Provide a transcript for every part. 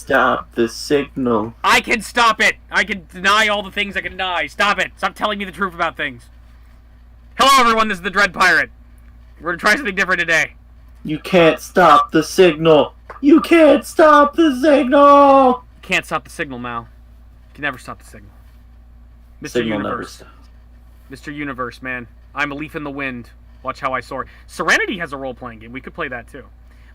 stop the signal. I can stop it! I can deny all the things I can deny. Stop it! Stop telling me the truth about things. Hello, everyone. This is the Dread Pirate. We're gonna try something different today. You can't stop the signal. You can't stop the signal. Can't stop the signal, Mal. You can never stop the signal. Mr. Signal never Universe. stops. Mr. Universe, man. I'm a leaf in the wind. Watch how I soar. Serenity has a role-playing game. We could play that, too.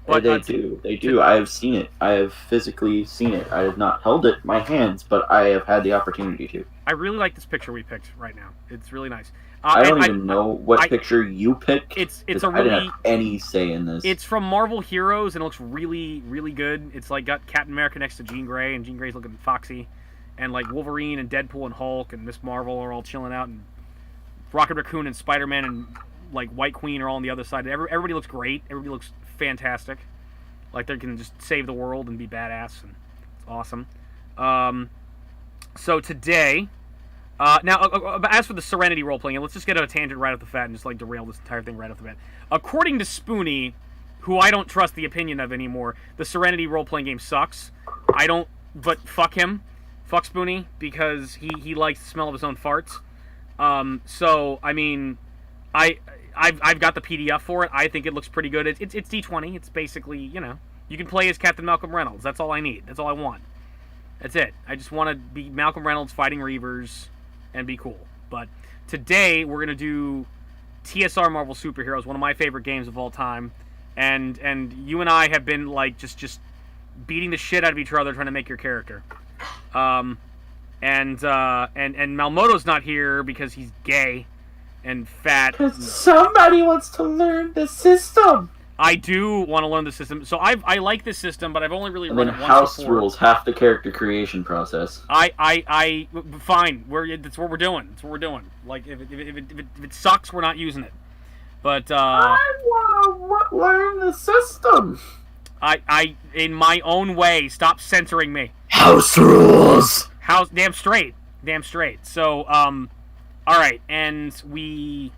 But, They do. I have seen it. I have physically seen it. I have not held it in my hands, but I have had the opportunity to. I really like this picture we picked right now. It's really nice. I don't even know what picture you picked. It's a I didn't really... have any say in this. It's from Marvel Heroes, and it looks really, really good. It's like got Captain America next to Jean Grey, and Jean Grey's looking foxy. And like Wolverine and Deadpool and Hulk and Miss Marvel are all chilling out, and Rocket Raccoon and Spider-Man and like White Queen are all on the other side. Everybody looks great. Everybody looks fantastic. Like they can just save the world and be badass, and it's awesome. So today, now as for the Serenity role playing, let's just get on a tangent right off the bat and just like derail this entire thing right off the bat. According to Spoonie, who I don't trust the opinion of anymore, the Serenity role playing game sucks. I don't, but fuck him, fuck Spoonie, because he likes the smell of his own farts. So I mean, I've got the PDF for it. I think it looks pretty good. It's D20. It's basically, you know, you can play as Captain Malcolm Reynolds. That's all I need. That's all I want. That's it. I just want to be Malcolm Reynolds fighting Reavers and be cool. But today we're gonna do TSR Marvel Superheroes, one of my favorite games of all time. And you and I have been like just beating the shit out of each other trying to make your character. And Malmoto's not here because he's gay and fat. Because somebody wants to learn the system. I do want to learn the system. So I like this system, but I've only really And run then it once house before. rules half the character creation process. Fine. That's what we're doing. That's what we're doing. Like if it sucks, we're not using it. But I want to learn the system. I in my own way. Stop censoring me. House rules. House. Damn straight. So all right, and we.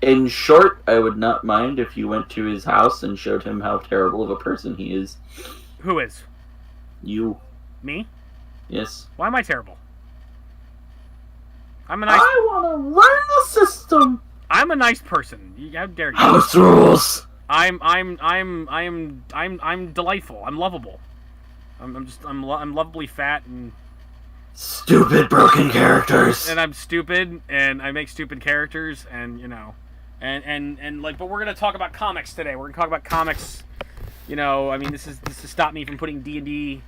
In short, I would not mind if you went to his house and showed him how terrible of a person he is. Who is? You. Me? Yes. Why am I terrible? I'm a nice. I want to learn the system. I'm a nice person. How dare you? House rules. I'm delightful. I'm lovable. I'm lovably fat and Stupid broken characters. and I'm stupid and I make stupid characters and you know and like, but we're gonna talk about comics today. We're gonna talk about comics. You know, I mean, this is to stop me from putting D&D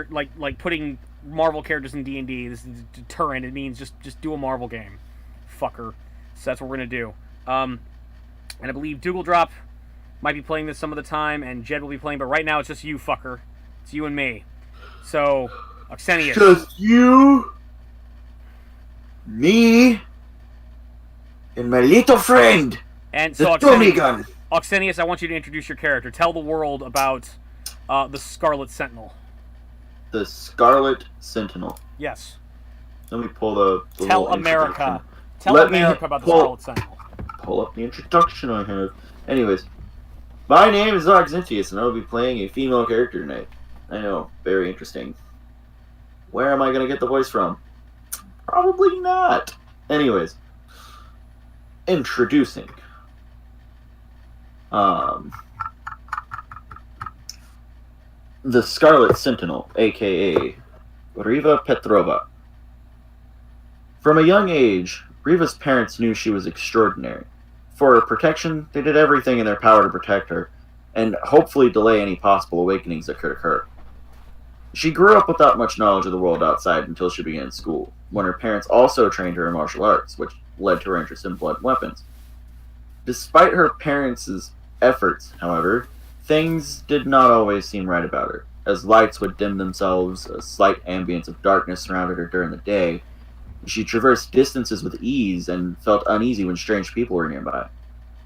like putting Marvel characters in D&D. This is a deterrent. It means just do a Marvel game, fucker. So that's what we're gonna do. And I believe Dougal Drop might be playing this some of the time, and Jed will be playing. But right now, it's just you, fucker. It's you and me. So, Auxcentius. Just you, me, and my little friend, And the so, Tommy gun. Auxcentius, I want you to introduce your character. Tell the world about the Scarlet Sentinel. The Scarlet Sentinel. Yes. Let me pull the Tell little America. introduction. Tell Let me America about the pull- Scarlet Sentinel. Pull up the introduction I have. Anyways, my name is Auxcentius, and I will be playing a female character tonight. I know, very interesting. Where am I going to get the voice from? Probably not. Anyways, introducing. The Scarlet Sentinel, aka Riva Petrova. From a young age, Riva's parents knew she was extraordinary. For her protection, they did everything in their power to protect her, and hopefully delay any possible awakenings that could occur. She grew up without much knowledge of the world outside until she began school, when her parents also trained her in martial arts, which led to her interest in blunt weapons. Despite her parents' efforts, however, things did not always seem right about her, as lights would dim themselves, a slight ambience of darkness surrounded her during the day. She traversed distances with ease and felt uneasy when strange people were nearby.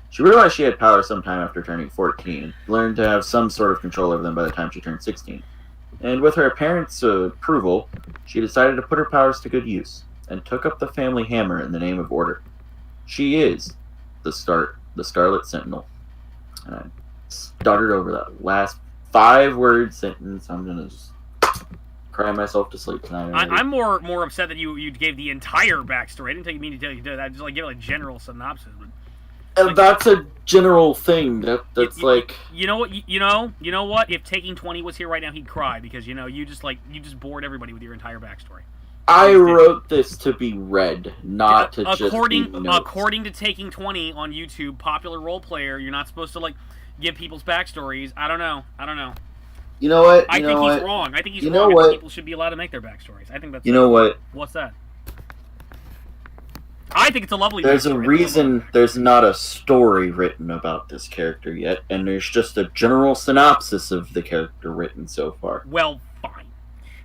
She realized she had power sometime after turning 14, and learned to have some sort of control over them by the time she turned 16. And with her parents' approval, she decided to put her powers to good use, and took up the family hammer in the name of order. She is the Scarlet Sentinel. And I stuttered over that last 5-word sentence. I'm gonna just crying myself to sleep tonight. I'm more upset that you gave the entire backstory. I didn't take me to tell you that. I just like give like general synopsis. And like, that's a general thing. That's like you know what you know what? If Taking 20 was here right now, he'd cry because you just bored everybody with your entire backstory. I wrote this to be read, not to just be notes. According to Taking 20 on YouTube, popular role player, you're not supposed to like give people's backstories. I don't know. You know what? I think he's wrong. I think he's wrong. I think people should be allowed to make their backstories. I think that's. You know what? What's that? I think it's a lovely. There's a reason there's not a story written about this character yet, and there's just a general synopsis of the character written so far. Well, fine.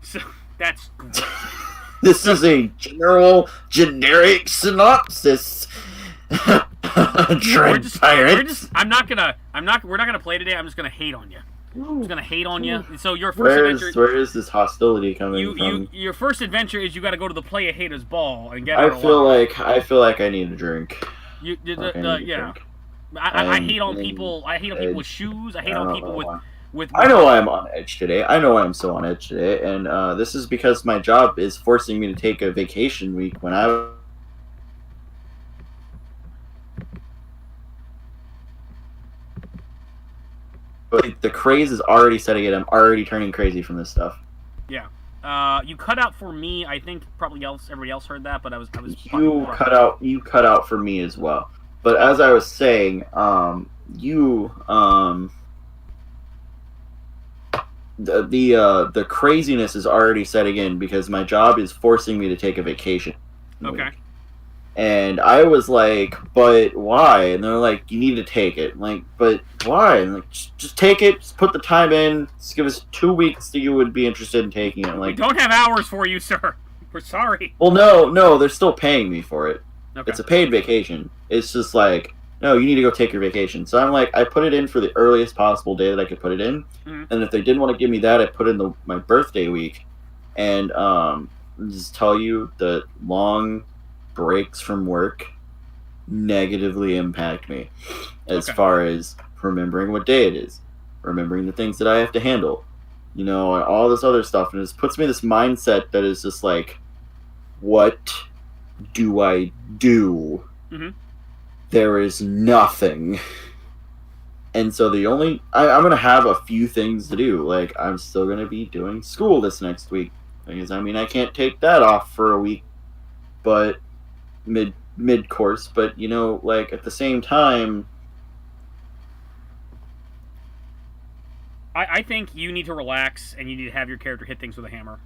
So that's. This is a generic synopsis. We're not gonna play today. I'm just gonna hate on you. I'm just gonna hate on you. So your first adventure. Where is this hostility coming from? Your first adventure is you got to go to the Play a Haters Ball and get. I feel like I need a drink. Yeah. I hate on people. I hate on people with shoes. I hate on people with. I know I'm on edge today. I know I'm so on edge today, and this is because my job is forcing me to take a vacation week when I. But the craze is already setting in. I'm already turning crazy from this stuff. Yeah. You cut out for me. I think probably everybody else heard that, but I was. You cut out for me as well. But as I was saying, the craziness is already setting in because my job is forcing me to take a vacation. Okay. And I was like, but why? And they're like, you need to take it. I'm like, but why? And like, just take it. Just put the time in. Just give us 2 weeks that you would be interested in taking it. I'm like, we don't have hours for you, sir. We're sorry. Well, no, they're still paying me for it. Okay. It's a paid vacation. It's just like, no, you need to go take your vacation. So I'm like, I put it in for the earliest possible day that I could put it in. Mm-hmm. And if they didn't want to give me that, I put in my birthday week. And just tell you that long breaks from work negatively impact me as far as remembering what day it is, remembering the things that I have to handle, and all this other stuff. And it just puts me in this mindset that is just like, what do I do? Mm-hmm. There is nothing. And so I'm going to have a few things to do. Like, I'm still going to be doing school this next week. Because, I can't take that off for a week, but mid course. But, at the same time... I think you need to relax, and you need to have your character hit things with a hammer.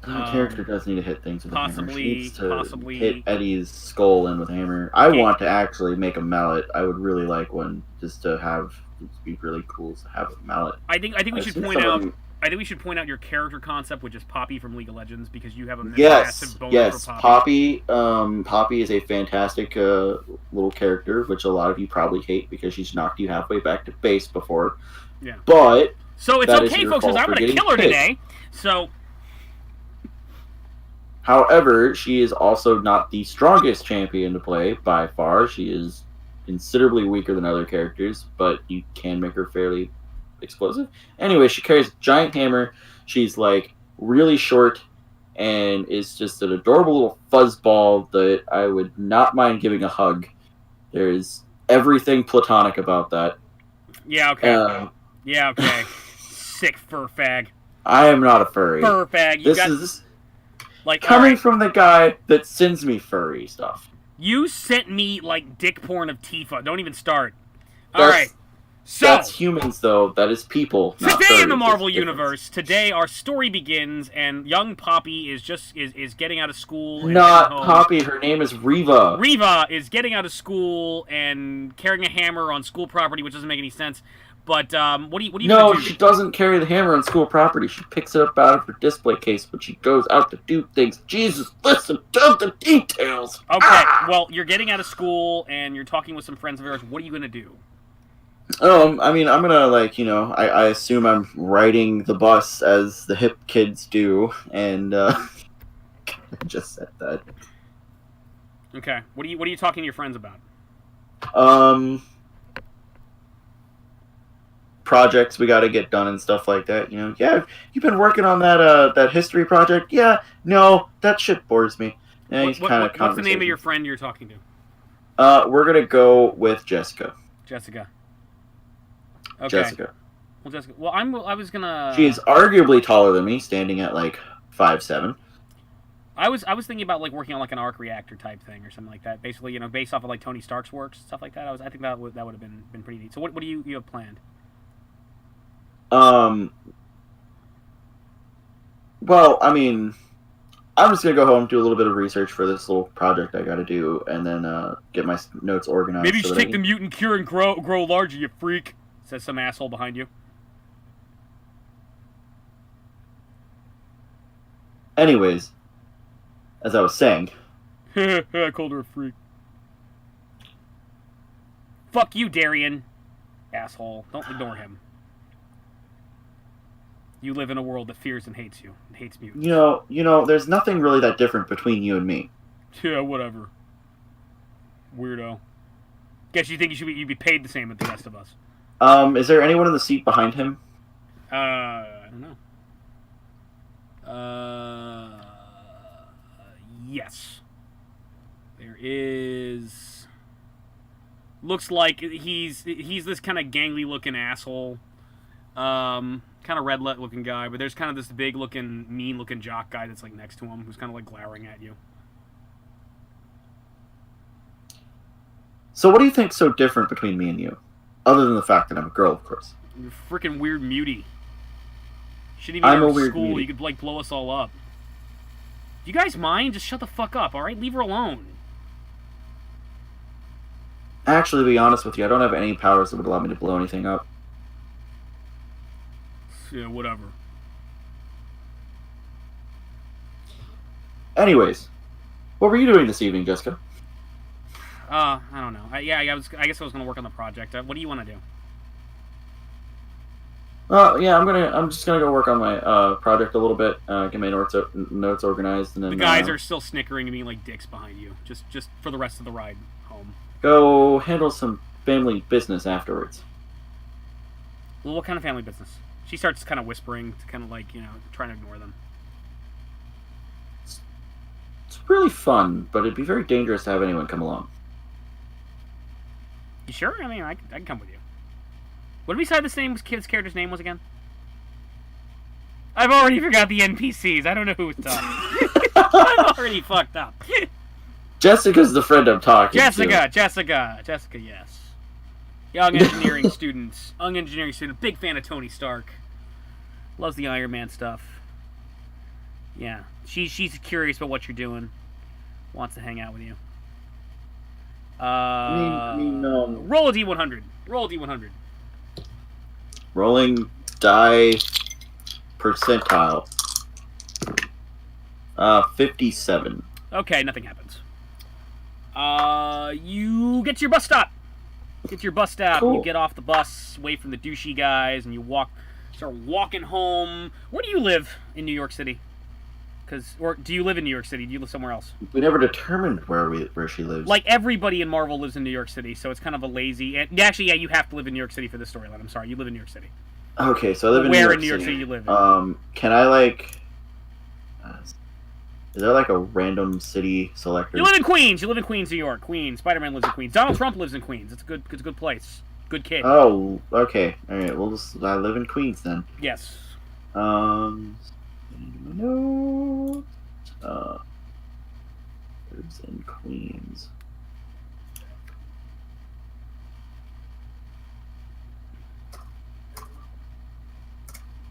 The character does need to hit things with a hammer. She needs to possibly hit Eddie's skull in with a hammer. I want to actually make a mallet. I would really like one just to have. It'd be really cool to have a mallet. I think we should point out. I think we should point out your character concept, which is Poppy from League of Legends, because you have a massive bonus for Poppy. Poppy is a fantastic little character, which a lot of you probably hate because she's knocked you halfway back to base before. Yeah. But so it's okay, folks, because I'm going to kill her today. So. However, she is also not the strongest champion to play by far. She is considerably weaker than other characters, but you can make her fairly explosive. Anyway, she carries a giant hammer. She's like really short and is just an adorable little fuzzball that I would not mind giving a hug. There's everything platonic about that. Yeah, okay. Okay. Sick fur fag. I am not a furry. Fur fag. This is coming from the guy that sends me furry stuff. You sent me like dick porn of Tifa. Don't even start. All right. So that's humans, though. That is people. Today in the Marvel Universe, today our story begins, and young Poppy is getting out of school. Not Poppy. Her name is Riva. Riva is getting out of school and carrying a hammer on school property, which doesn't make any sense. But what do you? No, she doesn't carry the hammer on school property. She picks it up out of her display case, but she goes out to do things. Jesus, listen to the details. Okay, well, you're getting out of school and you're talking with some friends of yours. What are you gonna do? I'm gonna I assume I'm riding the bus as the hip kids do, and I just said that. Okay, what are you talking to your friends about? projects we got to get done and stuff like that. Yeah, you've been working on that history project. Yeah, no, that shit bores me. Yeah, he's kind of what's the name of your friend you're talking to? We're gonna go with Jessica. Jessica. Okay. Jessica. Well, Jessica. Well, I was gonna. She's arguably taller than me, standing at like 5'7". I was thinking about like working on like an arc reactor type thing or something like that. Basically, based off of like Tony Stark's works, stuff like that. I think that would have been pretty neat. So what do you have planned? Well, I mean, I'm just gonna go home, do a little bit of research for this little project I got to do, and then get my notes organized. Maybe you should take the mutant cure and grow larger, you freak. Says some asshole behind you. Anyways, as I was saying, I called her a freak. Fuck you, Darian. Asshole. Don't ignore him. You live in a world that fears and hates you. And hates mutants. There's nothing really that different between you and me. Yeah, whatever. Weirdo. Guess you think you'd be paid the same as the rest of us. Is there anyone in the seat behind him? I don't know. Yes. There is. Looks like he's this kind of gangly looking asshole. Kind of red looking guy, but there's kind of this big looking, mean looking jock guy that's like next to him who's kind of like glowering at you. So what do you think's so different between me and you? Other than the fact that I'm a girl, of course. You're a freaking weird mutie. Shouldn't even go to school. You could like blow us all up. Do you guys mind? Just shut the fuck up, alright? Leave her alone. Actually, to be honest with you, I don't have any powers that would allow me to blow anything up. Yeah, whatever. Anyways, what were you doing this evening, Jessica? I don't know. I guess I was gonna work on the project. What do you want to do? Yeah, I'm just gonna go work on my project a little bit, get my notes organized, and then the guys are still snickering and being like dicks behind you, just for the rest of the ride home. Go handle some family business afterwards. Well, what kind of family business? She starts kind of whispering to kind of like trying to ignore them. It's really fun, but it'd be very dangerous to have anyone come along. You sure? I mean, I can come with you. What did we say this kid's character's name was again? I've already forgot the NPCs. I don't know who it's talking. I've already fucked up. Jessica's the friend I'm talking to. Jessica, yes. Young engineering student. Young engineering student. Big fan of Tony Stark. Loves the Iron Man stuff. Yeah. She's curious about what you're doing. Wants to hang out with you. Roll a D100. Roll a D100. Rolling die percentile. 57. Okay, nothing happens. You get to your bus stop. Cool. You get off the bus, away from the douchey guys, and you start walking home. Where do you live in New York City? Or do you live in New York City? Do you live somewhere else? We never determined where she lives. Like, everybody in Marvel lives in New York City, so it's kind of a lazy... Actually, yeah, you have to live in New York City for this storyline. I'm sorry, you live in New York City. Okay, so I live in New York City. Where in New York City you live? Can I, like... is there, like, a random city selector? You live in Queens! You live in Queens, New York. Queens. Spider-Man lives in Queens. Donald Trump lives in Queens. It's a good place. Good kid. Oh, okay. Alright, I live in Queens, then. Yes. No... lives in Queens.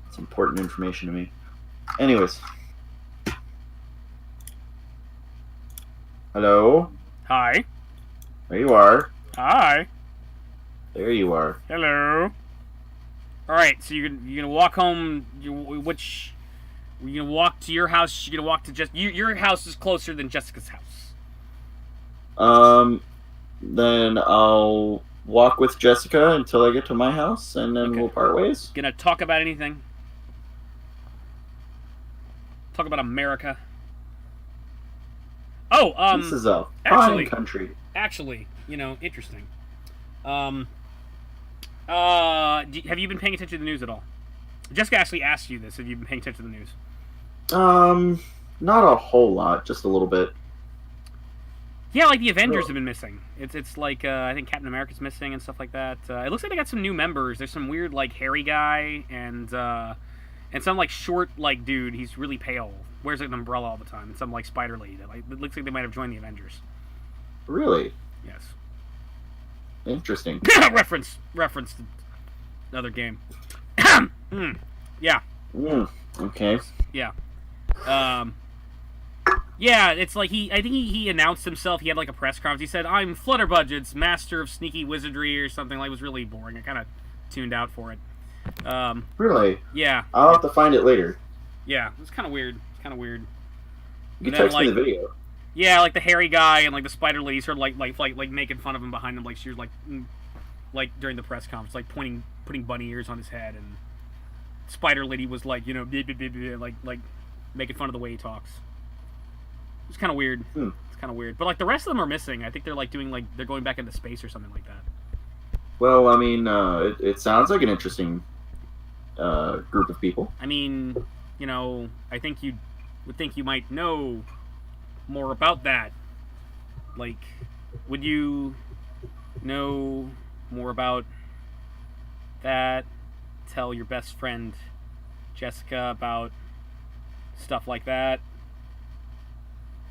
It's important information to me. Anyways. Hello? Hi. There you are. Hi. There you are. Hello. Alright, so you're gonna walk home, you're gonna walk to your house. You're gonna walk to your house is closer than Jessica's house. Then I'll walk with Jessica until I get to my house, and then we'll part ways. Gonna talk about anything? Talk about America. Oh, this is a fine country. Actually, interesting. Have you been paying attention to the news at all? Jessica actually asked you this. Have you been paying attention to the news? Not a whole lot, just a little bit. Yeah, like the Avengers have been missing. It's like I think Captain America's missing and stuff like that. It looks like they got some new members. There's some weird like hairy guy and some like short like dude. He's really pale. Wears like an umbrella all the time. And some like spider lady. That, like it looks like they might have joined the Avengers. Really? Yes. Interesting. reference to another game. Yeah. Okay. Yeah. Yeah, it's like I think he announced himself. He had like a press conference. He said, "I'm Flutterbudget's master of sneaky wizardry," or something. Like, it was really boring. I kind of tuned out for it. Really? Yeah. I'll have to find it later. Yeah, it's kind of weird. You can text me the video. Yeah, like the hairy guy and like the spider lady sort of like making fun of him behind him, like she was like during the press conference, like putting bunny ears on his head, and spider lady was like, you know, like making fun of the way he talks. It's kind of weird. It's kind of weird. But like the rest of them are missing. I think they're like doing like they're going back into space or something like that. Well, I mean, it sounds like an interesting group of people. I mean, you know, I think you would think you might know more about that. Like, would you know more about that? Tell your best friend Jessica about stuff like that.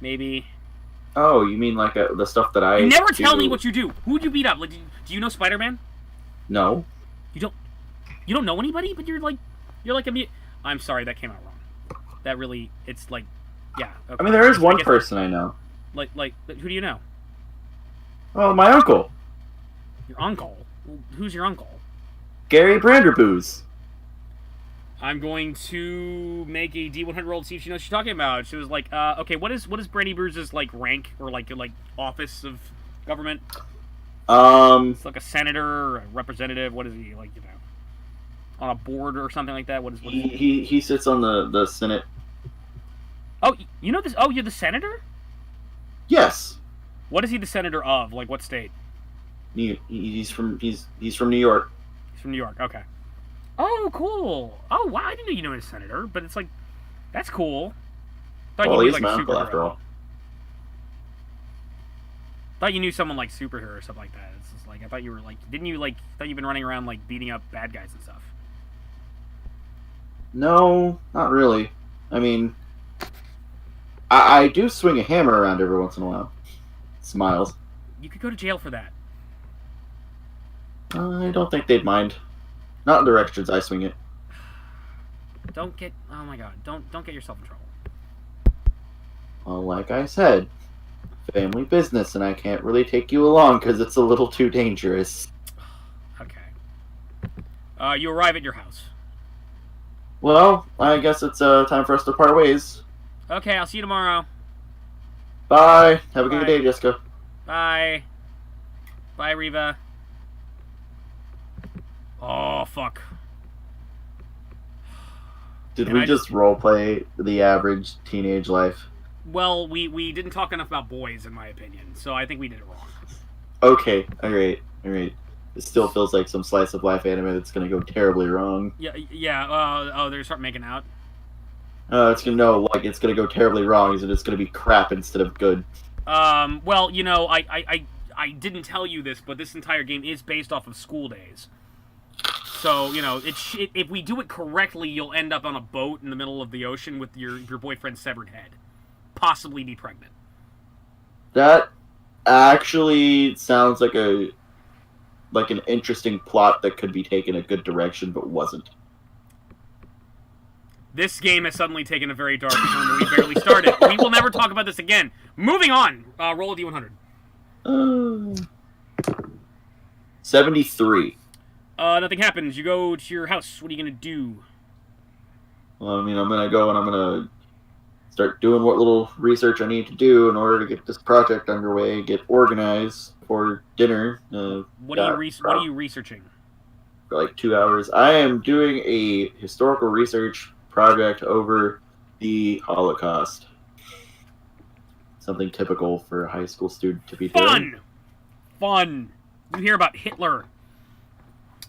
Maybe. Oh, you mean like the stuff that I You never do? tell me what you do. Who would you beat up? Like, do you know Spider-Man? No. You don't know anybody, but you're like a. I'm sorry, that came out wrong. That really, it's like, yeah. Okay. I mean, there is one person I know. Like, who do you know? Oh, my uncle, Your uncle. Who's your uncle? Gary Branderbooze. I'm going to make a D100 roll to see if she knows what she's talking about. She was like, okay, what is Brandy Bruce's like rank or like office of government? It's like a senator or a representative. What is he, like, you know, on a board or something like that? What is he sits on the Senate. Oh, you know this? Oh, you're the senator? Yes. What is he the senator of? Like, what state? He's from New York. He's from New York. Okay. Oh, cool. Oh, wow. I didn't know you knew a senator, but it's like, that's cool. Well, he's my uncle after all. Thought you knew someone like superhero or something like that. It's just like, I thought you were like, didn't you like, thought you've been running around like beating up bad guys and stuff. No, not really. I mean, I do swing a hammer around every once in a while. Smiles. You could go to jail for that. I don't think they'd mind. Not in directions I swing it. Don't get, oh my god, don't get yourself in trouble. Well, like I said, family business, and I can't really take you along because it's a little too dangerous. Okay. You arrive at your house. Well, I guess it's time for us to part ways. Okay, I'll see you tomorrow. Bye. Have a Bye. good day, Jessica. Bye. Bye, Reva. Oh, fuck. Did we just roleplay the average teenage life? Well, we didn't talk enough about boys, in my opinion, so I think we did it wrong. Okay, alright. It still feels like some slice of life anime that's gonna go terribly wrong. Yeah, they're gonna start making out? It's gonna go terribly wrong, and it's gonna be crap instead of good. Well, you know, I didn't tell you this, but this entire game is based off of school days. So, you know, if we do it correctly, you'll end up on a boat in the middle of the ocean with your boyfriend's severed head. Possibly be pregnant. That actually sounds like an interesting plot that could be taken a good direction, but wasn't. This game has suddenly taken a very dark turn and we barely started. We will never talk about this again. Moving on. Roll a D100. 73. Nothing happens. You go to your house. What are you going to do? Well, I mean, I'm going to go and I'm going to start doing what little research I need to do in order to get this project underway, get organized for dinner. What are you researching? For like 2 hours. I am doing a historical research project over the Holocaust. Something typical for a high school student to be doing. Fun! You hear about Hitler.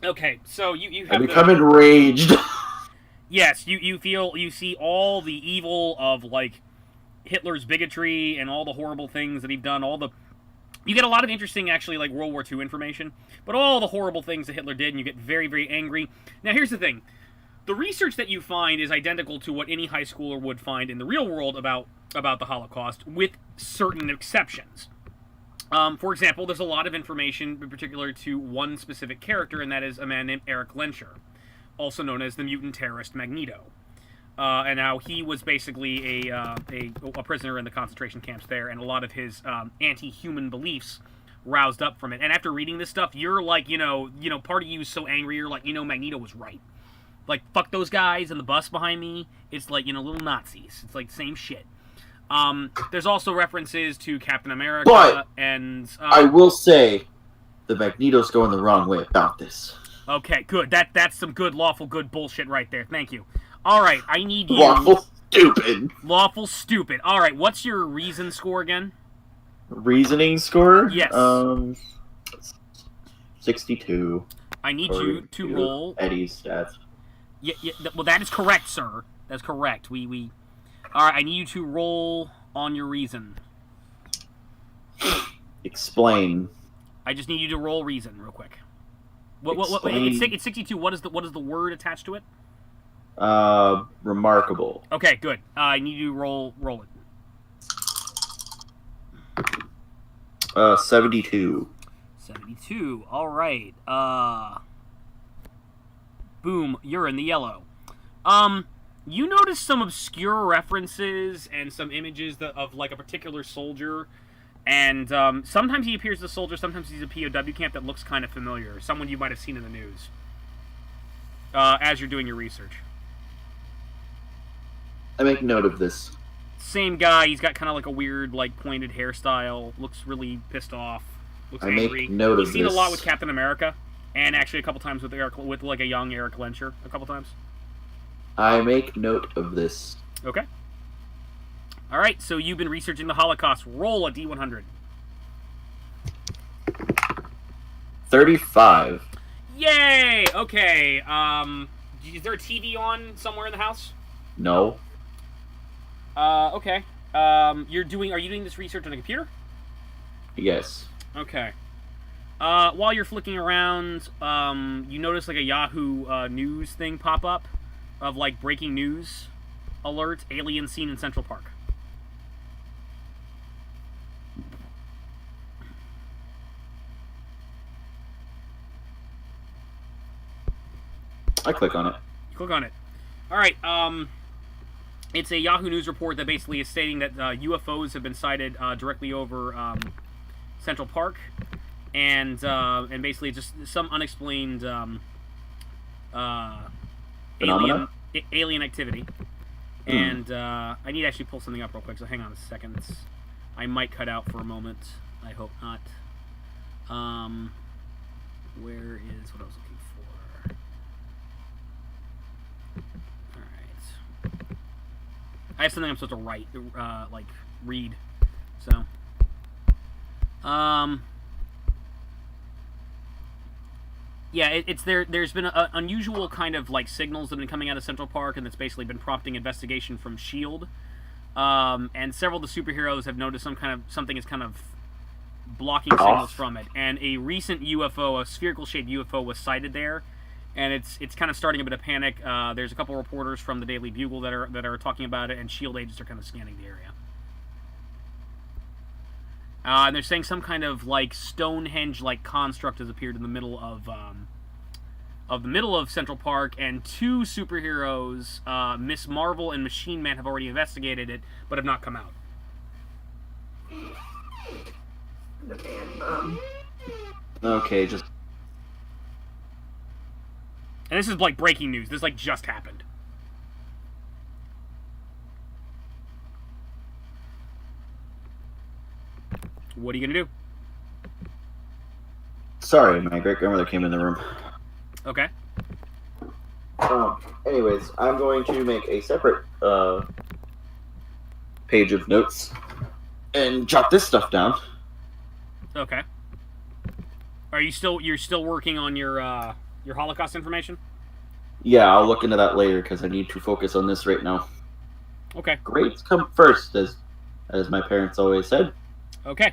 Okay, so you I have become enraged. yes, you see all the evil of like Hitler's bigotry and all the horrible things that he'd done, you get a lot of interesting, actually, like World War II information, but all the horrible things that Hitler did, and you get very, very angry. Now, here's the thing. The research that you find is identical to what any high schooler would find in the real world about the Holocaust, with certain exceptions. For example, there's a lot of information in particular to one specific character, and that is a man named Erich Lenscher, also known as the mutant terrorist Magneto. And how he was basically a prisoner in the concentration camps there, and a lot of his anti-human beliefs roused up from it. And after reading this stuff, you're like, part of you is so angry, you're like, Magneto was right. Like, fuck those guys and the bus behind me. It's like, little Nazis. It's like the same shit. There's also references to Captain America, but and I will say, the Magneto's going the wrong way about this. Okay, good. That's some good, lawful, good bullshit right there. Thank you. All right, I need you. Lawful stupid. Lawful stupid. All right, what's your reason score again? Reasoning score? Yes. 62. I need you to roll. Eddie's stats. Yeah. Well, that is correct, sir. That's correct. We. All right, I need you to roll on your reason. Explain. I just need you to roll reason real quick. What? It's 62. What is the word attached to it? Remarkable. Okay, good. I need you to roll it. 72. 72. All right. Boom. You're in the yellow. You notice some obscure references and some images of like a particular soldier, and sometimes he appears as a soldier, sometimes he's a POW camp that looks kind of familiar, someone you might have seen in the news. As you're doing your research. I make note of this. Same guy. He's got kind of like a weird, like pointed hairstyle. Looks really pissed off. Looks angry. Make note of this. He's seen a lot with Captain America, and actually a couple times with like a young Erich Lenscher. A couple times. I make note of this. Okay. All right. So you've been researching the Holocaust. Roll a D100. 35. Yay! Okay. Is there a TV on somewhere in the house? No. Okay. Are you doing this research on a computer? Yes. Okay. While you're flicking around, you notice like a Yahoo News thing pop up of like breaking news alert, alien seen in Central Park. I click on it. You click on it. All right. It's a Yahoo News report that basically is stating that UFOs have been sighted directly over Central Park, and basically just some unexplained alien activity. And I need to actually pull something up real quick. So hang on a second. I might cut out for a moment. I hope not. Where is what I was looking for? All right. I have something I'm supposed to write, like read. So, yeah, it's there. There's been unusual kind of like signals that have been coming out of Central Park, and that's basically been prompting investigation from Shield. And several of the superheroes have noticed something is kind of blocking signals from it. And a recent UFO, a spherical shaped UFO, was sighted there. And it's kind of starting a bit of panic. There's a couple reporters from the Daily Bugle that are talking about it, and SHIELD agents are kind of scanning the area. And they're saying some kind of like Stonehenge-like construct has appeared in the middle of Central Park, and two superheroes, Miss Marvel and Machine Man, have already investigated it, but have not come out. Okay, just. And this is like breaking news. This like just happened. What are you gonna do? Sorry, my great grandmother came in the room. Okay. Anyways, I'm going to make a separate page of notes and jot this stuff down. Okay. You're still working on your Your Holocaust information? Yeah, I'll look into that later because I need to focus on this right now. Okay. Grades come first, as my parents always said. Okay.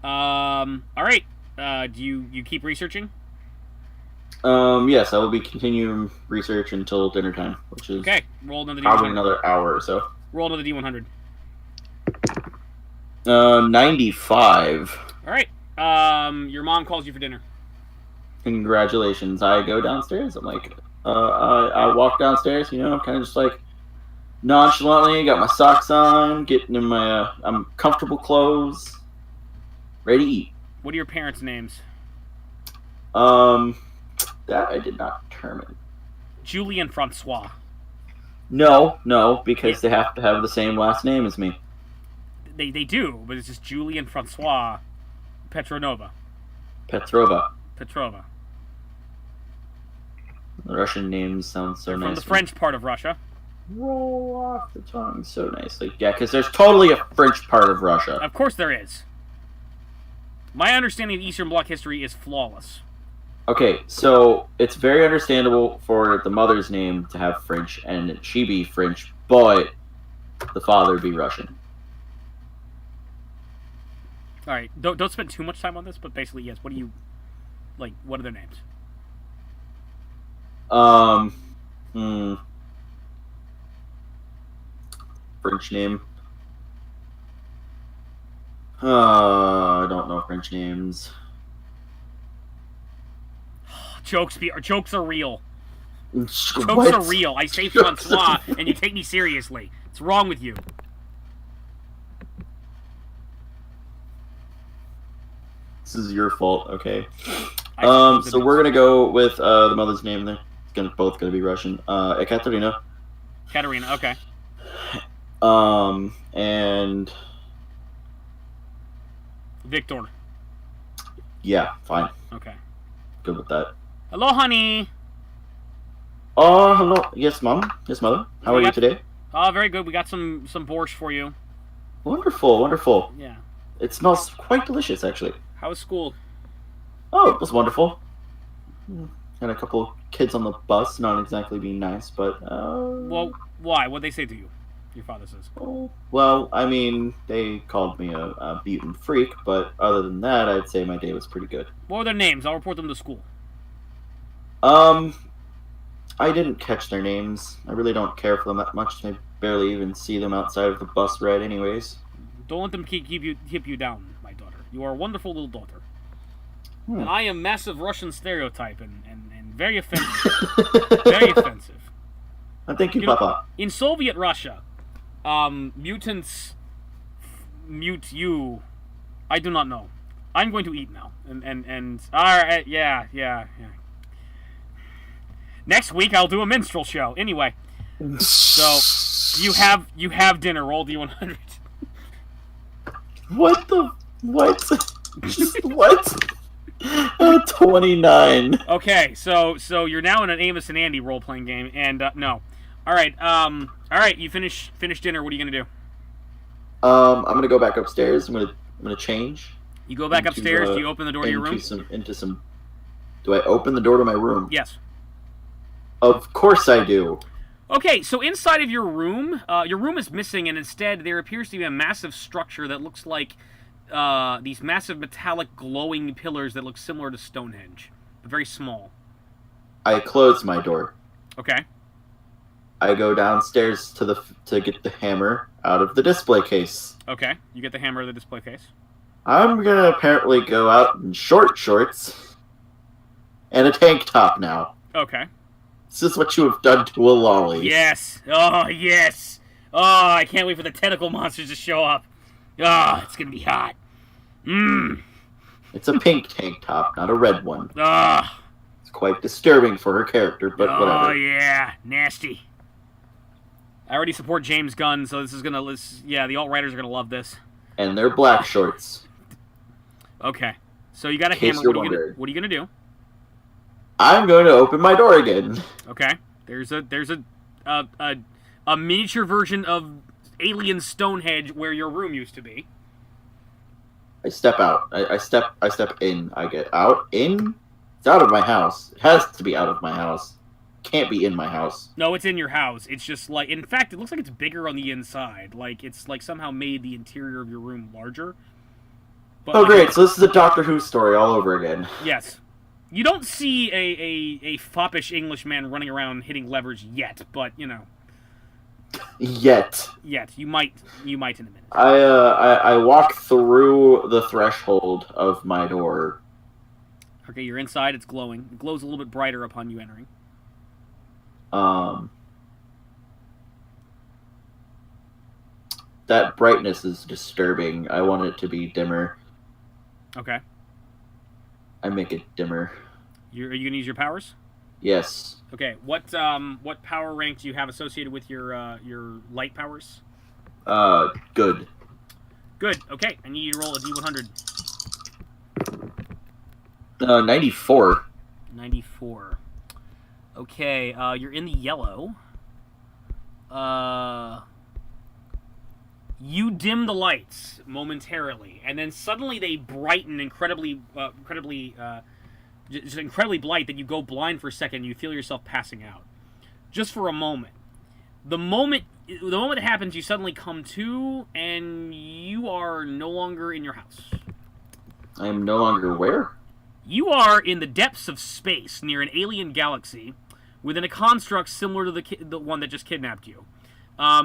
All right. Do you keep researching? Yes, I will be continuing research until dinner time, which is Okay. Roll another probably D100. another hour or so. Roll another D100. 95. All right. Your mom calls you for dinner. Congratulations. I go downstairs. I'm like, I walk downstairs, kind of just like nonchalantly, got my socks on, getting in my I'm comfortable clothes, ready to eat. What are your parents' names? That I did not determine. Julie and Francois. No, because they have to have the same last name as me. They do, but it's just Julie and Francois Petrova. Petrova. The Russian names sound so nice. From the French part of Russia. Roll off the tongue so nicely. Yeah, because there's totally a French part of Russia. Of course there is. My understanding of Eastern Bloc history is flawless. Okay, so it's very understandable for the mother's name to have French and she be French, but the father be Russian. All right, don't spend too much time on this, but basically, yes. What are their names? French name. I don't know French names. Jokes are real. Jokes What? are real. I say Francois, and you take me seriously. What's wrong with you? This is your fault, okay. So we're gonna go with the mother's name there. It's both gonna be Russian. Ekaterina. Katerina, okay. And Victor. yeah, fine. Okay. Good with that. Hello, honey. Oh, hello. Yes, mom. Yes, mother. How are you today? Oh, very good. We got some borscht for you. Wonderful. Yeah. It smells quite delicious, actually. How was school? Oh, it was wonderful. Had a couple of kids on the bus, not exactly being nice, but Well, why? What'd they say to you? Your father says. Well, I mean, they called me a mutant freak, but other than that, I'd say my day was pretty good. What were their names? I'll report them to school. I didn't catch their names. I really don't care for them that much. I barely even see them outside of the bus ride anyways. Don't let them keep you down, my daughter. You are a wonderful little daughter. And I am massive Russian stereotype and very offensive. Very offensive. Thank you, Papa. In Soviet Russia, mutants mute you. I do not know. I'm going to eat now. And all right, yeah. Next week I'll do a minstrel show. Anyway, so you have dinner. Roll D100. What? What? 29. Okay, so you're now in an Amos and Andy role playing game, and no. All right. You finish dinner. What are you gonna do? I'm gonna go back upstairs. I'm gonna change. You go back upstairs. Do you open the door to your room? Do I open the door to my room? Yes. Of course I do. Okay, so inside of your room is missing, and instead there appears to be a massive structure that looks like these massive metallic glowing pillars that look similar to Stonehenge, but very small. I close my door. Okay. I go downstairs to get the hammer out of the display case. Okay, you get the hammer out of the display case. I'm gonna apparently go out in short shorts and a tank top now. Okay. This is what you have done to a lolly. Yes. Oh, yes. Oh, I can't wait for the tentacle monsters to show up. Oh, it's gonna be hot. Mmm. It's a pink tank top, not a red one. Ah. It's quite disturbing for her character, but whatever. Oh, yeah. Nasty. I already support James Gunn, so the alt-writers are gonna love this. And they're black shorts. Okay. So you got a In case hammer. you're What are you gonna do? I'm going to open my door again. Okay. There's a miniature version of Alien Stonehenge where your room used to be. I step out. I step in. I get out. In. It's out of my house. It has to be out of my house. Can't be in my house. No, it's in your house. It's just like, in fact, it looks like it's bigger on the inside. Like it's like somehow made the interior of your room larger. But Oh, like, great! So this is a Doctor Who story all over again. yes, you don't see a foppish Englishman running around hitting levers yet, but you know, Yet. you might in a minute. I walk through the threshold of my door. Okay, you're inside. It's glowing. It glows a little bit brighter upon you entering. That brightness is disturbing. I want it to be dimmer. Okay. I make it dimmer. Are you gonna use your powers? Yes. Okay. What power rank do you have associated with your light powers? Good. Good. Okay. I need you to roll a d100. 94. 94. Okay. You're in the yellow. You dim the lights momentarily, and then suddenly they brighten incredibly bright that you go blind for a second and you feel yourself passing out. Just for a moment. The moment it happens, you suddenly come to, and you are no longer in your house. I am no longer where? You are in the depths of space near an alien galaxy within a construct similar to the one that just kidnapped you.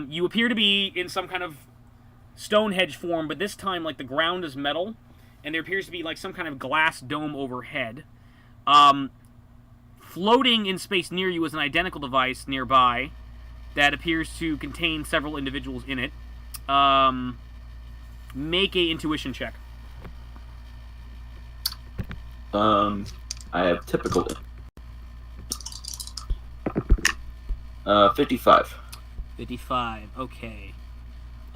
You appear to be in some kind of Stonehenge form, but this time, like, the ground is metal, and there appears to be, like, some kind of glass dome overhead. Floating in space near you is an identical device nearby that appears to contain several individuals in it. Make a intuition check. I have typical. 55. 55. Okay.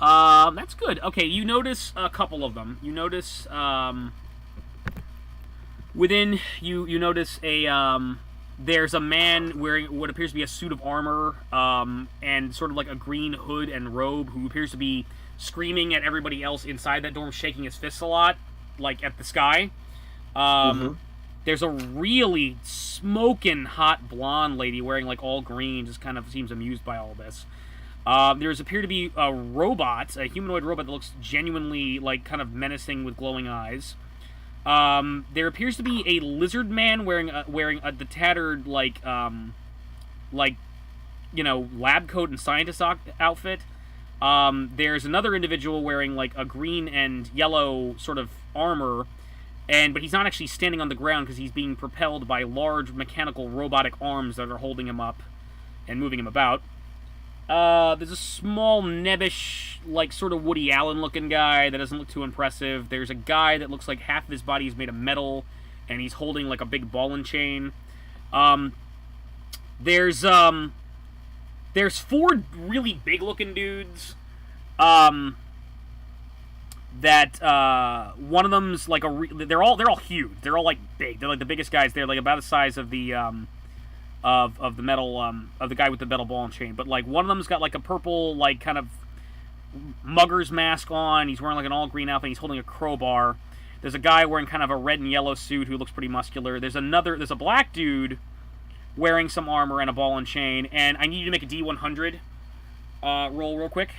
That's good. Okay, you notice a couple of them. You notice, within, you notice there's a man wearing what appears to be a suit of armor, and sort of like a green hood and robe, who appears to be screaming at everybody else inside that dorm, shaking his fists a lot, like at the sky. There's a really smoking hot blonde lady wearing like all green, just kind of seems amused by all this. There's appear to be a robot, a humanoid robot that looks genuinely like kind of menacing with glowing eyes. There appears to be a lizard man wearing the tattered like lab coat and scientist outfit. There's another individual wearing like a green and yellow sort of armor, but he's not actually standing on the ground because he's being propelled by large mechanical robotic arms that are holding him up and moving him about. There's a small, nebbish, like, sort of Woody Allen-looking guy that doesn't look too impressive. There's a guy that looks like half of his body is made of metal, and he's holding, like, a big ball and chain. There's 4 really big-looking dudes, that, one of them's, like, they're all huge. They're all, like, big. They're, like, the biggest guys. They're, like, about the size of the, of the metal, of the guy with the metal ball and chain. But, like, one of them's got, like, a purple, like, kind of mugger's mask on. He's wearing, like, an all-green outfit. He's holding a crowbar. There's a guy wearing kind of a red and yellow suit who looks pretty muscular. There's a black dude wearing some armor and a ball and chain. And I need you to make a D100 roll real quick.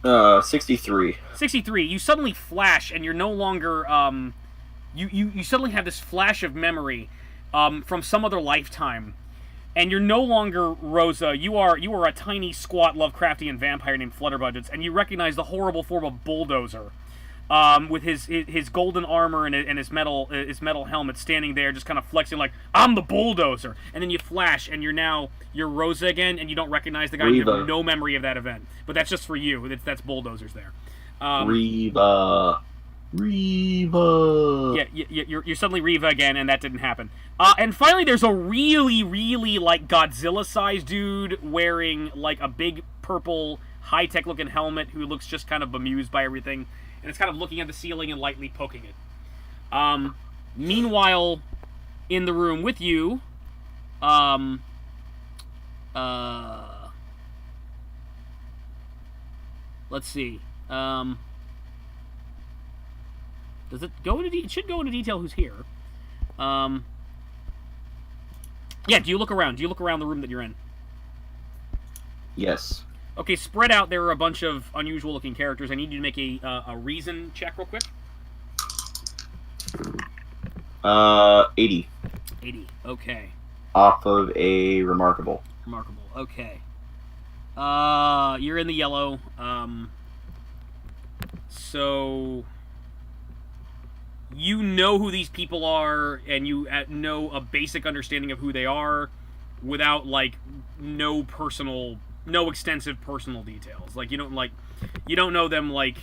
63. 63. You suddenly flash, and you're no longer, you suddenly have this flash of memory from some other lifetime, and you're no longer Rosa. You are a tiny, squat, Lovecraftian vampire named Flutterbudgets, and you recognize the horrible form of Bulldozer, with his golden armor and his metal helmet, standing there, just kind of flexing like, I'm the Bulldozer. And then you flash, and you're Rosa again, and you don't recognize the guy. Reva. You have no memory of that event, but that's just for you. That's Bulldozer's there. Reva. Yeah, you're suddenly Reva again, and that didn't happen. And finally, there's a really, really, like, Godzilla-sized dude wearing, like, a big purple, high-tech looking helmet who looks just kind of bemused by everything, and it's kind of looking at the ceiling and lightly poking it. Meanwhile, in the room with you, let's see, Does it go into? It should go into detail who's here. Yeah. Do you look around? Do you look around the room that you're in? Yes. Okay. Spread out. There are a bunch of unusual-looking characters. I need you to make a reason check real quick. 80. 80. Okay. Off of a remarkable. Remarkable. Okay. You're in the yellow. So you know who these people are, and you know a basic understanding of who they are, without like no extensive personal details. Like you don't know them like.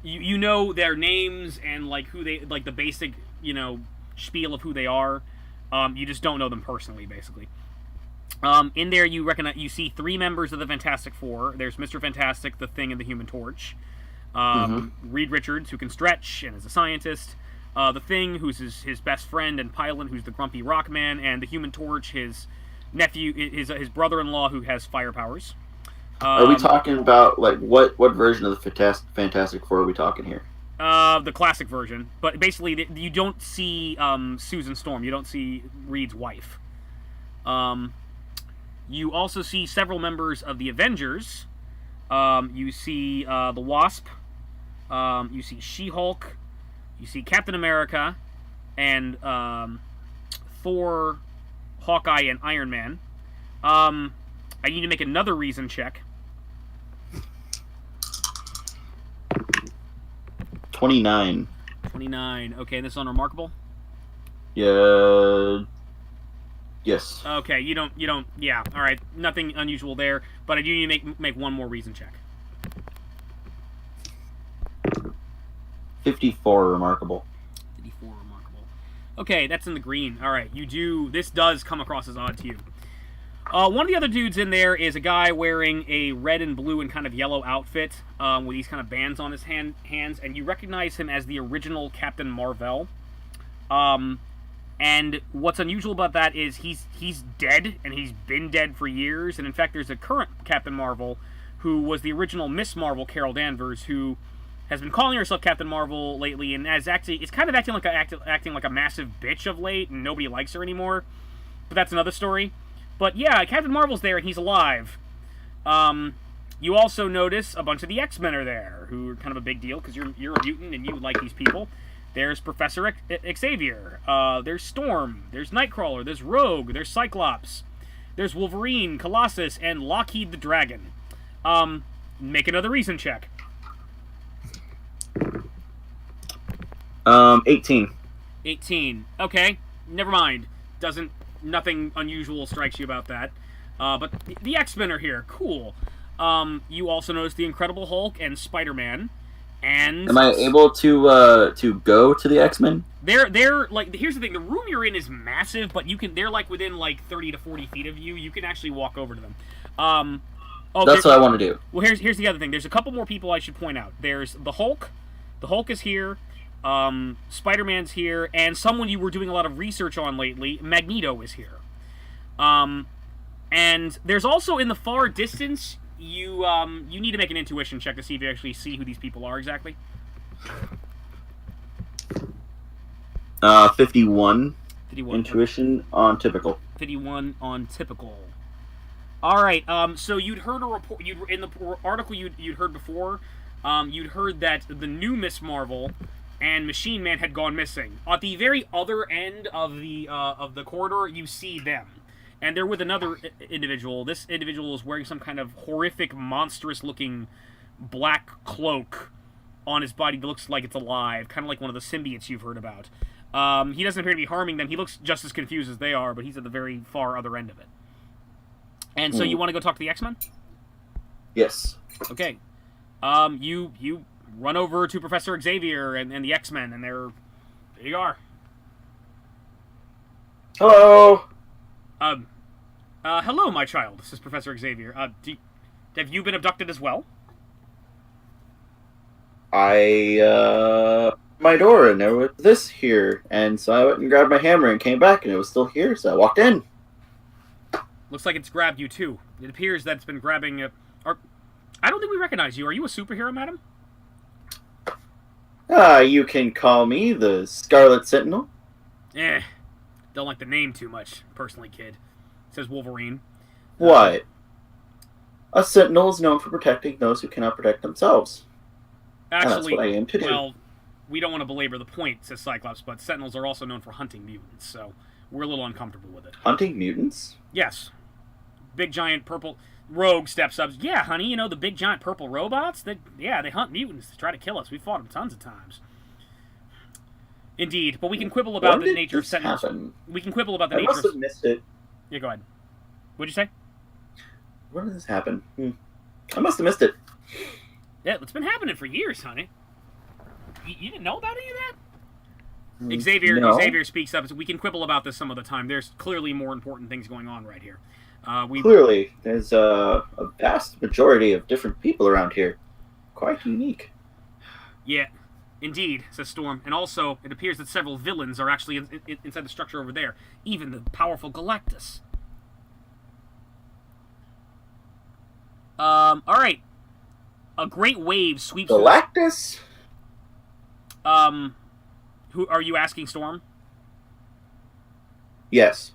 You know their names and like who they like the basic spiel of who they are. You just don't know them personally, basically. In there, you see 3 members of the Fantastic Four. There's Mr. Fantastic, the Thing, and the Human Torch. Reed Richards, who can stretch and is a scientist. The Thing, who's his best friend and pilot, who's the grumpy rock man, and the Human Torch, his nephew, his brother-in-law, who has fire powers. Are we talking about like what version of the Fantastic Four are we talking here? The classic version, but basically you don't see Susan Storm. You don't see Reed's wife. You also see several members of the Avengers. You see the Wasp. You see She-Hulk. You see Captain America, and Thor, Hawkeye, and Iron Man. I need to make another reason check. 29. 29. Okay, and this is on Remarkable? Yeah. Yes. Okay, you don't, yeah, alright, nothing unusual there, but I do need to make one more reason check. 54 remarkable. 54 remarkable. Okay, that's in the green. Alright, this does come across as odd to you. One of the other dudes in there is a guy wearing a red and blue and kind of yellow outfit with these kind of bands on his hands, and you recognize him as the original Captain Marvel. And what's unusual about that is he's dead, and he's been dead for years, and in fact there's a current Captain Marvel who was the original Miss Marvel, Carol Danvers, who has been calling herself Captain Marvel lately, and is kind of acting like a massive bitch of late, and nobody likes her anymore. But that's another story. But yeah, Captain Marvel's there, and he's alive. You also notice a bunch of the X-Men are there, who are kind of a big deal, because you're a mutant, and you like these people. There's Professor Xavier. There's Storm. There's Nightcrawler. There's Rogue. There's Cyclops. There's Wolverine, Colossus, and Lockheed the Dragon. Make another reason check. 18. 18. Okay, never mind. Nothing unusual strikes you about that. But the X-Men are here. Cool. You also notice the Incredible Hulk and Spider-Man. And am I able to go to the X-Men? They're like, here's the thing: the room you're in is massive, but they're like within like 30 to 40 feet of you. You can actually walk over to them. That's what I want to do. Well, here's the other thing. There's a couple more people I should point out. There's the Hulk. The Hulk is here. Spider-Man's here, and someone you were doing a lot of research on lately, Magneto, is here. And there's also in the far distance, you need to make an intuition check to see if you actually see who these people are exactly. 51. 51. Intuition on typical. 51 on typical. All right. So you'd heard a report. In the article you'd heard before. You'd heard that the new Miss Marvel and Machine Man had gone missing. At the very other end of the corridor, you see them. And they're with another individual. This individual is wearing some kind of horrific, monstrous-looking black cloak on his body that looks like it's alive, kind of like one of the symbiotes you've heard about. He doesn't appear to be harming them. He looks just as confused as they are, but he's at the very far other end of it. And so you want to go talk to the X-Men? Yes. Okay. You run over to Professor Xavier and the X-Men, and there you are. Hello. Hello, my child. This is Professor Xavier. Have you been abducted as well? My door, and there was this here, and so I went and grabbed my hammer and came back, and it was still here, so I walked in. Looks like it's grabbed you, too. It appears that it's been grabbing... I don't think we recognize you. Are you a superhero, madam? You can call me the Scarlet Sentinel. Don't like the name too much, personally, kid. Says Wolverine. What? A Sentinel is known for protecting those who cannot protect themselves. And that's Actually, what I aim to do. well, we don't want to belabor the point, says Cyclops, but Sentinels are also known for hunting mutants, so we're a little uncomfortable with it. Hunting mutants? Yes. Big giant purple rogue steps up. Yeah, honey, you know the big giant purple robots? They hunt mutants to try to kill us. We fought them tons of times. Indeed, but we can quibble about the nature of Sentinels. We can quibble about the nature of... I must have missed it. Yeah, go ahead. What'd you say? When did this happen? I must have missed it. Yeah, it's been happening for years, honey. You didn't know about any of that? Xavier speaks up. We can quibble about this some other time. There's clearly more important things going on right here. Clearly, there's a vast majority of different people around here. Quite unique. Yeah, indeed, says Storm. And also, it appears that several villains are actually inside the structure over there. Even the powerful Galactus. Alright. A great wave sweeps... Galactus? Who are you asking, Storm? Yes.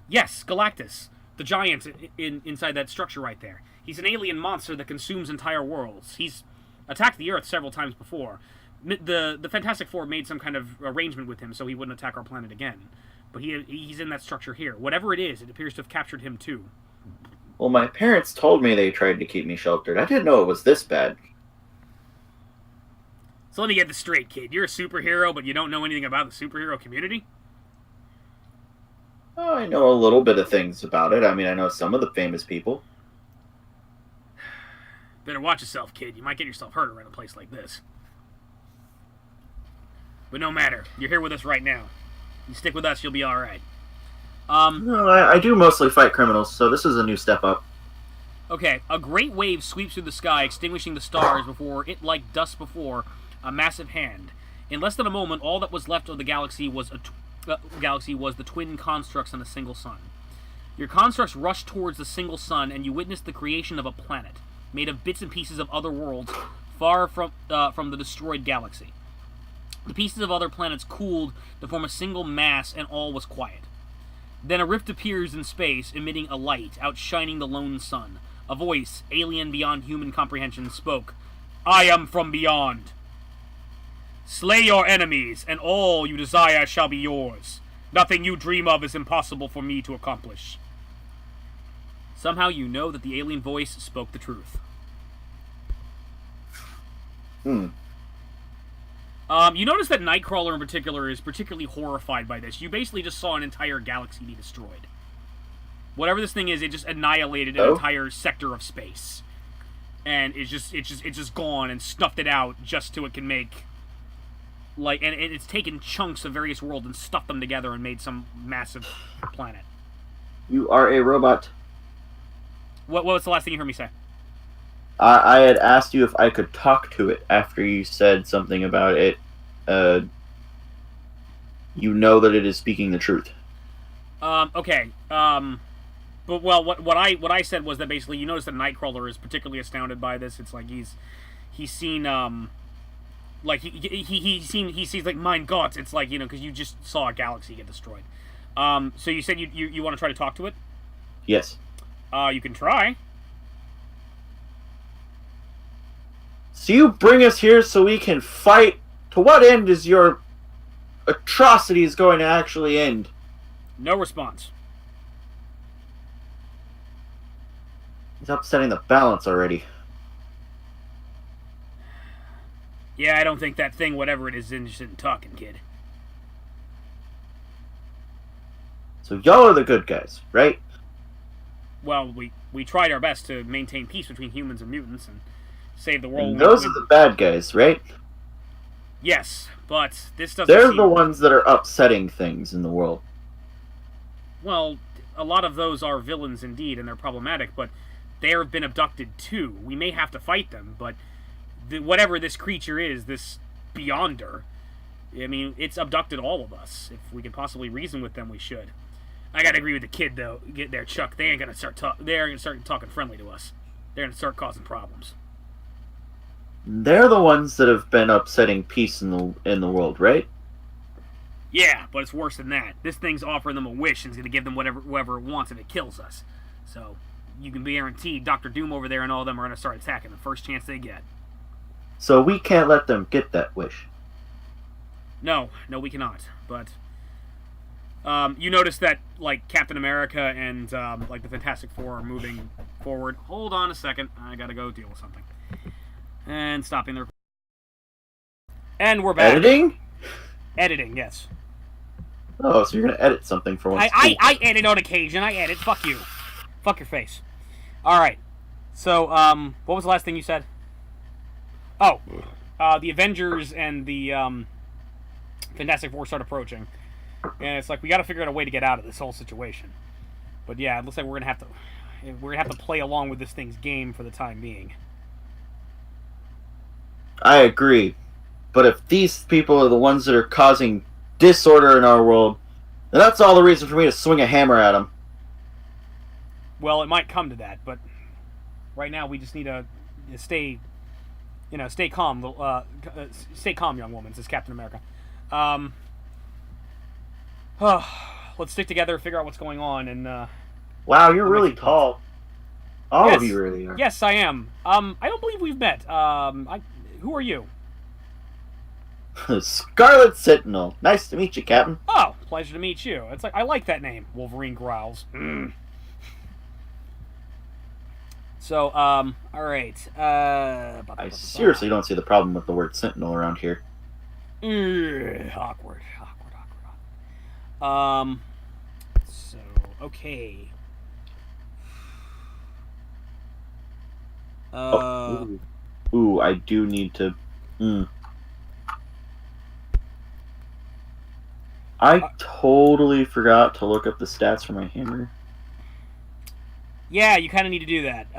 Yes, Galactus. The giant inside that structure right there. He's an alien monster that consumes entire worlds. He's attacked the Earth several times before. The Fantastic Four made some kind of arrangement with him so he wouldn't attack our planet again. But he's in that structure here. Whatever it is, it appears to have captured him too. Well, my parents told me they tried to keep me sheltered. I didn't know it was this bad. So let me get this straight, kid. You're a superhero, but you don't know anything about the superhero community? Oh, I know a little bit of things about it. I mean, I know some of the famous people. Better watch yourself, kid. You might get yourself hurt around a place like this. But no matter. You're here with us right now. You stick with us, you'll be alright. No, I do mostly fight criminals, so this is a new step up. Okay, a great wave sweeps through the sky, extinguishing the stars before it, like dust before, a massive hand. In less than a moment, all that was left of the galaxy was the twin constructs on a single sun. Your constructs rush towards the single sun, and you witness the creation of a planet, made of bits and pieces of other worlds, far from the destroyed galaxy. The pieces of other planets cooled to form a single mass, and all was quiet. Then a rift appears in space, emitting a light, outshining the lone sun. A voice, alien beyond human comprehension, spoke. I am from beyond. Slay your enemies, and all you desire shall be yours. Nothing you dream of is impossible for me to accomplish. Somehow you know that the alien voice spoke the truth. You notice that Nightcrawler in particular is particularly horrified by this. You basically just saw an entire galaxy be destroyed. Whatever this thing is, it just annihilated an entire sector of space. And it's just gone and snuffed it out just so it can make... and it's taken chunks of various worlds and stuffed them together and made some massive planet. You are a robot. What was the last thing you heard me say? I had asked you if I could talk to it after you said something about it. You know that it is speaking the truth. Okay. But what I said was that basically you notice that Nightcrawler is particularly astounded by this. It's like he's seen like he sees like mein Gott. It's like, you know, because you just saw a galaxy get destroyed. So you said you want to try to talk to it? Yes. You can try. So you bring us here so we can fight? To what end is your atrocities going to actually end? No response. He's upsetting the balance already. Yeah, I don't think that thing, whatever it is interested in talking, kid. So y'all are the good guys, right? Well, we tried our best to maintain peace between humans and mutants and save the world. And those are the bad guys, right? Yes, but this doesn't They're the ones that are upsetting things in the world. Well, a lot of those are villains indeed, and they're problematic, but they have been abducted too. We may have to fight them, but whatever this creature is, this Beyonder, I mean, it's abducted all of us. If we can possibly reason with them, we should. I gotta agree with the kid, though. Get there, Chuck. They ain't gonna start talking friendly to us. They're gonna start causing problems. They're the ones that have been upsetting peace in the world, right? Yeah, but it's worse than that. This thing's offering them a wish and it's going to give them whoever it wants if it kills us. So you can be guaranteed Doctor Doom over there and all of them are going to start attacking the first chance they get. So we can't let them get that wish. No, we cannot. But you notice that like Captain America and like the Fantastic Four are moving forward. Hold on a second, I gotta go deal with something. And stopping the. And we're back. Editing, yes. Oh, so you're gonna edit something for once. I edit on occasion. I edit. Fuck you. Fuck your face. All right. So what was the last thing you said? Oh, the Avengers and the Fantastic Four start approaching, and it's like we got to figure out a way to get out of this whole situation. But yeah, it looks like we're gonna have to play along with this thing's game for the time being. I agree, but if these people are the ones that are causing disorder in our world, then that's all the reason for me to swing a hammer at them. Well, it might come to that, but right now we just need to stay calm. Stay calm, young woman, says Captain America. Let's stick together, figure out what's going on, and wow, you're really tall. All of you really are. Yes, I am. I don't believe we've met. Who are you? Scarlet Sentinel. Nice to meet you, Captain. Oh, pleasure to meet you. It's like I like that name. Wolverine growls. So, all right. I seriously don't see the problem with the word Sentinel around here. Awkward. So, okay. Ooh, I do need to. I totally forgot to look up the stats for my hammer. Yeah, you kind of need to do that.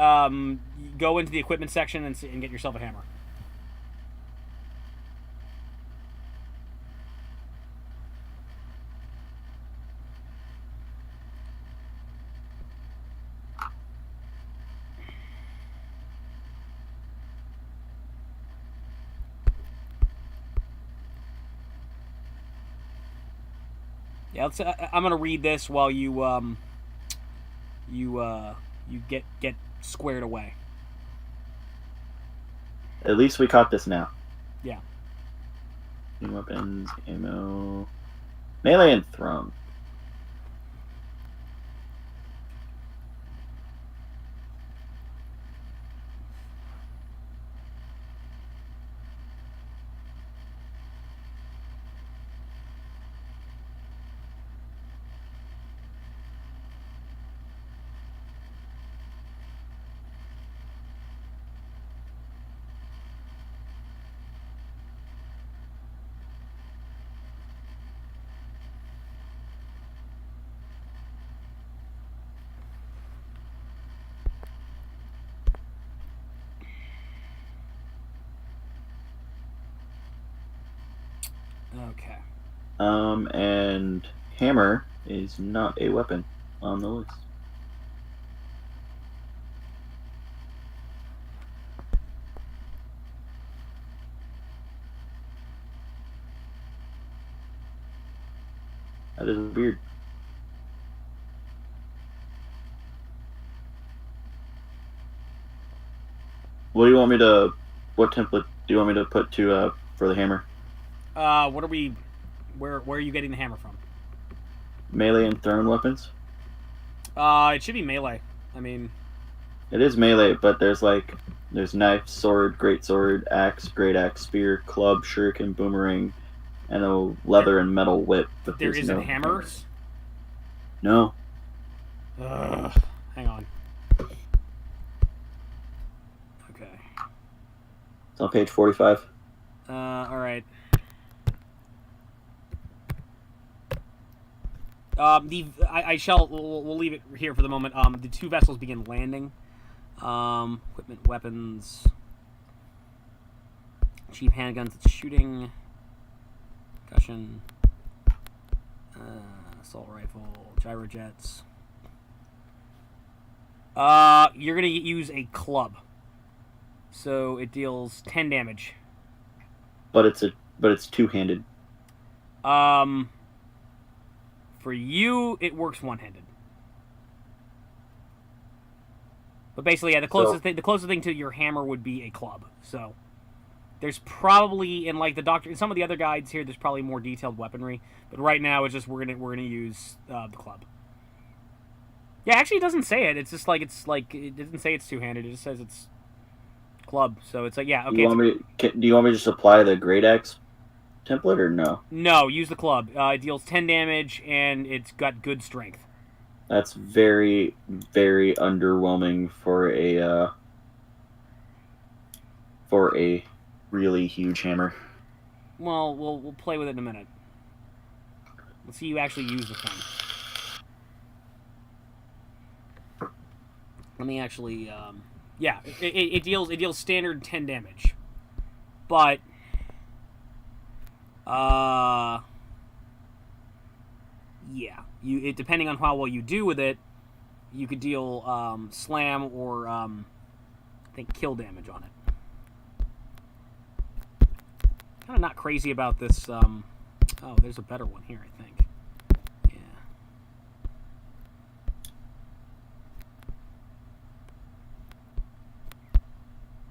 Go into the equipment section and get yourself a hammer. Yeah, I'm gonna read this while you get squared away. At least we caught this now. Yeah. New weapons, ammo, melee, and thrown. Okay. And hammer is not a weapon on the list. That is weird. What do you want me to? What template do you want me to put to for the hammer? What are we? Where are you getting the hammer from? Melee and thrown weapons. It should be melee. I mean, it is melee, but there's knife, sword, great sword, axe, great axe, spear, club, shuriken, boomerang, and a leather and metal whip. But there isn't no hammers. No. Hang on. Okay. It's on page 45. All right. We'll leave it here for the moment. The two vessels begin landing. Equipment, weapons, cheap handguns, shooting, concussion, assault rifle, gyrojets. You're gonna use a club. So it deals 10 damage. But it's two-handed. For you, it works one-handed. But basically, yeah, the closest thing to your hammer would be a club. So there's probably in some of the other guides here, there's probably more detailed weaponry. But right now, it's just we're gonna use the club. Yeah, actually, it doesn't say it. It's just it doesn't say it's two-handed. It just says it's club. So it's like, yeah, okay. Do you want me to just apply the Great Axe template or no? No, use the club. It deals 10 damage and it's got good strength. That's very, very underwhelming for a really huge hammer. Well, we'll play with it in a minute. Let's see you actually use the thing. Let me actually, yeah, it deals standard 10 damage, but yeah, depending on how well you do with it, you could deal slam or I think kill damage on it. Kind of not crazy about this. Oh, there's a better one here, I think. Yeah.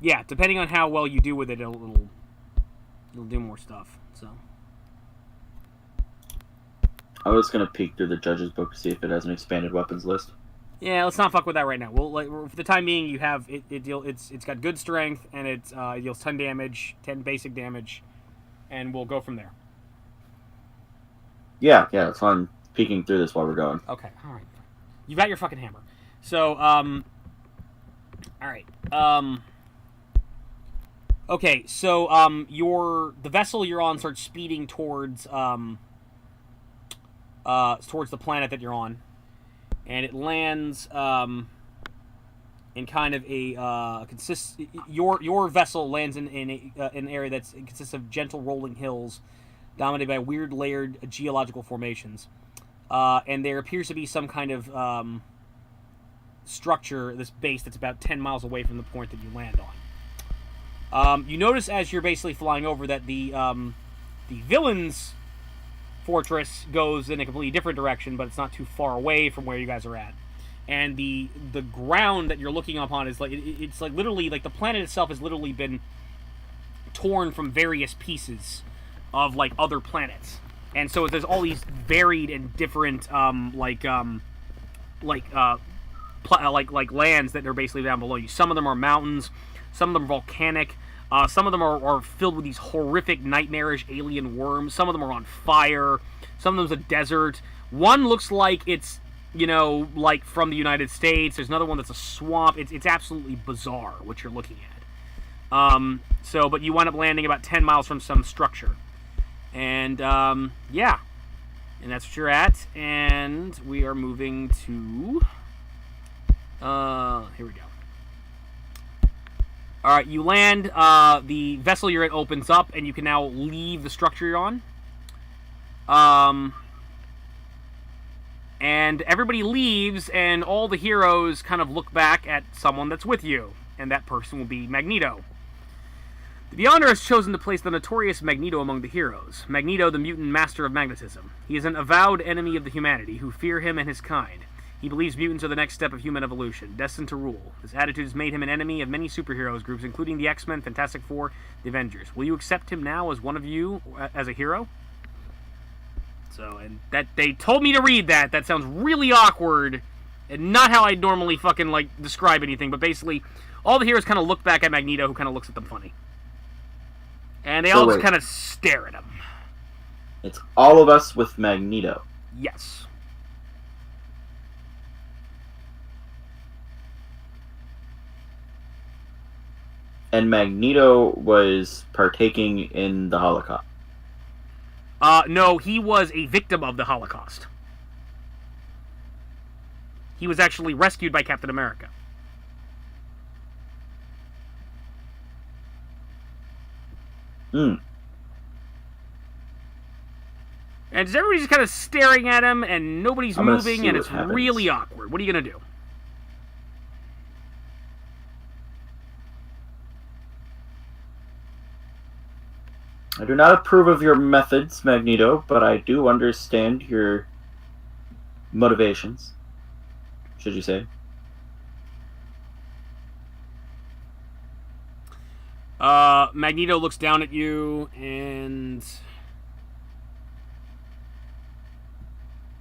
Yeah, depending on how well you do with it, it'll do more stuff. So. I was gonna peek through the judge's book to see if it has an expanded weapons list. Yeah, let's not fuck with that right now. For the time being, you have it's got good strength and it deals 10 damage, 10 basic damage, and we'll go from there. Yeah, that's fine. Peeking through this while we're going. Okay, all right. You got your fucking hammer. So, all right. Okay, so the vessel you're on starts speeding towards the planet that you're on, and it lands in kind of a your vessel lands in an area that consists of gentle rolling hills dominated by weird layered geological formations, and there appears to be some kind of structure, this base that's about 10 miles away from the point that you land on. You notice as you're basically flying over that the villain's fortress goes in a completely different direction, but it's not too far away from where you guys are at. And the ground that you're looking upon is it's literally the planet itself has literally been torn from various pieces of other planets, and so there's all these varied and different lands that are basically down below you. Some of them are mountains, some of them are volcanic. Some of them are filled with these horrific, nightmarish alien worms. Some of them are on fire. Some of them's a desert. One looks like it's, from the United States. There's another one that's a swamp. It's absolutely bizarre what you're looking at. But you wind up landing about 10 miles from some structure. And, yeah. And that's what you're at. And we are moving to... here we go. Alright, you land, the vessel you're in opens up, and you can now leave the structure you're on. And everybody leaves, and all the heroes kind of look back at someone that's with you, and that person will be Magneto. The Beyonder has chosen to place the notorious Magneto among the heroes. Magneto, the mutant master of magnetism. He is an avowed enemy of the humanity, who fear him and his kind. He believes mutants are the next step of human evolution, destined to rule. This attitude has made him an enemy of many superheroes groups, including the X-Men, Fantastic Four, the Avengers. Will you accept him now as one of you, as a hero? So, and that they told me to read that. That sounds really awkward, and not how I'd normally fucking, describe anything, but basically, all the heroes kind of look back at Magneto, who kind of looks at them funny. And they all just kind of stare at him. It's all of us with Magneto. Yes. And Magneto was partaking in the Holocaust. No, he was a victim of the Holocaust. He was actually rescued by Captain America. And everybody's just kind of staring at him, and nobody's moving, and it's really awkward. What are you going to do? I do not approve of your methods, Magneto, but I do understand your motivations, should you say. Magneto looks down at you and...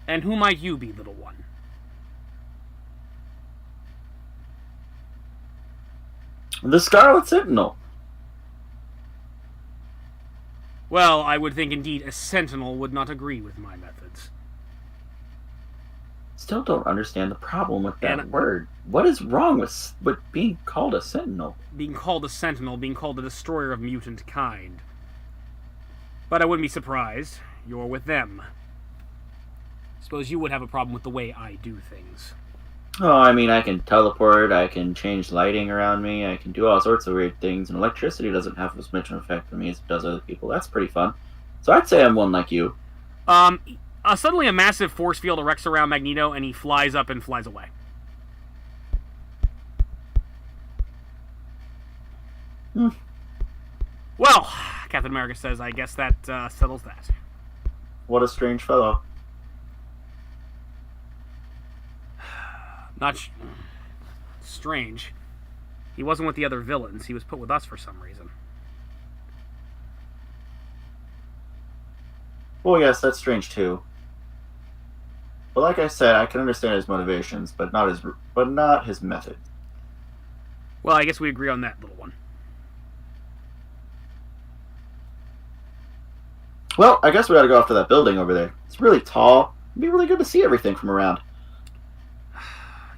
And who might you be, little one? The Scarlet Sentinel. Well, I would think indeed a sentinel would not agree with my methods. Still don't understand the problem with that word. What is wrong with being called a sentinel? Being called a sentinel, being called a destroyer of mutant kind. But I wouldn't be surprised. You're with them. Suppose you would have a problem with the way I do things. Oh, I mean, I can teleport, I can change lighting around me, I can do all sorts of weird things, and electricity doesn't have as much an effect on me as it does other people. That's pretty fun. So I'd say I'm one like you. Suddenly a massive force field erects around Magneto, and he flies up and flies away. Well, Captain America says, I guess that settles that. What a strange fellow. Not strange. He wasn't with the other villains. He was put with us for some reason. Well, yes, that's strange too. But like I said, I can understand his motivations, but not his method. Well, I guess we agree on that, little one. Well, I guess we ought to go off to that building over there. It's really tall. It'd be really good to see everything from around.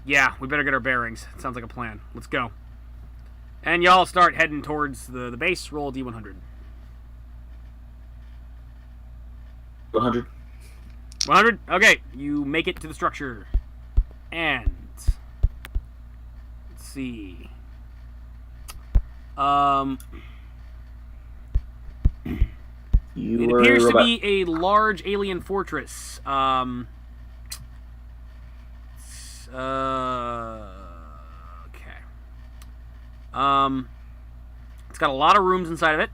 Yeah, we better get our bearings. It sounds like a plan. Let's go. And y'all start heading towards the base. Roll D100. 100. 100? Okay, you make it to the structure. And... let's see... it appears to be a large alien fortress. Okay. It's got a lot of rooms inside of it.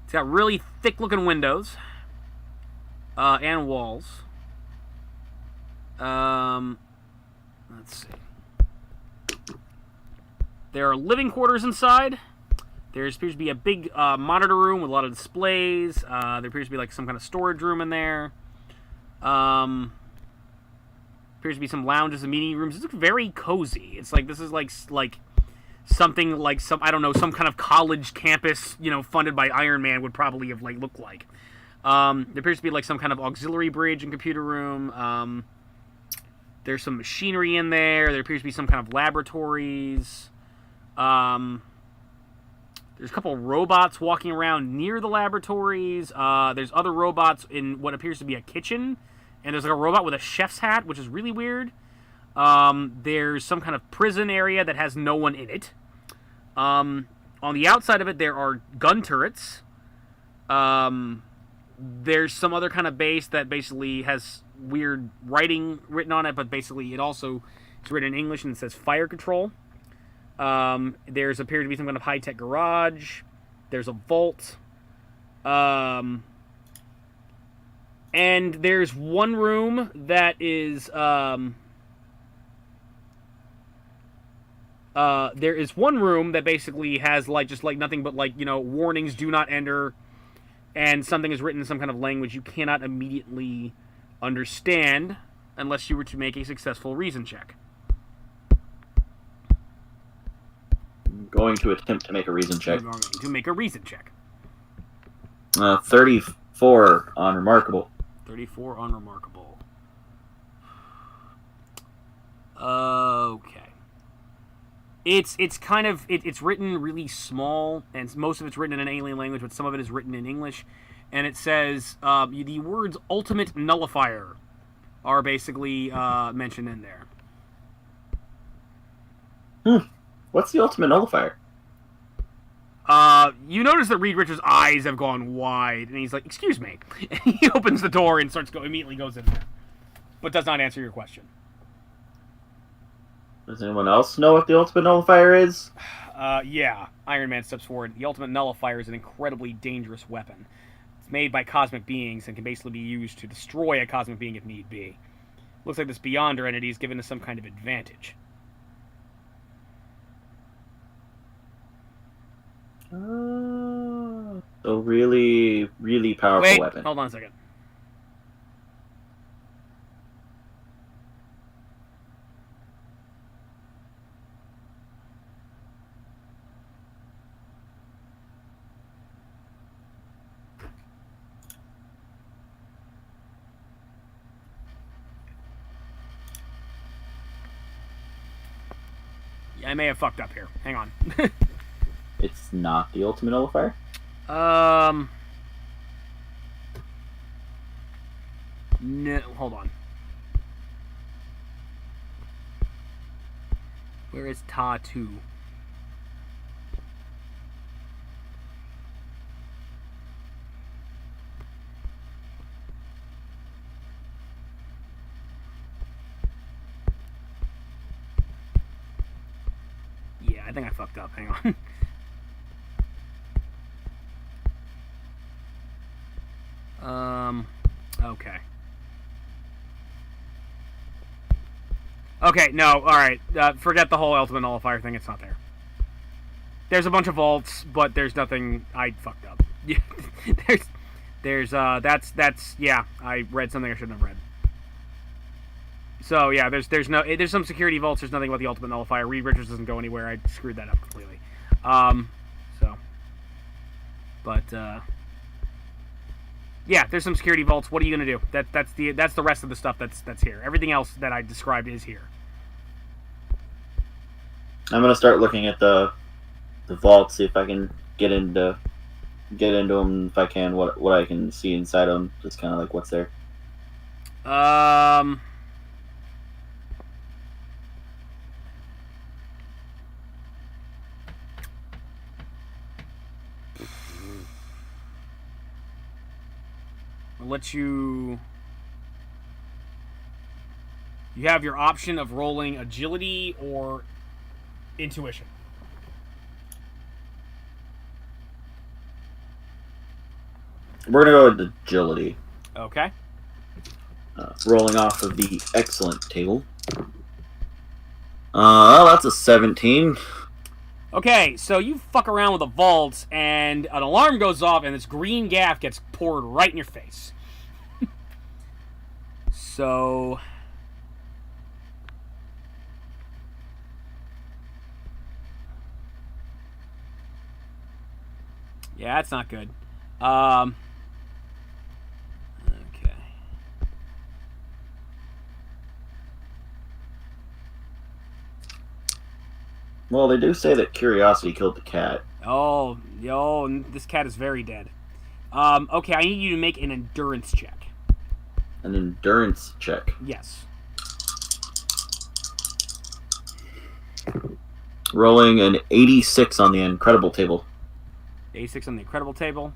It's got really thick-looking windows. And walls. Let's see. There are living quarters inside. There appears to be a big monitor room with a lot of displays. There appears to be like some kind of storage room in there. Appears to be some lounges and meeting rooms. It's very cozy. It's like this is like something like I don't know, some kind of college campus, funded by Iron Man would probably have looked like. There appears to be like some kind of auxiliary bridge and computer room. There's some machinery in there. There appears to be some kind of laboratories. There's a couple of robots walking around near the laboratories. There's other robots in what appears to be a kitchen. And there's like a robot with a chef's hat, which is really weird. There's some kind of prison area that has no one in it. On the outside of it, there are gun turrets. There's some other kind of base that basically has weird writing written on it, but basically it also is written in English and it says fire control. There's appeared to be some kind of high-tech garage. There's a vault. And there's one room that is, there is one room that basically has, just nothing but, warnings, do not enter, and something is written in some kind of language you cannot immediately understand unless you were to make a successful reason check. I'm going to attempt to make a reason check. You're going to make a reason check. 34 on remarkable. 34 on remarkable. Okay. It's kind of it's written really small, and most of it's written in an alien language, but some of it is written in English. And it says the words "ultimate nullifier" are basically mentioned in there. What's the ultimate nullifier? You notice that Reed Richards' eyes have gone wide, and he's like, "Excuse me." And he opens the door and immediately goes in there, but does not answer your question. Does anyone else know what the ultimate nullifier is? Yeah. Iron Man steps forward. The Ultimate Nullifier is an incredibly dangerous weapon. It's made by cosmic beings and can basically be used to destroy a cosmic being if need be. Looks like this Beyonder entity is given us some kind of advantage. So really, really powerful Wait, weapon. hold on a second. Yeah, I may have fucked up here. Hang on. It's not the Ultimate Nullifier? No, hold on. Where is Ta-2? Yeah, I think I fucked up. Hang on. Okay. Okay, no, alright. Forget the whole Ultimate Nullifier thing, it's not there. There's a bunch of vaults, but there's nothing. I fucked up. Yeah, I read something I shouldn't have read. So, yeah, there's some security vaults, there's nothing about the Ultimate Nullifier. Reed Richards doesn't go anywhere, I screwed that up completely. Yeah, there's some security vaults. What are you gonna do? That's the rest of the stuff that's here. Everything else that I described is here. I'm gonna start looking at the vault, see if I can get into them. If I can, what I can see inside them, just kind of like what's there. I'll let you. You have your option of rolling agility or intuition. We're gonna go with agility. Okay. Rolling off of the excellent table. That's a 17. Okay, so you fuck around with the vaults, and an alarm goes off, and this green gas gets poured right in your face. So. Yeah, that's not good. Okay. Well, they do say that curiosity killed the cat. Oh, this cat is very dead. Okay, I need you to make an endurance check. An endurance check. Yes. Rolling an 86 on the incredible table. 86 on the incredible table.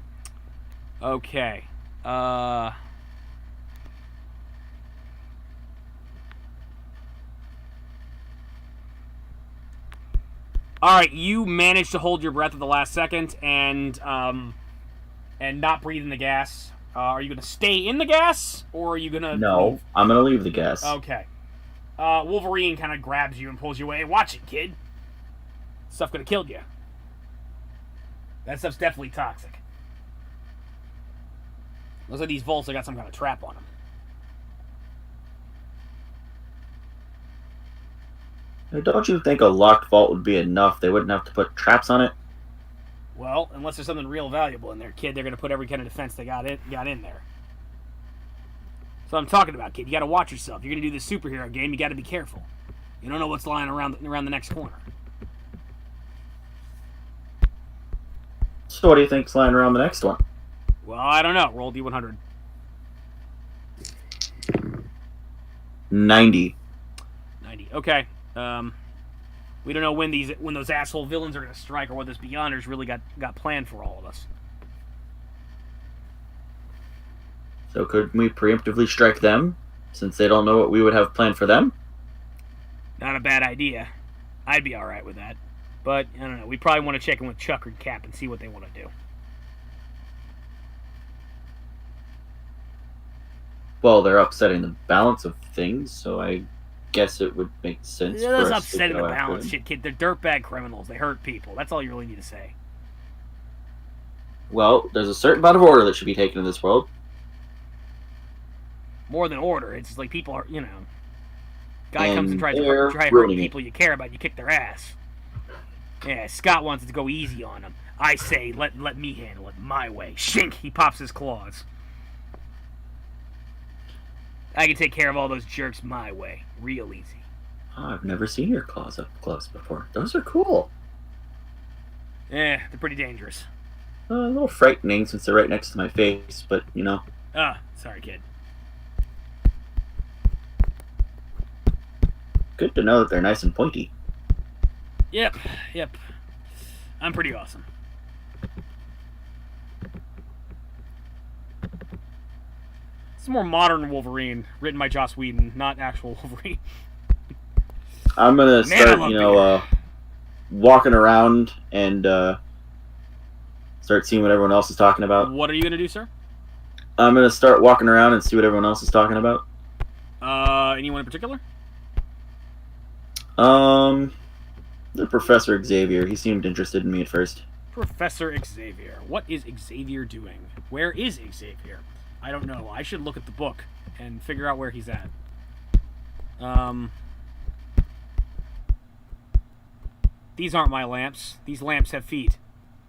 Okay. Alright, you managed to hold your breath at the last second and not breathe in the gas. Are you going to stay in the gas, or are you going to... No, leave? I'm going to leave the gas. Okay. Wolverine kind of grabs you and pulls you away. Watch it, kid. Stuff could have killed you. That stuff's definitely toxic. Looks like these vaults have got some kind of trap on them. Don't you think a locked vault would be enough? They wouldn't have to put traps on it? Well, unless there's something real valuable in there, kid, they're going to put every kind of defense they got in there. So I'm talking about, kid. You got to watch yourself. You're going to do this superhero game. You got to be careful. You don't know what's lying around the next corner. So what do you think's lying around the next one? Well, I don't know. Roll D100. 90. 90. Okay. We don't know when those asshole villains are going to strike, or what this Beyonders really got planned for all of us. So could we preemptively strike them, since they don't know what we would have planned for them? Not a bad idea. I'd be alright with that. But, I don't know, we probably want to check in with Chuck or Cap and see what they want to do. Well, they're upsetting the balance of things, so I guess it would make sense Yeah, for that's us to upsetting go the after balance them. shit, kid. They're dirtbag criminals. They hurt people. That's all you really need to say. Well, there's a certain amount of order that should be taken in this world. More than order. It's just like people are, guy comes and And tries to they're hurt ruining people you care about, you kick their ass. Yeah, Scott wants it to go easy on him. I say, let me handle it my way. Shink! He pops his claws. I can take care of all those jerks my way. Real easy. Oh, I've never seen your claws up close before. Those are cool. Eh, they're pretty dangerous. A little frightening since they're right next to my face, but, Sorry, kid. good to know that they're nice and pointy. Yep. I'm pretty awesome. It's a more modern Wolverine, written by Joss Whedon, not actual Wolverine. I'm gonna start, beer. walking around and start seeing what everyone else is talking about. What are you gonna do, sir? I'm gonna start walking around and see what everyone else is talking about. Anyone in particular? The Professor Xavier. He seemed interested in me at first. Professor Xavier. What is Xavier doing? Where is Xavier? I don't know. I should look at the book and figure out where he's at. These aren't my lamps. These lamps have feet.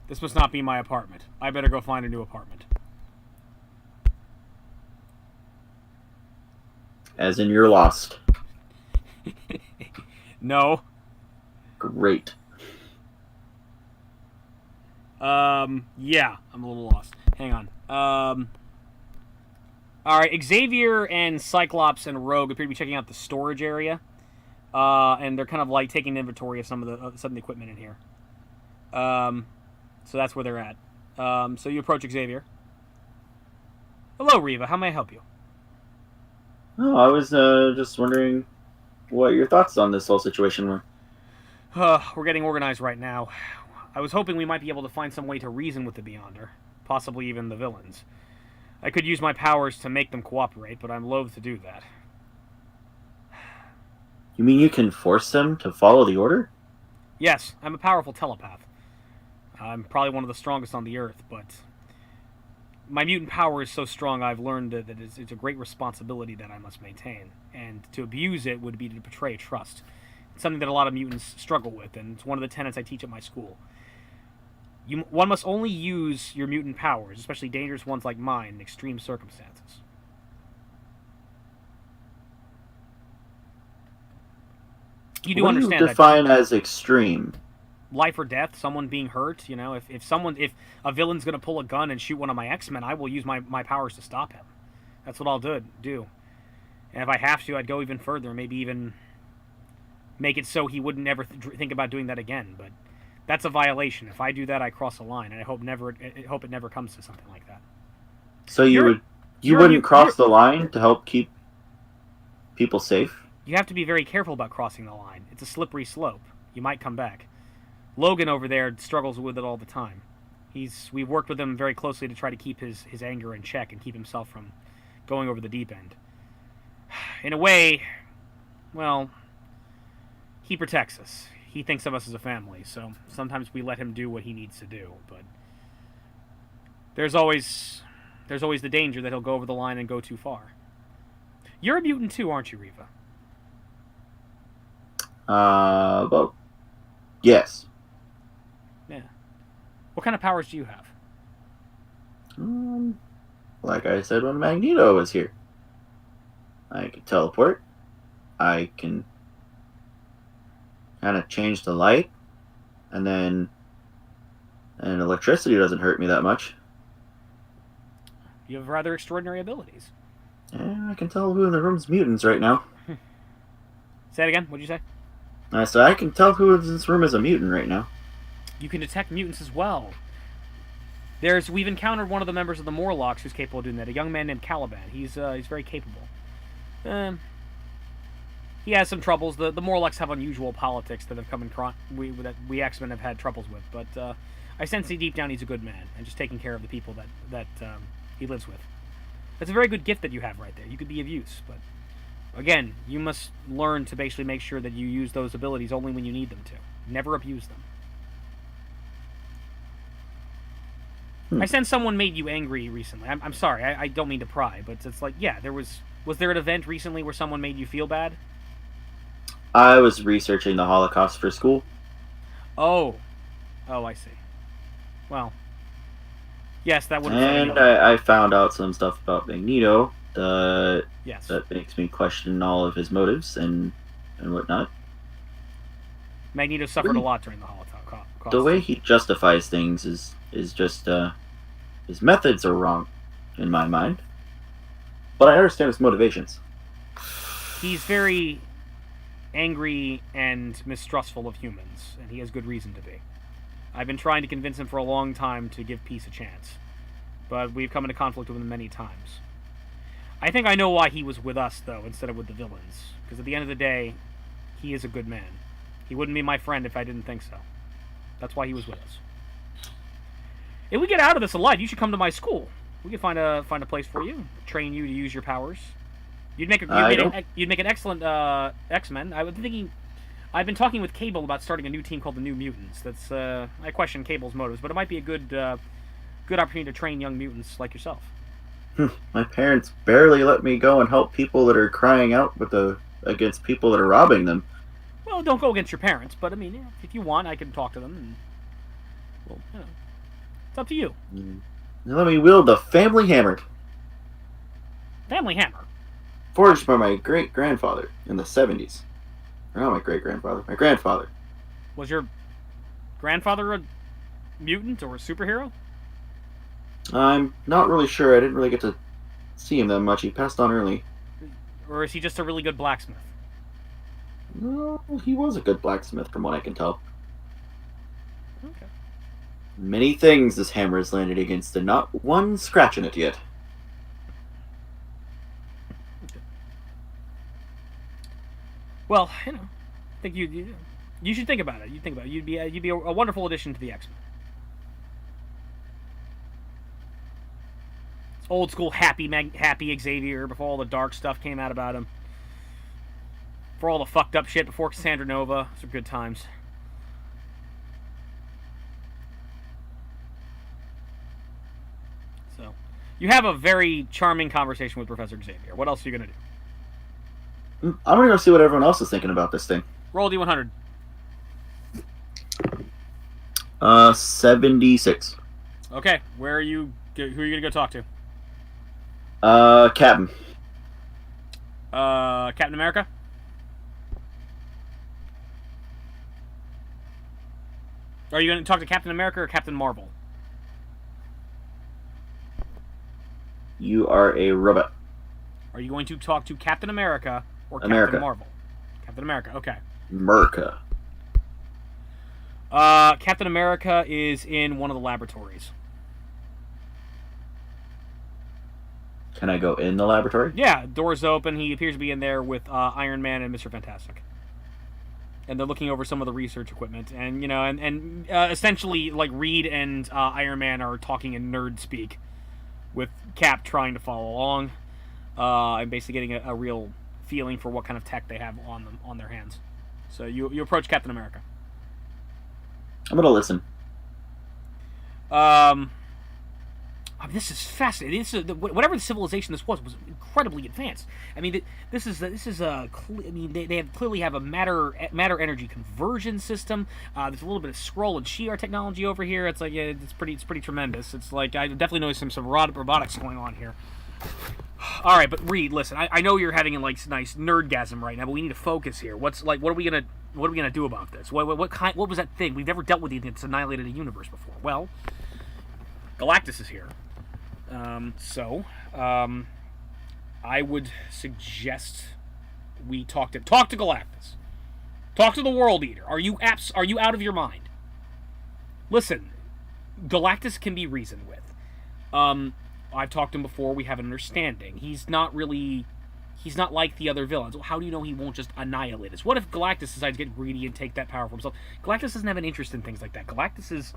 This must not be my apartment. I better go find a new apartment. As in, you're lost. No. Great. Yeah, I'm a little lost. Hang on. Alright, Xavier and Cyclops and Rogue appear to be checking out the storage area. And they're kind of like taking inventory of some of the equipment in here. So that's where they're at. So you approach Xavier. Hello, Reva. How may I help you? Oh, I was just wondering what your thoughts on this whole situation were. We're getting organized right now. I was hoping we might be able to find some way to reason with the Beyonder, possibly even the villains. I could use my powers to make them cooperate, but I'm loath to do that. You mean you can force them to follow the order? Yes, I'm a powerful telepath. I'm probably one of the strongest on the Earth, but my mutant power is so strong I've learned that it's a great responsibility that I must maintain, and to abuse it would be to betray trust. It's something that a lot of mutants struggle with, and it's one of the tenets I teach at my school. One must only use your mutant powers, especially dangerous ones like mine, in extreme circumstances. You do understand that? What do you define as extreme? Life or death, someone being hurt. If a villain's going to pull a gun and shoot one of my X-Men, I will use my powers to stop him. That's what I'll do. And if I have to, I'd go even further, maybe even make it so he wouldn't ever think about doing that again. But that's a violation. If I do that, I cross a line, and I hope it never comes to something like that. So you wouldn't cross the line to help keep people safe? You have to be very careful about crossing the line. It's a slippery slope. You might come back. Logan over there struggles with it all the time. We've worked with him very closely to try to keep his anger in check and keep himself from going over the deep end. In a way, well, he protects us. He thinks of us as a family, so sometimes we let him do what he needs to do, but there's always the danger that he'll go over the line and go too far. You're a mutant too, aren't you, Reva? Well, yes. Yeah. What kind of powers do you have? Like I said when Magneto was here. I can teleport. I can kind of change the light. And electricity doesn't hurt me that much. You have rather extraordinary abilities. I can tell who in the room's mutants right now. Say it again. What'd you say? So I can tell who in this room is a mutant right now. You can detect mutants as well. We've encountered one of the members of the Morlocks who's capable of doing that. A young man named Caliban. He's very capable. he has some troubles. The Morlocks have unusual politics that have come in that we X-Men have had troubles with. But I sense deep down he's a good man and just taking care of the people that he lives with. That's a very good gift that you have right there. You could be of use, but again, you must learn to basically make sure that you use those abilities only when you need them to. Never abuse them. I sense someone made you angry recently. I'm sorry, I don't mean to pry, but it's like, yeah, was there an event recently where someone made you feel bad? I was researching the Holocaust for school. Oh, I see. Well, yes, that would have. And I found out some stuff about Magneto yes, that makes me question all of his motives and whatnot. Magneto suffered a lot during the Holocaust. The way he justifies things is just his methods are wrong in my mind. But I understand his motivations. He's very angry and mistrustful of humans, and he has good reason to be. I've been trying to convince him for a long time to give peace a chance, but we've come into conflict with him many times. I think I know why he was with us, though, instead of with the villains, because at the end of the day, he is a good man. He wouldn't be my friend if I didn't think so. That's why he was with us. If we get out of this alive, you should come to my school. We could find a place for you, train you to use your powers. You'd make an excellent X-Men. I've been talking with Cable about starting a new team called the New Mutants. I question Cable's motives, but it might be a good opportunity to train young mutants like yourself. My parents barely let me go and help people that are crying out against people that are robbing them. Well, don't go against your parents, but I mean, yeah, if you want, I can talk to them, and well, it's up to you. Now let me wield the family hammer. Family hammer. Forged by my great-grandfather in the 70s. Or not my great-grandfather, my grandfather. Was your grandfather a mutant or a superhero? I'm not really sure. I didn't really get to see him that much. He passed on early. Or is he just a really good blacksmith? No, he was a good blacksmith from what I can tell. Okay. Many things this hammer has landed against and not one scratch in it yet. Okay. Well, I think you should think about it. You'd think about it. You'd be a wonderful addition to the X-Men. Old school happy Xavier before all the dark stuff came out about him. For all the fucked up shit before Cassandra Nova. Those are good times. So, you have a very charming conversation with Professor Xavier. What else are you going to do? I'm going to go see what everyone else is thinking about this thing. Roll D100. 76. Okay, who are you going to go talk to? Captain. Captain America? Are you going to talk to Captain America or Captain Marvel? You are a robot. Are you going to talk to Captain America or America. Captain Marvel? Captain America, okay. America. Captain America is in one of the laboratories. Can I go in the laboratory? Yeah, door's open. He appears to be in there with Iron Man and Mr. Fantastic. And they're looking over some of the research equipment. And, essentially, like, Reed and Iron Man are talking in nerd speak, with Cap trying to follow along, and basically getting a real feeling for what kind of tech they have on their hands. So you approach Captain America. I'm going to listen. This is fascinating. Whatever the civilization this was incredibly advanced. I mean, they clearly have a matter energy conversion system. There's a little bit of Skrull and Shi'ar technology over here. It's like it's pretty tremendous. It's like I definitely noticed some robotics going on here. All right, but Reed, listen. I know you're having a nice nerdgasm right now, but we need to focus here. What are we gonna do about this? What was that thing? We've never dealt with anything that's annihilated a universe before. Well, Galactus is here. I would suggest we talk to Galactus. Talk to the World Eater. Are you out of your mind? Listen, Galactus can be reasoned with. I've talked to him before. We have an understanding. He's not really He's not like the other villains. Well, how do you know he won't just annihilate us? What if Galactus decides to get greedy and take that power for himself? Galactus doesn't have an interest in things like that. Galactus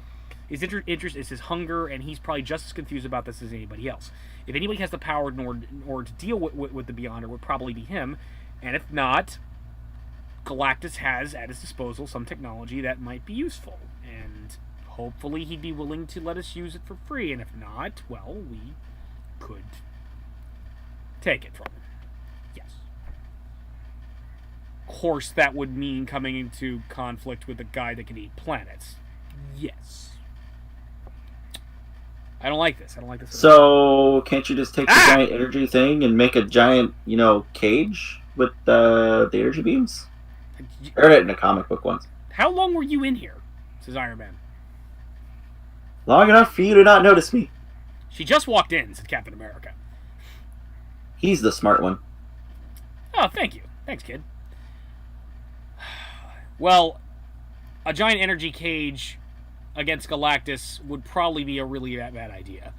his interest is his hunger, and he's probably just as confused about this as anybody else. If anybody has the power in order to deal with the Beyonder, it would probably be him. And if not, Galactus has at his disposal some technology that might be useful. And hopefully he'd be willing to let us use it for free. And if not, well, we could take it from him. Yes. Of course, that would mean coming into conflict with a guy that can eat planets. Yes. I don't like this. So, can't you just take the giant energy thing and make a giant, cage with the energy beams? I read it in a comic book once. How long were you in here? Says Iron Man. Long enough for you to not notice me. She just walked in, said Captain America. He's the smart one. Oh, thank you. Thanks, kid. Well, a giant energy cage against Galactus would probably be a really bad idea.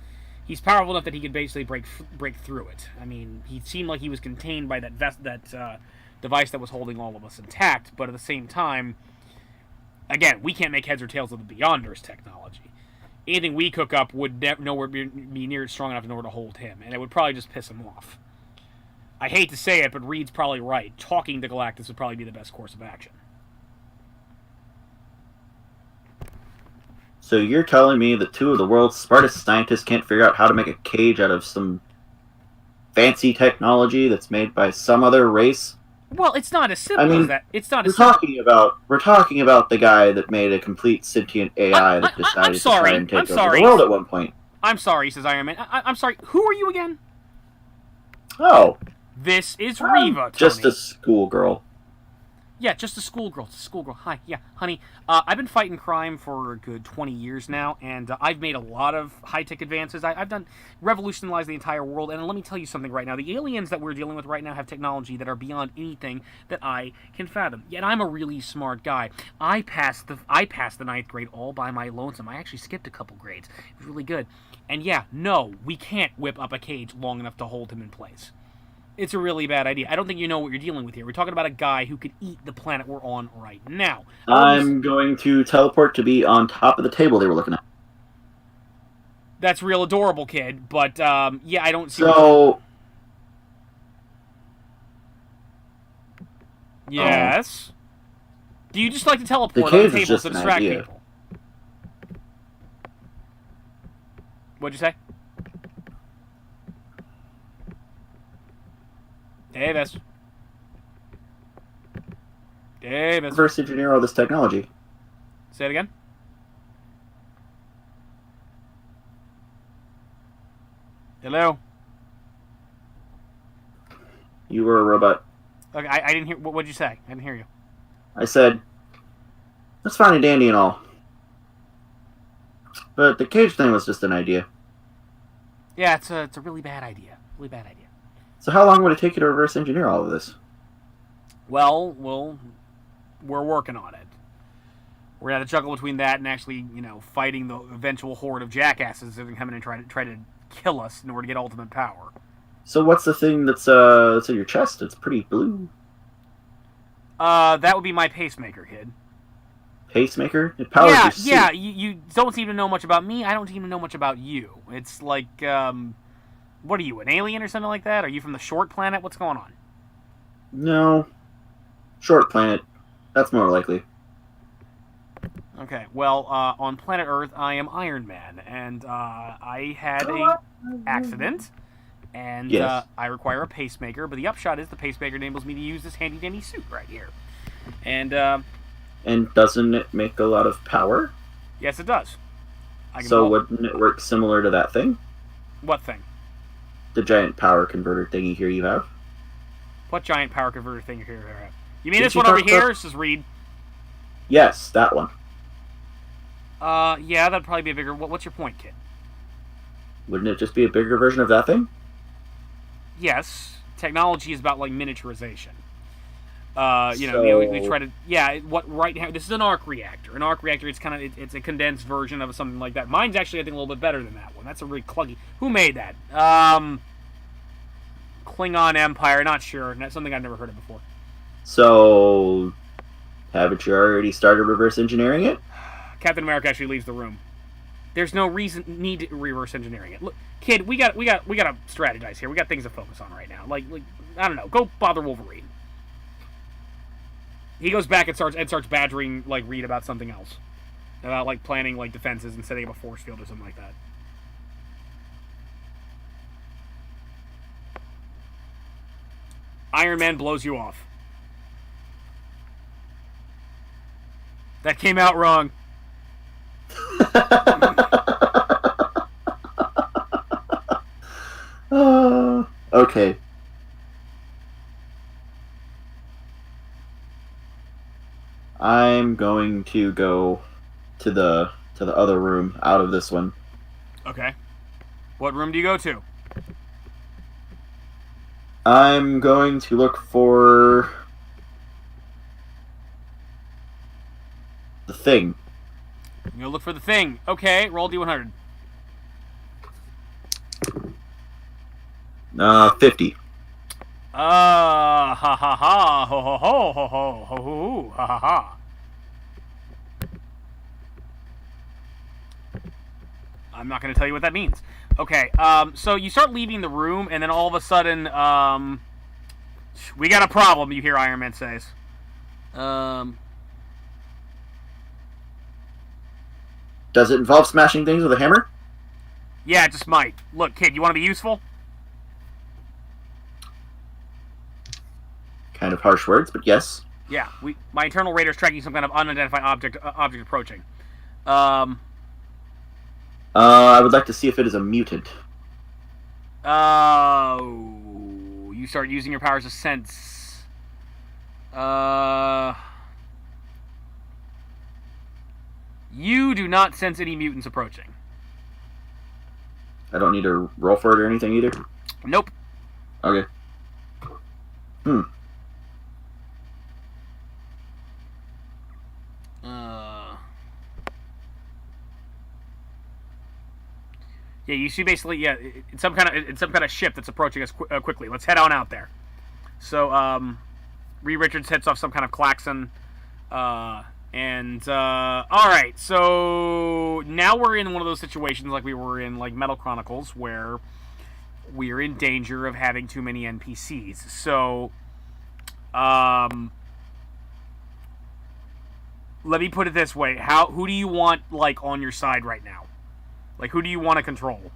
He's powerful enough that he could basically break through it. I mean, he seemed like he was contained by that device that was holding all of us intact, but at the same time, again, we can't make heads or tails of the Beyonder's technology. Anything we cook up would nowhere be near strong enough in order to hold him, and it would probably just piss him off. I hate to say it, but Reed's probably right. Talking to Galactus would probably be the best course of action. So you're telling me that two of the world's smartest scientists can't figure out how to make a cage out of some fancy technology that's made by some other race? Well, it's not as simple as that. It's not as we're talking about the guy that made a complete sentient AI that decided to try and take over the world at one point. I'm sorry, says Iron Man. I'm sorry. Who are you again? Oh. This is Riva, Tony. Just a schoolgirl. Yeah, just a schoolgirl. Hi. Yeah, honey. I've been fighting crime for a good 20 years now, and I've made a lot of high-tech advances. I've done revolutionized the entire world, and let me tell you something right now. The aliens that we're dealing with right now have technology that are beyond anything that I can fathom. Yet I'm a really smart guy. I passed the 9th grade all by my lonesome. I actually skipped a couple grades. It was really good. And yeah, no, we can't whip up a cage long enough to hold him in place. It's a really bad idea. I don't think you know what you're dealing with here. We're talking about a guy who could eat the planet we're on right now. I'm going to teleport to be on top of the table they were looking at. That's real adorable, kid. But, yeah, I don't see... So... Yes? Do you just like to teleport on tables to distract people? What'd you say? Davis. Reverse engineer all this technology. Say it again. Hello? You were a robot. Okay, I didn't hear... What'd you say? I didn't hear you. I said, that's fine and dandy and all. But the cage thing was just an idea. Yeah, it's a really bad idea. Really bad idea. So how long would it take you to reverse engineer all of this? Well, we're working on it. We're gonna have to juggle between that and actually, fighting the eventual horde of jackasses that are coming and try to kill us in order to get ultimate power. So what's the thing that's in your chest? It's pretty blue. That would be my pacemaker, kid. Pacemaker? It powers your suit. Yeah. You don't seem to know much about me. I don't seem to know much about you. It's like, what are you, an alien or something like that? Are you from the Short Planet? What's going on? No. Short Planet. That's more likely. Okay, well, on planet Earth, I am Iron Man, and I had a accident, and yes. I require a pacemaker, but the upshot is the pacemaker enables me to use this handy-dandy suit right here. And doesn't it make a lot of power? Yes, it does. So wouldn't it work similar to that thing? What thing? The giant power converter thingy here you have? What giant power converter thing here you have? You mean this one over here? Says Reed. Yes, that one. Yeah, that'd probably be a bigger... What's your point, kid? Wouldn't it just be a bigger version of that thing? Yes. Technology is about, miniaturization. We try to... Yeah, right now... This is an arc reactor. An arc reactor, it's a condensed version of something like that. Mine's actually, I think, a little bit better than that one. That's a really clunky... Who made that? Klingon Empire, not sure. That's something I've never heard of before. So, haven't you already started reverse engineering it? Captain America actually leaves the room. There's no need to reverse engineering it. Look, kid, we got to strategize here. We got things to focus on right now. Like I don't know. Go bother Wolverine. He goes back and starts badgering like Reed about something else, about like planning like defenses and setting up a force field or something like that. Iron Man blows you off. That came out wrong. Okay. I'm going to go to the other room out of this one. Okay. What room do you go to? I'm going to look for the thing. You go look for the thing. Okay, roll D100. 50. Ha ha ha, ho ho ho ho ho ho ho ha ha ha. I'm not going to tell you what that means. Okay, so you start leaving the room, and then all of a sudden, we got a problem, you hear Iron Man says. Does it involve smashing things with a hammer? Yeah, it just might. Look, kid, you want to be useful? Kind of harsh words, but yes. Yeah, my internal radar's tracking some kind of unidentified object approaching. I would like to see if it is a mutant. You start using your powers of sense. You do not sense any mutants approaching. I don't need to roll for it or anything either? Nope. Okay. Yeah, you see basically, it's some kind of ship that's approaching us quickly. Let's head on out there. So, Reed Richards hits off some kind of klaxon, all right. So now we're in one of those situations like we were in like Metal Chronicles, where we're in danger of having too many NPCs. So, let me put it this way: who do you want like on your side right now? Like, who do you want to control?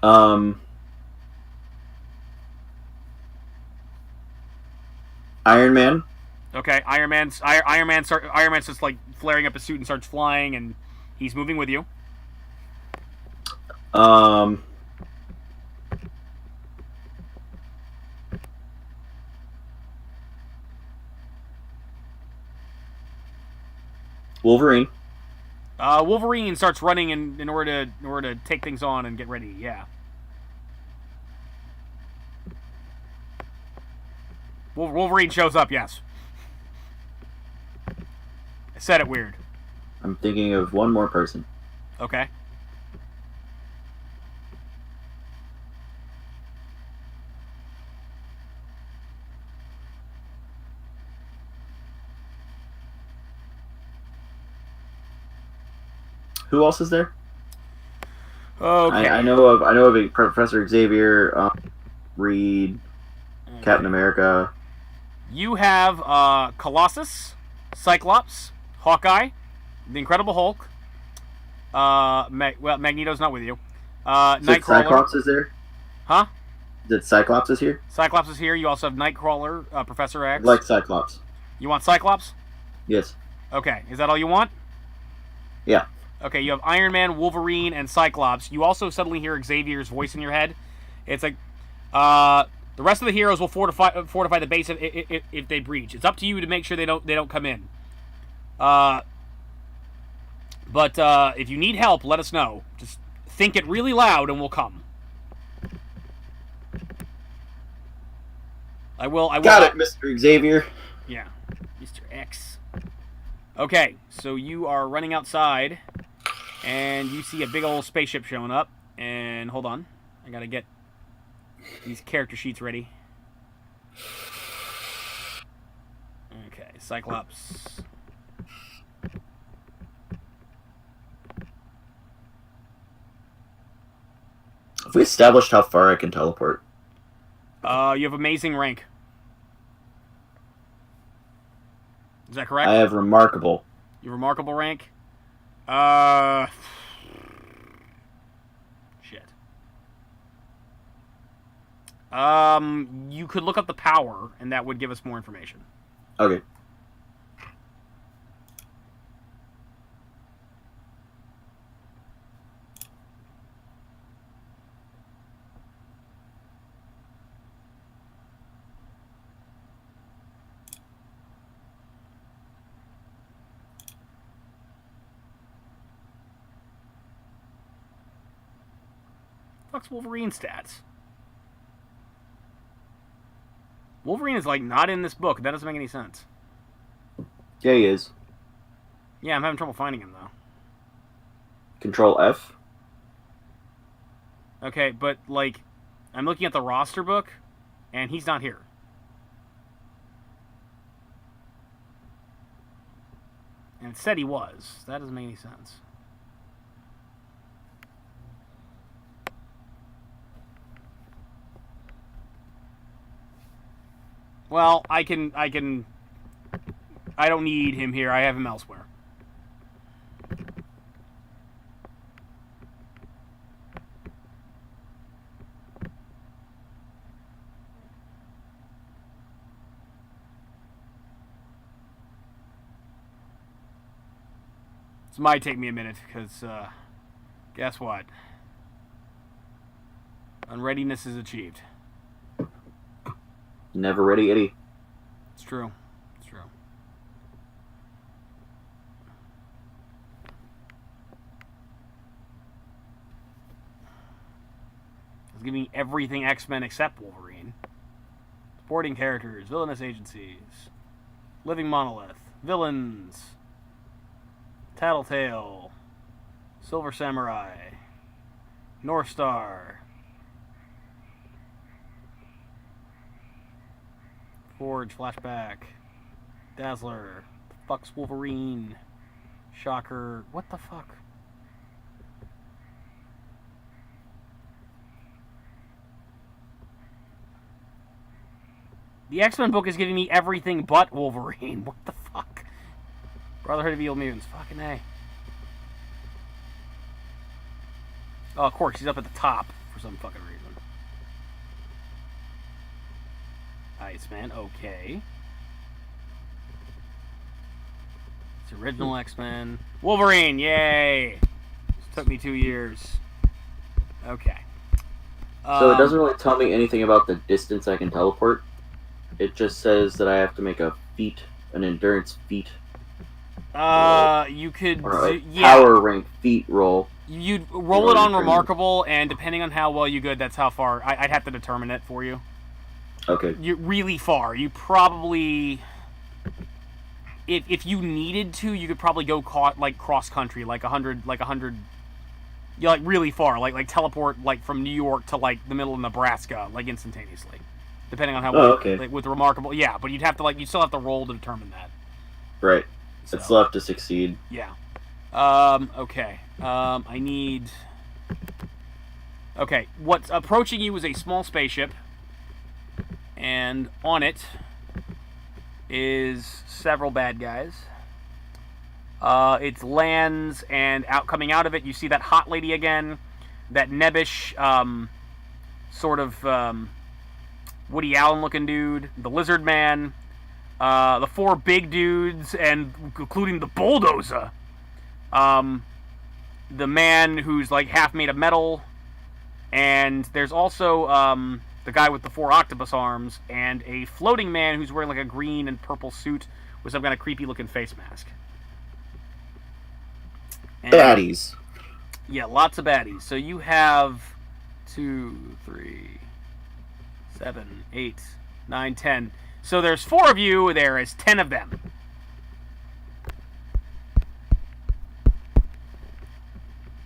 Iron Man. Okay, Iron Man's just like flaring up his suit and starts flying, and he's moving with you. Wolverine. Wolverine starts running in order to take things on and get ready. Yeah. Wolverine shows up. Yes. I said it weird. I'm thinking of one more person. Okay. Who else is there? Okay. I know of a Professor Xavier, Reed, okay. Captain America. You have Colossus, Cyclops, Hawkeye, the Incredible Hulk. Magneto's not with you. Nightcrawler. Cyclops is there? Huh? That Cyclops is here? Cyclops is here. You also have Nightcrawler, Professor X. I like Cyclops. You want Cyclops? Yes. Okay. Is that all you want? Yeah. Okay, you have Iron Man, Wolverine, and Cyclops. You also suddenly hear Xavier's voice in your head. It's like, the rest of the heroes will fortify the base if they breach. It's up to you to make sure they don't come in. But if you need help, let us know. Just think it really loud, and we'll come. I will. Got it, Mr. Xavier. Yeah, Mr. X. Okay, so you are running outside, and you see a big old spaceship showing up. And hold on, I gotta get These character sheets ready. Okay, Cyclops. Have we established how far I can teleport? You have amazing rank. Is that correct? I have remarkable. Your remarkable rank? Shit. You could look up the power, and that would give us more information. Okay. Fuck's Wolverine stats? Wolverine is, like, not in this book. That doesn't make any sense. Yeah, he is. Yeah, I'm having trouble finding him, though. Control F. Okay, but, like, I'm looking at the roster book, and he's not here. And it said he was. That doesn't make any sense. Well, I don't need him here. I have him elsewhere. This might take me a minute, because, guess what? Unreadiness is achieved. Never ready, Eddie. It's true. It's true. It's giving me everything X-Men except Wolverine. Supporting characters, villainous agencies, living monolith, villains, Tattletale, Silver Samurai, North Star, Forge, Flashback, Dazzler, fuck's Wolverine, Shocker, what the fuck? The X-Men book is giving me everything but Wolverine. What the fuck? Brotherhood of Evil Mutants. Fucking A. Oh, of course, he's up at the top for some fucking reason. Iceman, okay. It's original X-Men. Wolverine, yay! This took me 2 years. Okay. So it doesn't really tell me anything about the distance I can teleport. It just says that I have to make a feat, an endurance feat. You could... Power rank feat roll. You'd roll it on Remarkable, and depending on how well you good, that's how far... I'd have to determine it for you. Okay. You're really far. You probably... If you needed to, you could probably go like cross-country, like 100... Yeah, like really far. Like teleport like from New York to like the middle of Nebraska, like instantaneously. Depending on how well... okay. Like, with Remarkable... Yeah, but you'd have to you still have to roll to determine that. Right. So, It's left to succeed. Yeah. Okay. I need... Okay, what's approaching you is a small spaceship, and on it is several bad guys. It lands, and coming out of it, you see that hot lady again, that nebbish, sort of, Woody Allen-looking dude, the lizard man, the four big dudes, and including the bulldozer, the man who's like half made of metal, and there's also the guy with the 4 octopus arms, and a floating man who's wearing like a green and purple suit with some kind of creepy looking face mask. And, Baddies. Yeah, lots of baddies. So you have 2, 3, 7, 8, 9, 10. So there's 4 of you, there is 10 of them.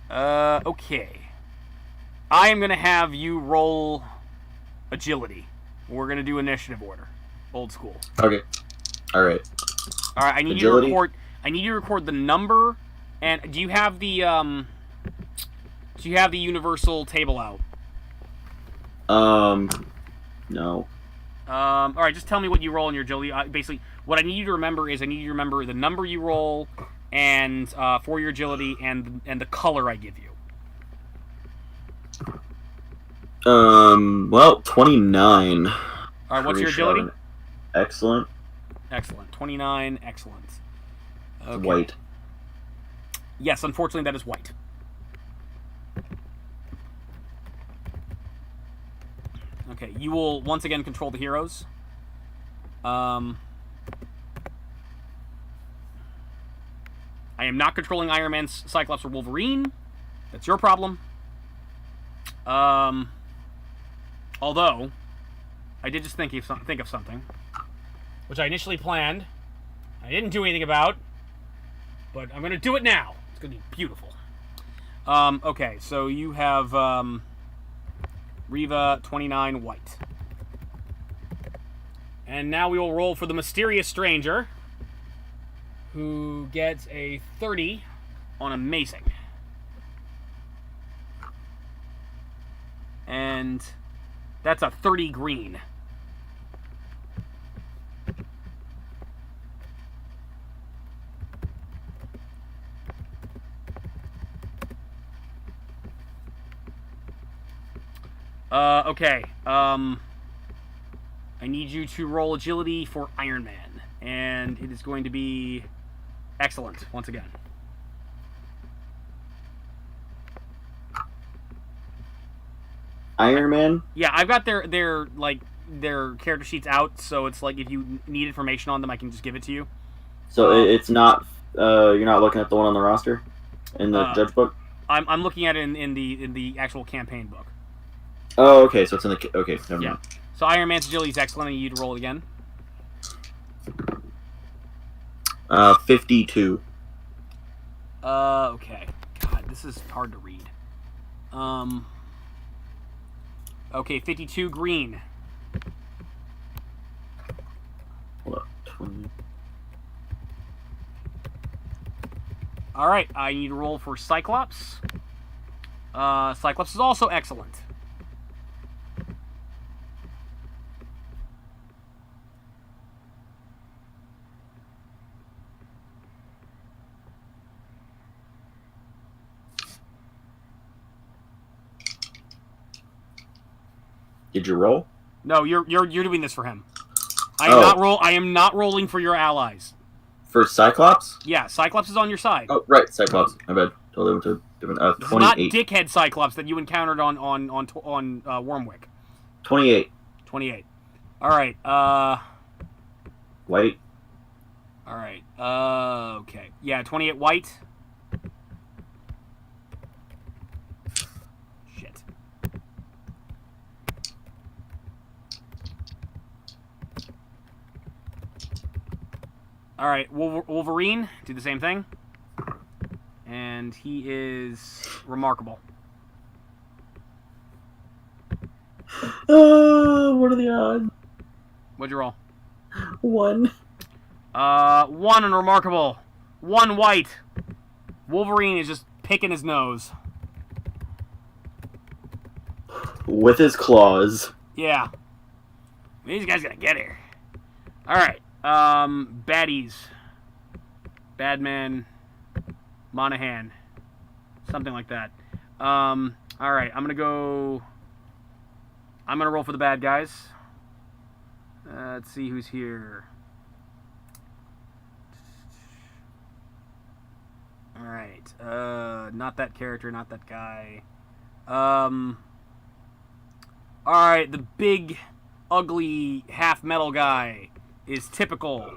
Okay. I am going to have you roll agility. We're gonna do initiative order, old school. Okay. All right. All right. I need Agility? you to record. I need you to record the number. And do you have the universal table out? No. All right. Just tell me what you roll in your agility. Basically, what I need you to remember is I need you to remember the number you roll, and for your agility, and the color I give you. Well, 29. All right. What's your agility? Excellent. Excellent. 29. Excellent. Okay. White. Yes, unfortunately, that is white. Okay, you will once again control the heroes. I am not controlling Iron Man, Cyclops, or Wolverine. That's your problem. Although, I did just think of something, which I initially planned. I didn't do anything about, but I'm going to do it now. It's going to be beautiful. Okay, so you have Riva 29 white. And now we will roll for the mysterious stranger, who gets a 30 on amazing. And that's a 30 green. Okay. I need you to roll agility for Iron Man. And it is going to be excellent, once again. Iron Man? Yeah, I've got their character sheets out, so it's like if you need information on them, I can just give it to you. So it's not, you're not looking at the one on the roster? In the judge book? I'm looking at it in the actual campaign book. Oh, okay, so it's in the... Okay, never mind. So Iron Man's agility is excellent. I need you to roll it again. 52. Okay. God, this is hard to read. Okay, 52 green. Hold up. 20. All right, I need to roll for Cyclops. Cyclops is also excellent. Did you roll? No, you're doing this for him. I am not rolling for your allies. For Cyclops? Yeah, Cyclops is on your side. Oh, right, Cyclops. My bad. Totally went to different. 28. Not dickhead Cyclops that you encountered on Wormwick. 28. 28. All right. White. All right. Okay. Yeah, 28 white. Shit. All right, Wolverine, do the same thing. And he is remarkable. What are the odds? What'd you roll? 1. 1 and remarkable. 1 white. Wolverine is just picking his nose. With his claws. Yeah. These guys gotta get here. Alright. Baddies. Badman. Monahan. Something like that. Alright, I'm gonna roll for the bad guys. Let's see who's here. Alright. Not that character, not that guy. Alright, the big, ugly, half-metal guy is typical.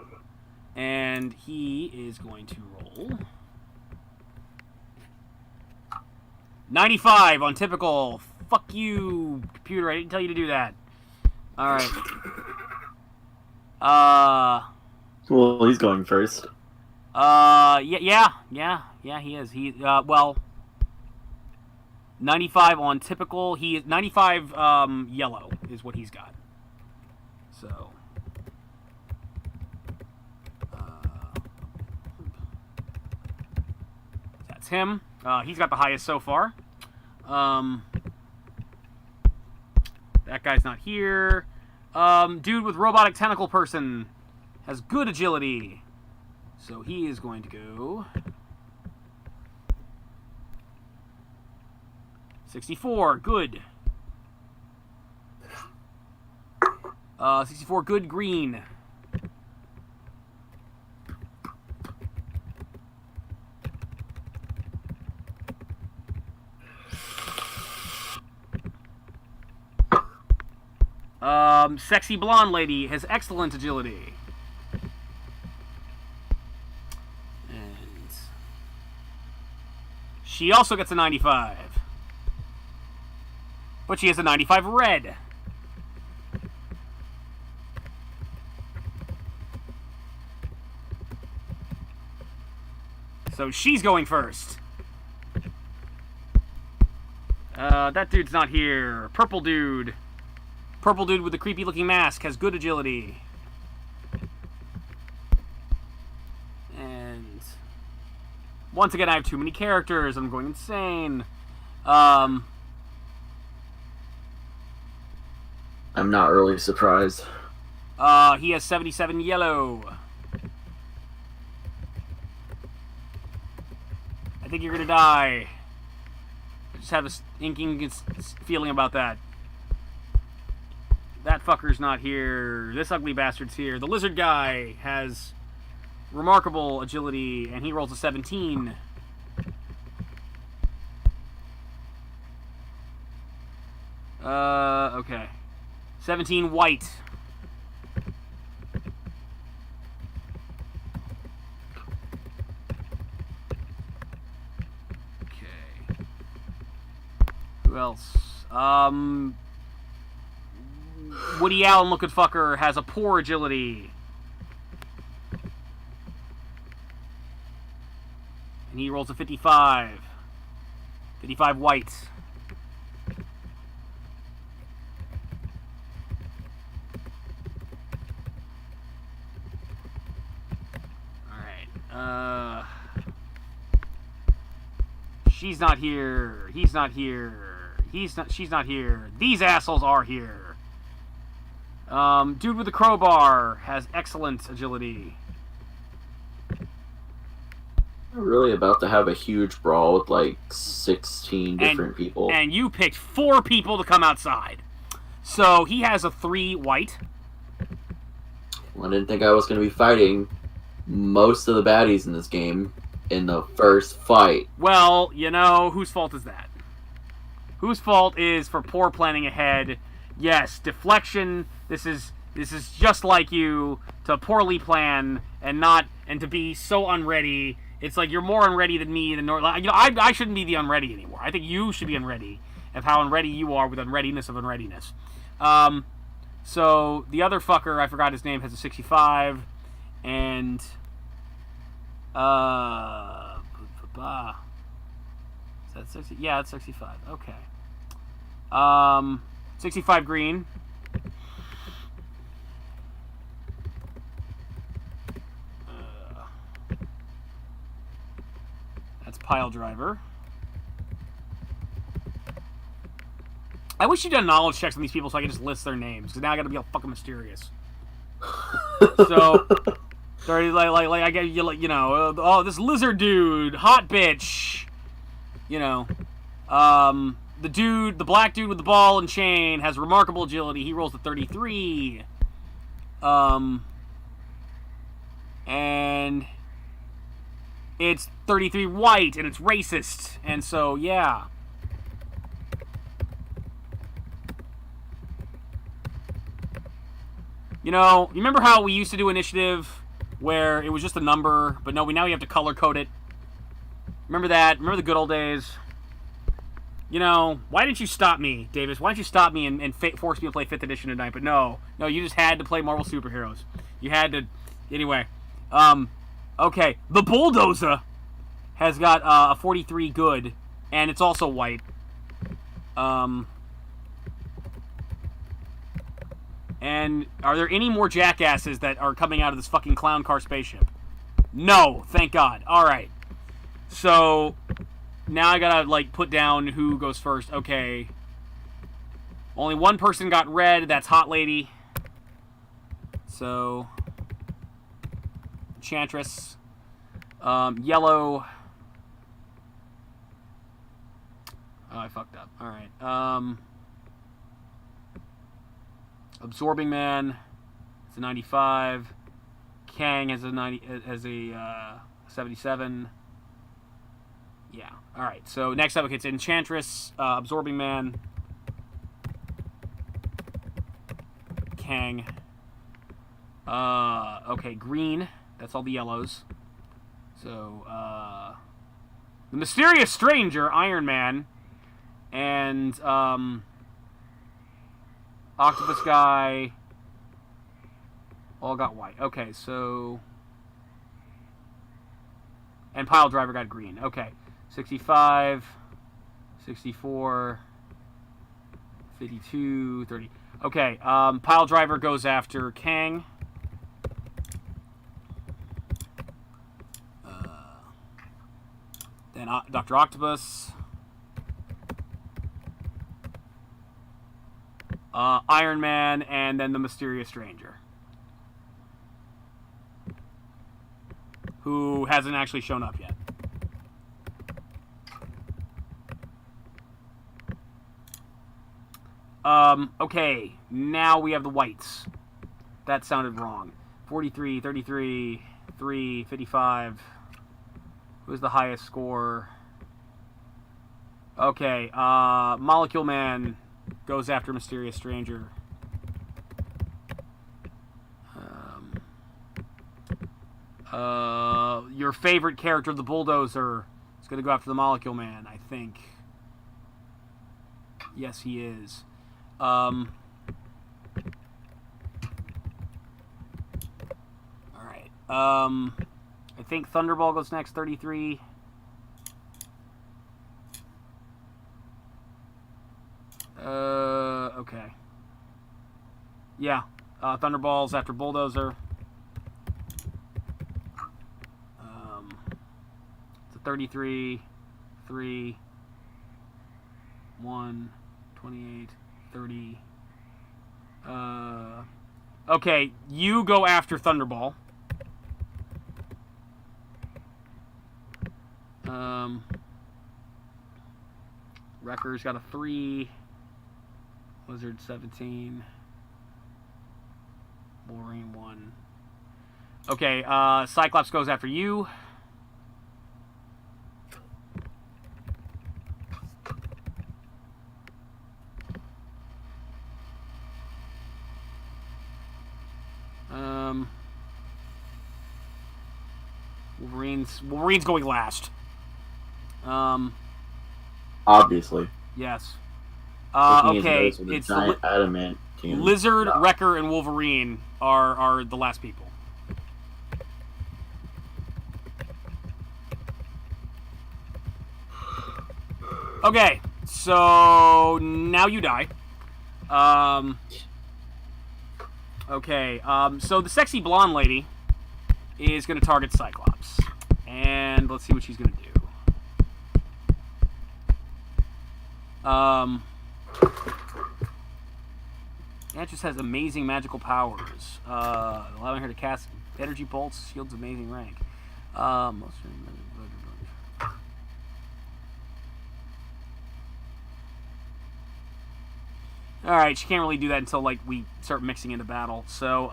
And he is going to roll 95 on typical. Fuck you, computer. I didn't tell you to do that. Alright. Well, he's going first. Yeah, he is. 95 on typical. He is 95 yellow. is what he's got. So, that's him. He's got the highest so far. That guy's not here. Dude with robotic tentacle person has good agility. So he is going to go 64, good. 64, good, green. Sexy blonde lady has excellent agility. And she also gets a 95. But she has a 95 red. So she's going first. That dude's not here. Purple dude. Purple dude with the creepy looking mask has good agility. And once again, I have too many characters. I'm going insane. I'm not really surprised. He has 77 yellow. I think you're gonna die. I just have a stinking feeling about that. That fucker's not here. This ugly bastard's here. The lizard guy has remarkable agility, and he rolls a 17. Okay. 17 white. Okay. Who else? Woody Allen looking fucker has a poor agility. And he rolls a 55. 55 white. Alright. She's not here. He's not here. She's not here. These assholes are here. Dude with the crowbar has excellent agility. We're really about to have a huge brawl with like 16 different people. And you picked 4 people to come outside. So he has a 3 white. Well, I didn't think I was going to be fighting most of the baddies in this game in the first fight. Well, you know, whose fault is that? Whose fault is for poor planning ahead? Yes, deflection. This is just like you to poorly plan and to be so unready. It's like you're more unready than me. I shouldn't be the unready anymore. I think you should be unready of how unready you are with unreadiness of unreadiness. So the other fucker, I forgot his name, has a 65, and is that 60? Yeah, it's 65. Okay. 65 green. That's pile driver. I wish you'd done knowledge checks on these people so I could just list their names, because now I gotta be all fucking mysterious. So, I get you know, oh, this lizard dude, hot bitch, you know, the black dude with the ball and chain has remarkable agility. He rolls a 33, and it's 33 white, and it's racist, and so yeah. You know, you remember how we used to do initiative where it was just a number, but no, now we have to color code it? Remember that? Remember the good old days? You know, why didn't you stop me, Davis? Why didn't you stop me and force me to play 5th edition tonight? But no, you just had to play Marvel Superheroes. You had to... Anyway. Okay. The Bulldozer has got a 43 good, and it's also white. And are there any more jackasses that are coming out of this fucking clown car spaceship? No, thank God. All right. So now I gotta like put down who goes first. Okay. Only one person got red. That's Hot Lady. So Enchantress. Yellow. Oh, I fucked up. All right. Absorbing Man. It's a 95. Kang has a 77. Yeah. All right. So next up, okay, it's Enchantress, Absorbing Man, Kang. Okay, green. That's all the yellows. So the Mysterious Stranger, Iron Man, and Octopus Guy all got white. Okay, so... And Pile Driver got green. Okay. 65, 64, 52, 30. Okay, Pile Driver goes after Kang. Then Dr. Octopus. Iron Man, and then the Mysterious Stranger. Who hasn't actually shown up yet. Okay, now we have the whites. That sounded wrong. 43, 33, 3, 55. Who's the highest score? Okay, Molecule Man goes after Mysterious Stranger. Your favorite character, the Bulldozer, is going to go after the Molecule Man, I think. Yes, he is. Alright. I think Thunderball goes next, 33. Okay. Yeah. Thunderball's after Bulldozer. It's a 33, 3, 1, 28, 30. Okay, you go after Thunderball. Wrecker's got a 3. Lizard 17. Wolverine 1. Okay, Cyclops goes after you. Wolverine's going last. Obviously. Yes. Taking Okay, his nose with a it's giant adamant. Lizard, Wrecker, and Wolverine are the last people. Okay, so now you die. Okay, so the sexy blonde lady is going to target Cyclops. And let's see what she's going to do. Yeah, it just has amazing magical powers, allowing her to cast energy bolts, shields amazing rank. Alright, she can't really do that until, like, we start mixing into battle. So,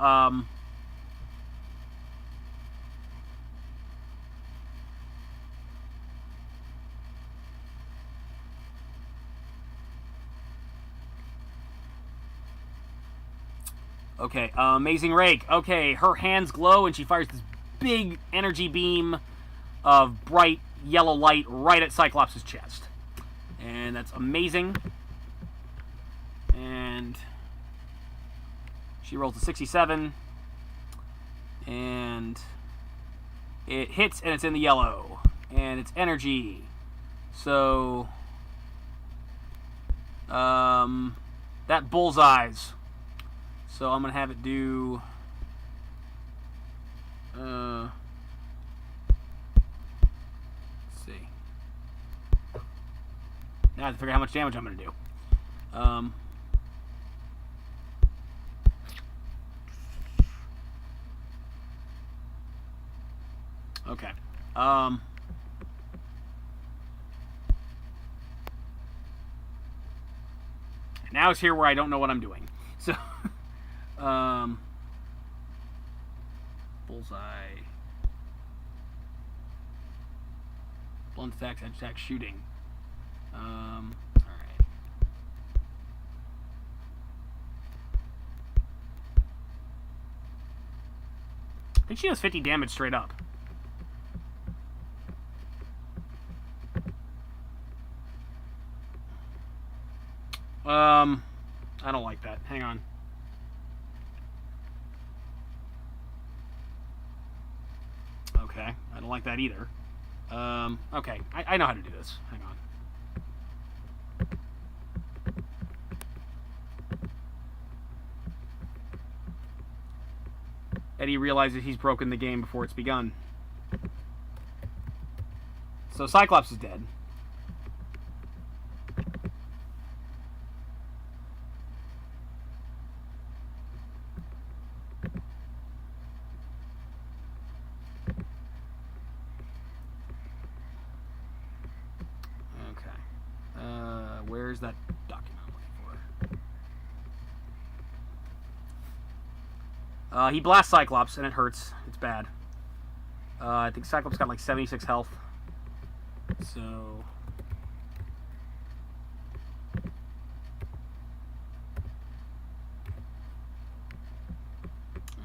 okay, Amazing Rake. Okay, her hands glow and she fires this big energy beam of bright yellow light right at Cyclops' chest. And that's amazing. And she rolls a 67. And it hits and it's in the yellow. And it's energy. So, that bullseyes So I'm going to have it do... let's see. Now I have to figure out how much damage I'm going to do. Okay. Now it's here where I don't know what I'm doing. So, bullseye. Blunt attacks, edge attack, shooting. Alright. I think she does 50 damage straight up. I don't like that. Hang on. Okay, I don't like that either. Okay, I know how to do this. Hang on. Eddie realizes he's broken the game before it's begun. So Cyclops is dead. Where's that document I'm looking for? He blasts Cyclops, and it hurts. It's bad. I think Cyclops got like 76 health. So...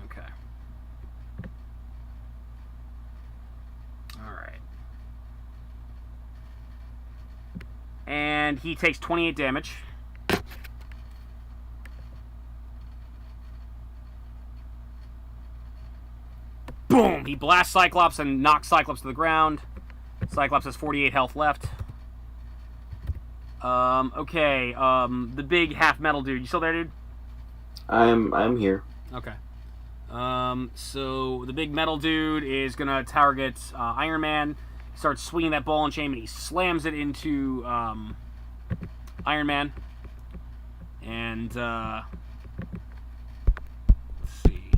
Okay. Alright. And he takes 28 damage. Boom! He blasts Cyclops and knocks Cyclops to the ground. Cyclops has 48 health left. Okay. The big half metal dude. You still there, dude? I'm here. Okay. So the big metal dude is gonna target Iron Man. Starts swinging that ball and chain, and he slams it into Iron Man. And let's see.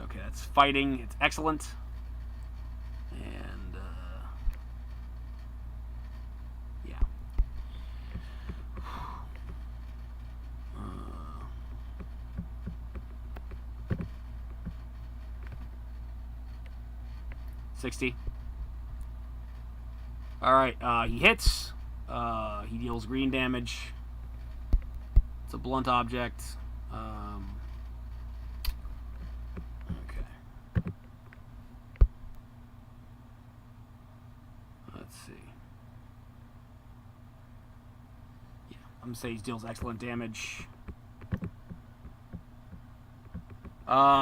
Okay, that's fighting. It's excellent. And yeah. 60. Alright, he hits. He deals green damage. It's a blunt object. Okay. Let's see. Yeah, I'm going to say he deals excellent damage.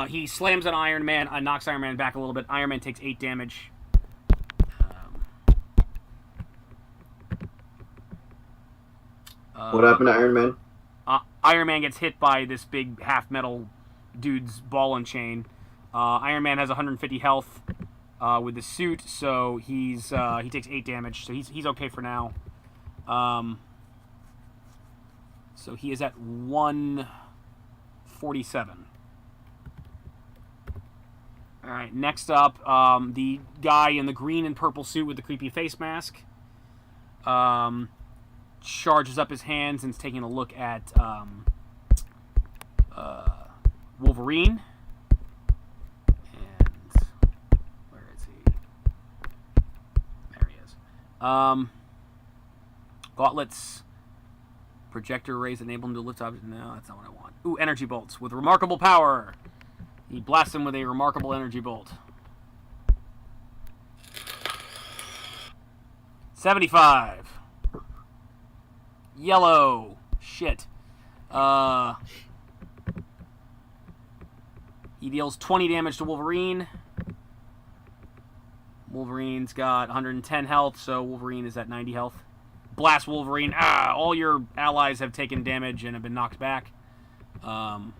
He slams an Iron Man, knocks Iron Man back a little bit. Iron Man takes 8 damage. What happened to Iron Man? Iron Man gets hit by this big half metal dude's ball and chain. Iron Man has 150 health with the suit, so he takes 8 damage. So he's okay for now. So he is at 147. Alright, next up, the guy in the green and purple suit with the creepy face mask charges up his hands and is taking a look at Wolverine. And where is he? There he is. Gauntlets. Projector rays enable him to lift objects. No, that's not what I want. Ooh, energy bolts with remarkable power. He blasts him with a remarkable energy bolt. 75. Yellow. Shit. He deals 20 damage to Wolverine. Wolverine's got 110 health, so Wolverine is at 90 health. blast Wolverine. All your allies have taken damage and have been knocked back. And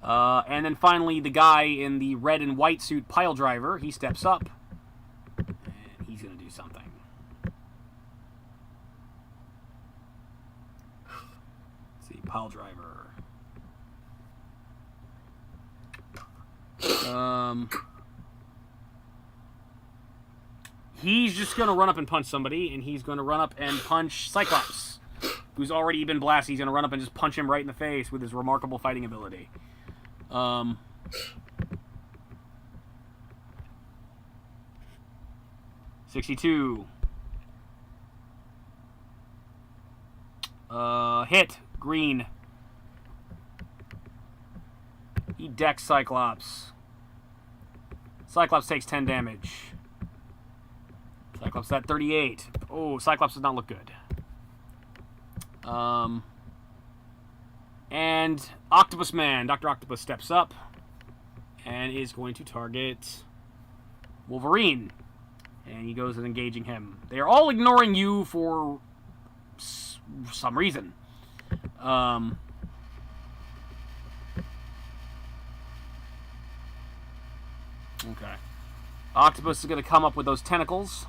then finally, the guy in the red and white suit, Pile Driver, he steps up. And he's going to do something. Let's see, Pile Driver. He's just going to run up and punch somebody, and he's going to run up and punch Cyclops, who's already been blasted. He's going to run up and just punch him right in the face with his remarkable fighting ability. 62. Hit. Green. He decks Cyclops. Cyclops takes 10 damage. Cyclops at 38. Oh, Cyclops does not look good. And Octopus Man, Dr. Octopus steps up and is going to target Wolverine. And he goes and engaging him. They are all ignoring you for some reason. Okay. Octopus is going to come up with those tentacles.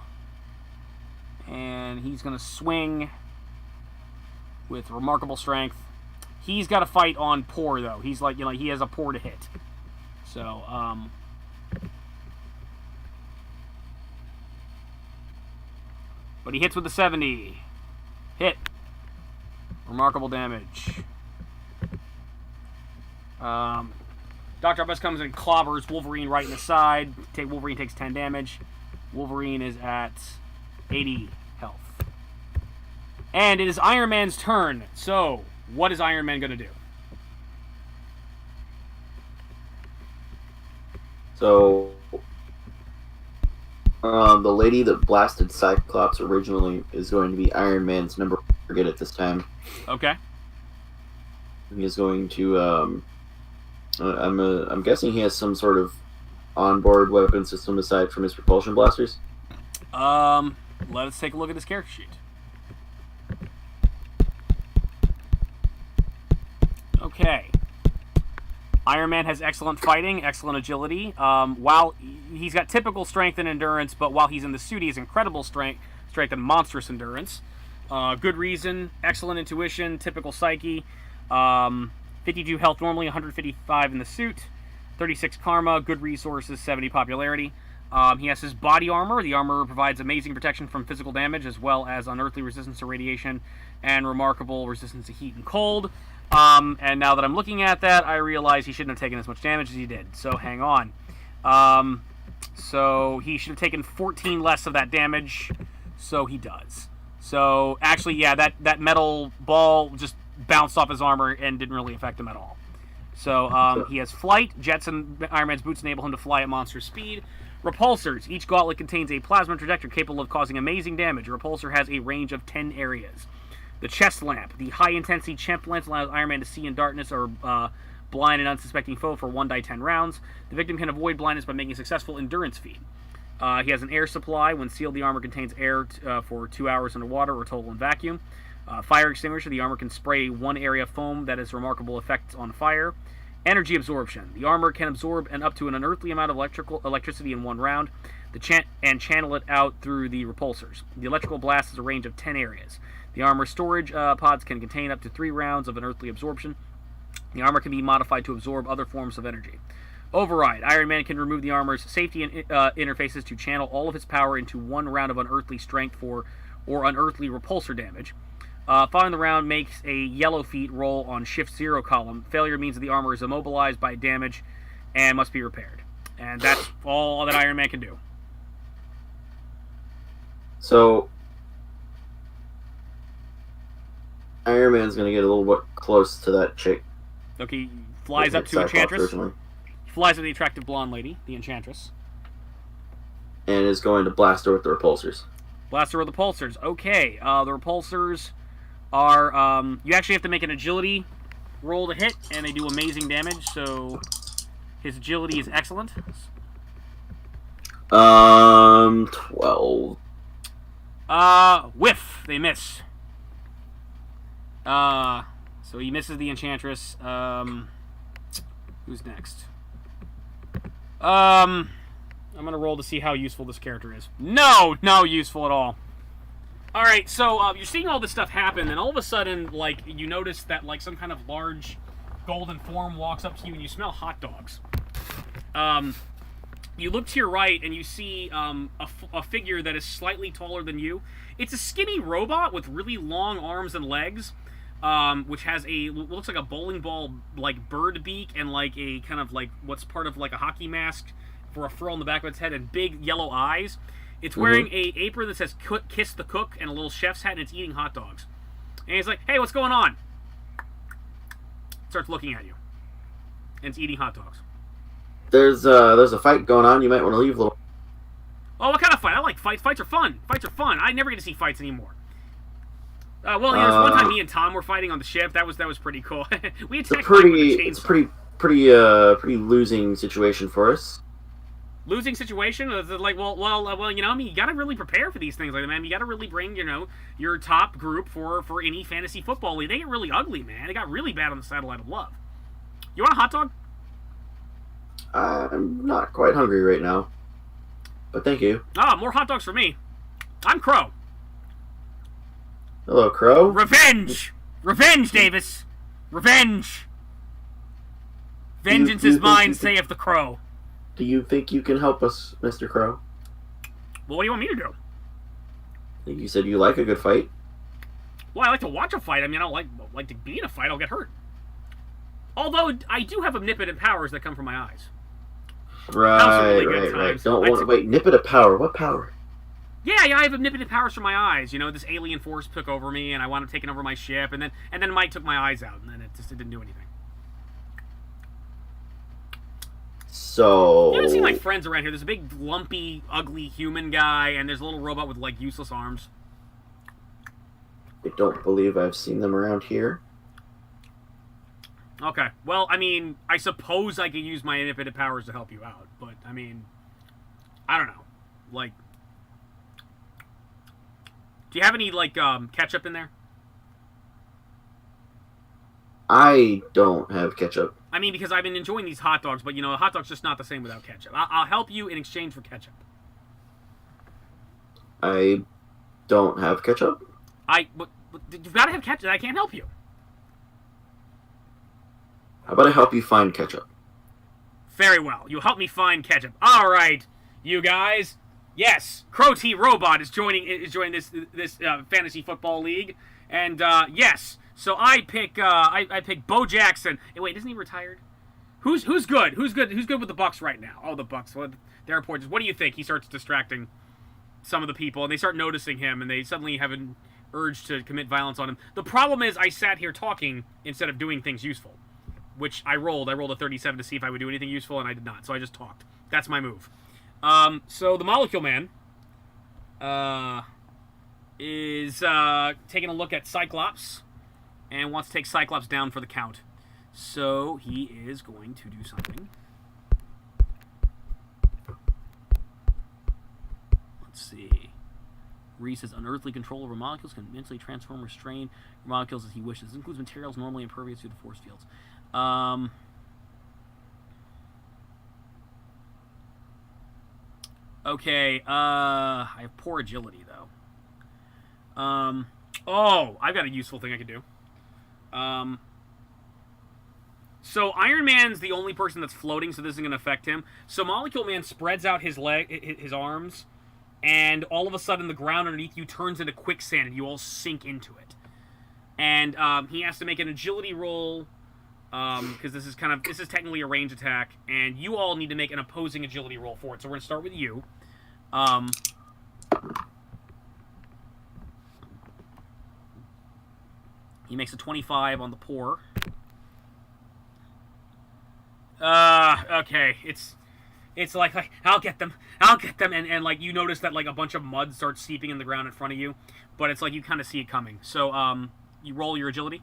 And he's going to swing with remarkable strength. He's got to fight on Poor, though. He's like, he has a Poor to hit. So, but he hits with the 70. Hit. Remarkable damage. Dr. Octopus comes and clobbers Wolverine right in the side. Wolverine takes 10 damage. Wolverine is at 80 health. And it is Iron Man's turn. So, what is Iron Man going to do? So, the lady that blasted Cyclops originally is going to be Iron Man's number target at this time. Okay. He is going to, I'm guessing he has some sort of onboard weapon system aside from his propulsion blasters. Let's take a look at his character sheet. Okay. Iron Man has excellent fighting, excellent agility. While he's got typical strength and endurance, but while he's in the suit, he has incredible strength and monstrous endurance. Good reason, excellent intuition, typical psyche. 52 health normally, 155 in the suit, 36 karma, good resources, 70 popularity. He has his body armor. The armor provides amazing protection from physical damage, as well as unearthly resistance to radiation and remarkable resistance to heat and cold. And now that I'm looking at that, I realize he shouldn't have taken as much damage as he did. So hang on. So he should have taken 14 less of that damage. So he does. So actually, yeah, that metal ball just bounced off his armor and didn't really affect him at all. So he has flight. Jets and Iron Man's boots enable him to fly at monster speed. Repulsors. Each gauntlet contains a plasma trajector capable of causing amazing damage. A repulsor has a range of 10 areas. The chest lamp. The high-intensity chest lamp allows Iron Man to see in darkness or blind and unsuspecting foe for 1 die 10 rounds. The victim can avoid blindness by making a successful endurance feat. He has an air supply. When sealed, the armor contains air for 2 hours underwater or total in vacuum. Fire extinguisher. The armor can spray one area of foam that has remarkable effects on fire. Energy absorption. The armor can absorb up to an unearthly amount of electricity in 1 round and channel it out through the repulsors. The electrical blast has a range of 10 areas. The armor storage pods can contain up to 3 rounds of unearthly absorption. The armor can be modified to absorb other forms of energy. Override. Iron Man can remove the armor's safety interfaces to channel all of his power into 1 round of unearthly strength or unearthly repulsor damage. Following the round makes a yellow feat roll on shift 0 column. Failure means that the armor is immobilized by damage and must be repaired. And that's all that Iron Man can do. So, Iron Man's going to get a little bit close to that chick. Okay, he flies up to Enchantress. He flies up to the attractive blonde lady, the Enchantress. And is going to blast her with the repulsors. Blast her with the repulsors. Okay, the repulsors are... you actually have to make an agility roll to hit, and they do amazing damage, so his agility is excellent. 12. Whiff. They miss. So he misses the Enchantress. Who's next? I'm gonna roll to see how useful this character is. No useful at all. All right, so you're seeing all this stuff happen, and all of a sudden, like, you notice that like some kind of large golden form walks up to you, and you smell hot dogs. You look to your right, and you see a figure that is slightly taller than you. It's a skinny robot with really long arms and legs, which has looks like a bowling ball like bird beak and like a kind of like what's part of like a hockey mask for a fur on the back of its head and big yellow eyes. It's wearing a apron that says "Kiss the Cook" and a little chef's hat, and it's eating hot dogs. And he's like, "Hey, what's going on?" Starts looking at you, and it's eating hot dogs. There's a fight going on. You might want to leave a little. Oh, what kind of fight? I like fights. Fights are fun. Fights are fun. I never get to see fights anymore. Well, yeah, there's one time me and Tom were fighting on the ship. That was pretty cool. We attacked with a chainsaw. It's pretty losing situation for us. Losing situation? Like, well, you know, I mean, you gotta really prepare for these things like that, man. You gotta really bring, you know, your top group for any fantasy football league. They get really ugly, man. It got really bad on the Satellite of Love. You want a hot dog? I'm not quite hungry right now, but thank you. Ah, more hot dogs for me. I'm Crow. Hello, Crow. Revenge! Revenge, Davis! Revenge! Vengeance is mine, saith the Crow. Do you think you can help us, Mr. Crow? Well, what do you want me to do? I think you said you like a good fight. Well, I like to watch a fight. I mean, I don't like to be in a fight. I'll get hurt. Although, I do have omnipotent powers that come from my eyes. Right. Wait, omnipotent power. What power? Yeah, I have omnipotent powers from my eyes. You know, this alien force took over me, and I wound up taking over my ship, and then Mike took my eyes out, and then it didn't do anything. So... You ever see my friends around here? There's a big, lumpy, ugly human guy, and there's a little robot with, like, useless arms. I don't believe I've seen them around here. Okay. Well, I mean, I suppose I could use my omnipotent powers to help you out, but, I mean, I don't know. Like, do you have any, like, ketchup in there? I don't have ketchup. I mean, because I've been enjoying these hot dogs, but, you know, a hot dog's just not the same without ketchup. I'll help you in exchange for ketchup. I don't have ketchup? But you've got to have ketchup. I can't help you. How about I help you find ketchup? Very well. You'll help me find ketchup. All right, you guys. Yes, Crow T Robot is joining this fantasy football league, and yes. So I pick Bo Jackson. Hey, wait, isn't he retired? Who's good? Who's good with the Bucks right now? Oh, the Bucks. Well, their reports. What do you think? He starts distracting some of the people, and they start noticing him, and they suddenly have an urge to commit violence on him. The problem is, I sat here talking instead of doing things useful, which I rolled. I rolled a 37 to see if I would do anything useful, and I did not. So I just talked. That's my move. So the Molecule Man is taking a look at Cyclops and wants to take Cyclops down for the count. So he is going to do something. Let's see. Reese has unearthly control over molecules, can mentally transform or restrain molecules as he wishes. This includes materials normally impervious to the force fields. Okay, I have poor agility, though. Oh, I've got a useful thing I could do. So Iron Man's the only person that's floating, so this isn't going to affect him. So Molecule Man spreads out his his arms, and all of a sudden the ground underneath you turns into quicksand, and you all sink into it. And he has to make an agility roll, because this is technically a range attack, and you all need to make an opposing agility roll for it. So we're going to start with you. He makes a 25 on the pour. Okay, it's like I'll get them, and like you notice that like a bunch of mud starts seeping in the ground in front of you, but it's like you kind of see it coming. So you roll your agility.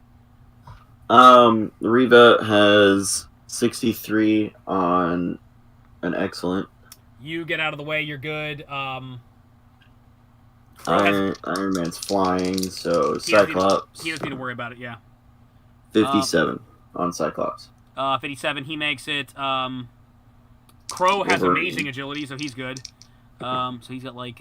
Riva has 63 on an excellent. You get out of the way. You're good. Crow has, Iron Man's flying, so he doesn't Cyclops. he doesn't need to worry about it. Yeah. 57 on Cyclops. 57. He makes it. Crow has Wolverine. amazing agility, so he's good. So he's got like.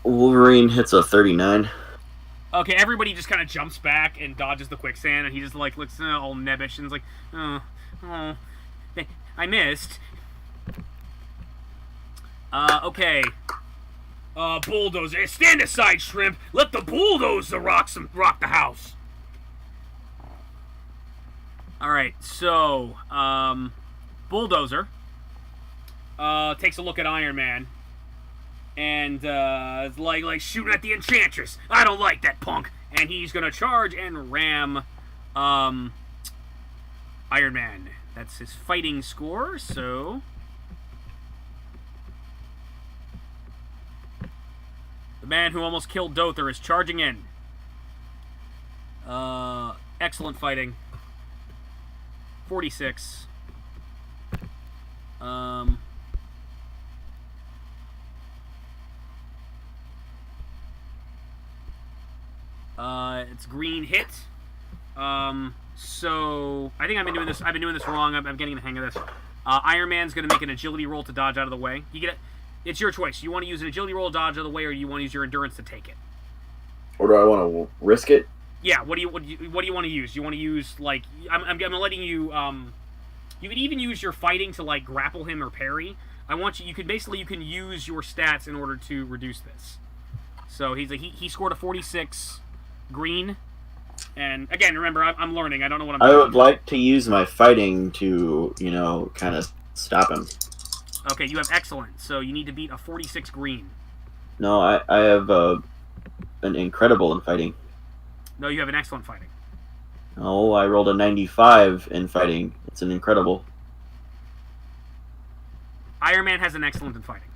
Wolverine hits a 39. Okay, everybody just kind of jumps back and dodges the quicksand, and he just like looks all nebbish and is like, oh, I missed. Okay. Bulldozer, stand aside, shrimp. Let the bulldozer rock the house. All right, so bulldozer takes a look at Iron Man. And it's like shooting at the Enchantress. I don't like that punk. And he's gonna charge and ram Iron Man. That's his fighting score. So the man who almost killed Dother is charging in. Excellent fighting. 46. It's green hit. So I think I've been doing this wrong. I'm getting the hang of this. Iron Man's gonna make an agility roll to dodge out of the way. It's your choice. You want to use an agility roll to dodge out of the way, or you want to use your endurance to take it? Or do I want to risk it? Yeah. What do you want to use? You want to use like I'm letting you. You could even use your fighting to like grapple him or parry. You can use your stats in order to reduce this. So he scored a 46 green. And again, remember, I'm learning. I don't know what I'm doing. I would like to use my fighting to, kind of stop him. Okay, you have excellent. So you need to beat a 46 green. No, I have an incredible in fighting. No, you have an excellent fighting. No, I rolled a 95 in fighting. It's an incredible. Iron Man has an excellent in fighting.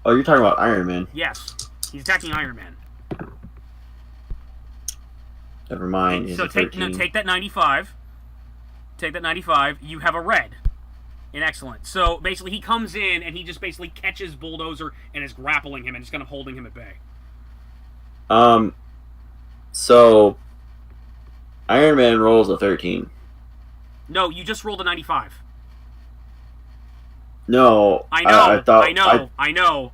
Oh, you're talking about Iron Man. Yes. He's attacking Iron Man. Never mind. So take that 95. Take that 95. You have a red. In excellent. So basically, he comes in and he just basically catches Bulldozer and is grappling him and just kind of holding him at bay. So Iron Man rolls a 13. No, you just rolled a 95. No, I know.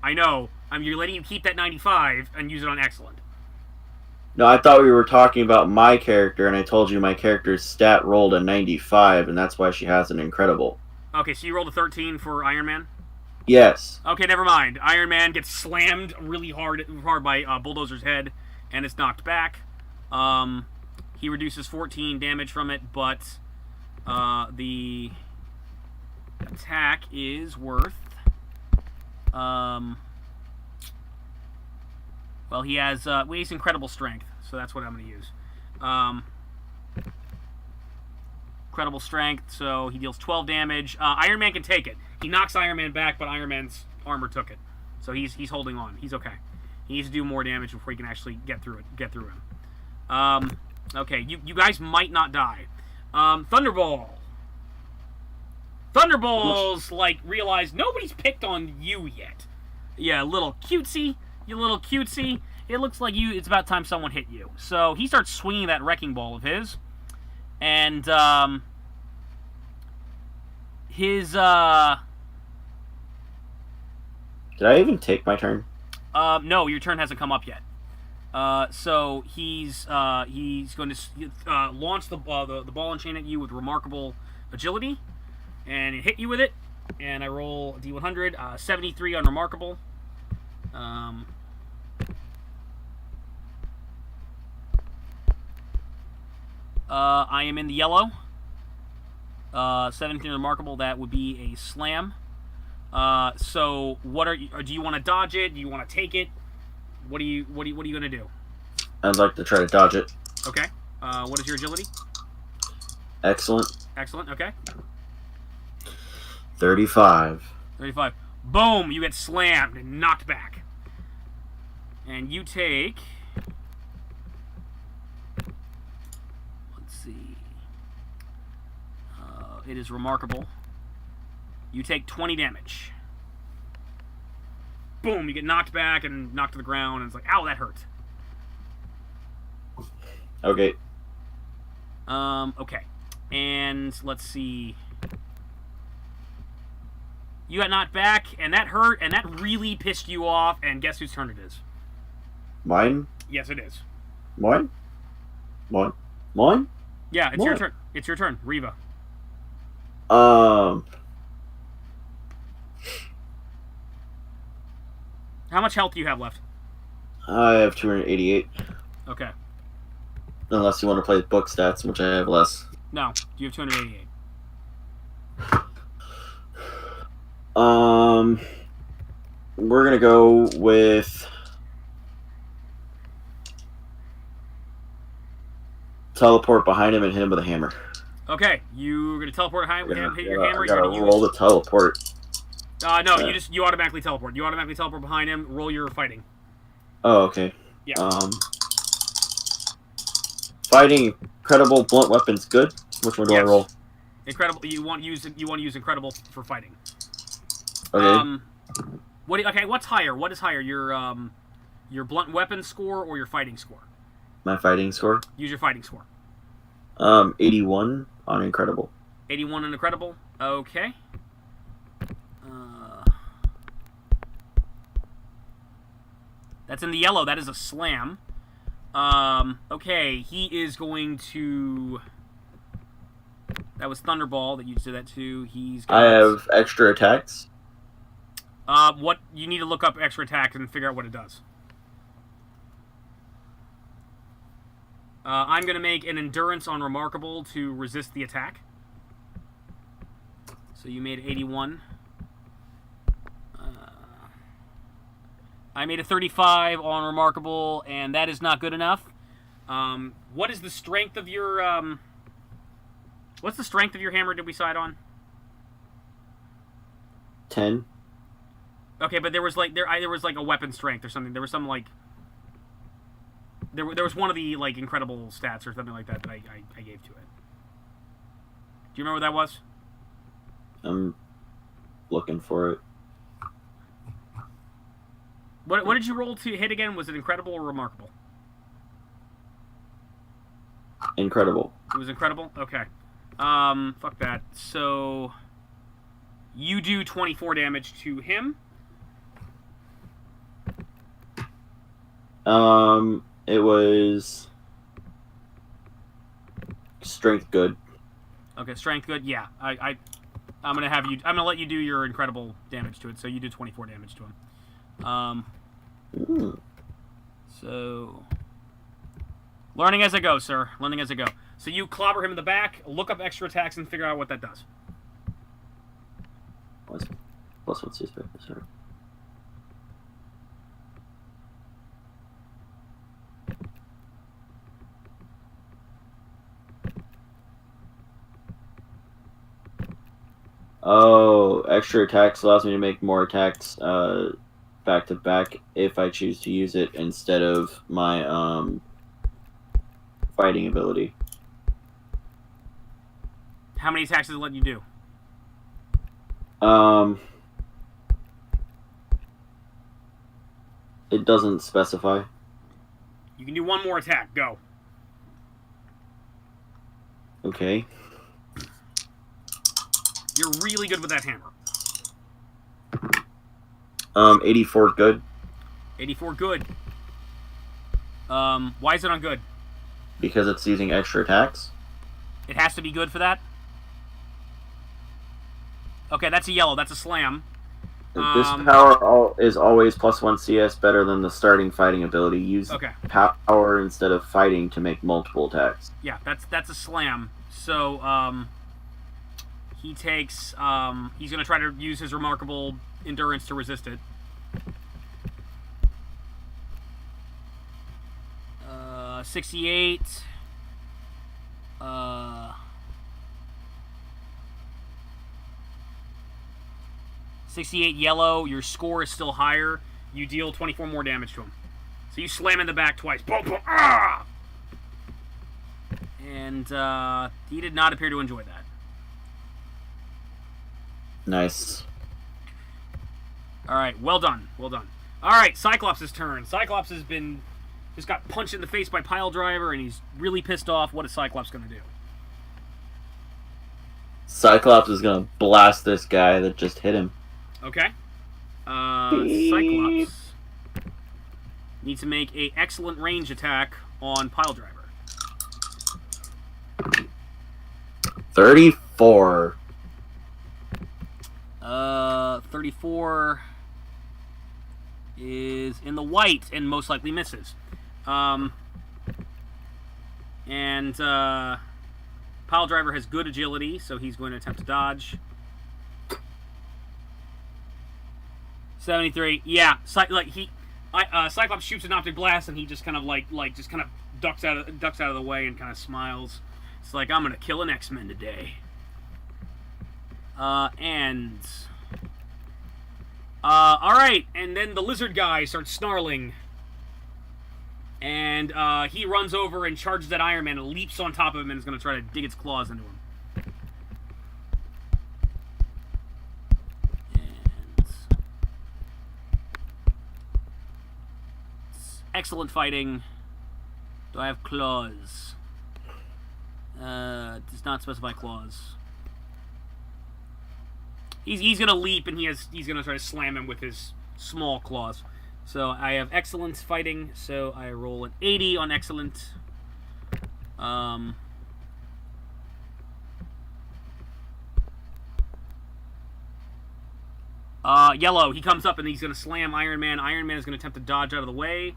You're letting you keep that 95 and use it on excellent. No, I thought we were talking about my character, and I told you my character's stat rolled a 95, and that's why she has an incredible. Okay, so you rolled a 13 for Iron Man? Yes. Okay, never mind. Iron Man gets slammed really hard by Bulldozer's head, and it's knocked back. He reduces 14 damage from it, but the attack is worth... well, he has incredible strength, so that's what I'm going to use. Incredible strength, so he deals 12 damage. Iron Man can take it. He knocks Iron Man back, but Iron Man's armor took it, so he's holding on. He's okay. He needs to do more damage before he can actually get through him. Okay, you guys might not die. Thunderball. Thunderball's realize nobody's picked on you yet. Yeah, little cutesy. You little cutesy. It looks like it's about time someone hit you. So he starts swinging that wrecking ball of his. And, his, Did I even take my turn? no, your turn hasn't come up yet. So he's going to launch the ball and chain at you with remarkable agility. And hit you with it. And I roll a D100, 73 on remarkable. I am in the yellow. 17 remarkable. That would be a slam. So what do you want to dodge it? Do you want to take it? What are you gonna do? I'd like to try to dodge it. Okay. What is your agility? Excellent. Excellent. Okay. 35. 35. Boom! You get slammed and knocked back. And you take see. It is remarkable. You take 20 damage. Boom! You get knocked back and knocked to the ground, and it's like, ow, that hurt. Okay. Okay. And let's see. You got knocked back, and that hurt, and that really pissed you off, and guess whose turn it is? Mine? Yes, it is. Mine? Mine? Yeah, it's your turn. It's your turn, Riva. How much health do you have left? I have 288. Okay. Unless you want to play book stats, which I have less. No, you have 288. We're gonna go with teleport behind him and hit him with a hammer. Okay, you're gonna teleport behind him, hit your hammer. I gotta roll the teleport. No, you automatically teleport. You automatically teleport behind him. Roll your fighting. Oh, okay. Yeah. Fighting incredible blunt weapons good. Which one do I roll? Incredible. You want to use incredible for fighting. Okay. Okay, what's higher? What is higher? Your blunt weapon score or your fighting score? My fighting score. Use your fighting score. 81 on incredible. 81 on incredible. Okay. That's in the yellow. That is a slam. Okay, he is going to. That was Thunderball that you did that to. I have extra attacks. What you need to look up extra attack and figure out what it does. I'm going to make an endurance on remarkable to resist the attack. So you made 81. I made a 35 on remarkable, and that is not good enough. What is the strength of your what's the strength of your hammer? Did we decide on 10? Okay, but there was like a weapon strength or something. There was some like there was one of the like incredible stats or something like that I gave to it. Do you remember what that was? I'm looking for it. What did you roll to hit again? Was it incredible or remarkable? Incredible. It was incredible? Okay. Fuck that. So you do 24 damage to him. It was strength good. Okay, strength good. Yeah, I'm gonna let you do your incredible damage to it. So you do 24 damage to him. So learning as I go, sir. Learning as I go. So you clobber him in the back. Look up extra attacks and figure out what that does. Plus what's his back, sir? Oh, extra attacks allows me to make more attacks back to back if I choose to use it instead of my fighting ability. How many attacks does it let you do? It doesn't specify. You can do one more attack. Go. Okay. You're really good with that hammer. 84 good. 84 good. Why is it on good? Because it's using extra attacks. It has to be good for that? Okay, that's a yellow. That's a slam. This power is always +1 CS, better than the starting fighting ability. Use power instead of fighting to make multiple attacks. Yeah, that's a slam. So, he takes, he's going to try to use his remarkable endurance to resist it. 68. 68 yellow. Your score is still higher. You deal 24 more damage to him. So you slam in the back twice. Boom, boom, ah! And he did not appear to enjoy that. Nice. All right, well done. Well done. All right, Cyclops' turn. Cyclops has been just got punched in the face by Piledriver, and he's really pissed off. What is Cyclops going to do? Cyclops is gonna blast this guy that just hit him. Okay. Cyclops needs to make a excellent range attack on Piledriver. 34. 34 is in the white and most likely misses. Piledriver has good agility, so he's going to attempt to dodge. 73. Yeah, Cyclops shoots an optic blast, and he just kind of ducks out of the way and kind of smiles. It's like, I'm gonna kill an X-Men today. All right, and then the lizard guy starts snarling, and he runs over and charges at Iron Man and leaps on top of him and is going to try to dig its claws into him. And excellent fighting. Do I have claws? Does not specify claws. He's gonna leap and he's gonna try to slam him with his small claws. So I have excellent fighting. So I roll an 80 on excellent. Yellow. He comes up and he's gonna slam Iron Man. Iron Man is gonna attempt to dodge out of the way.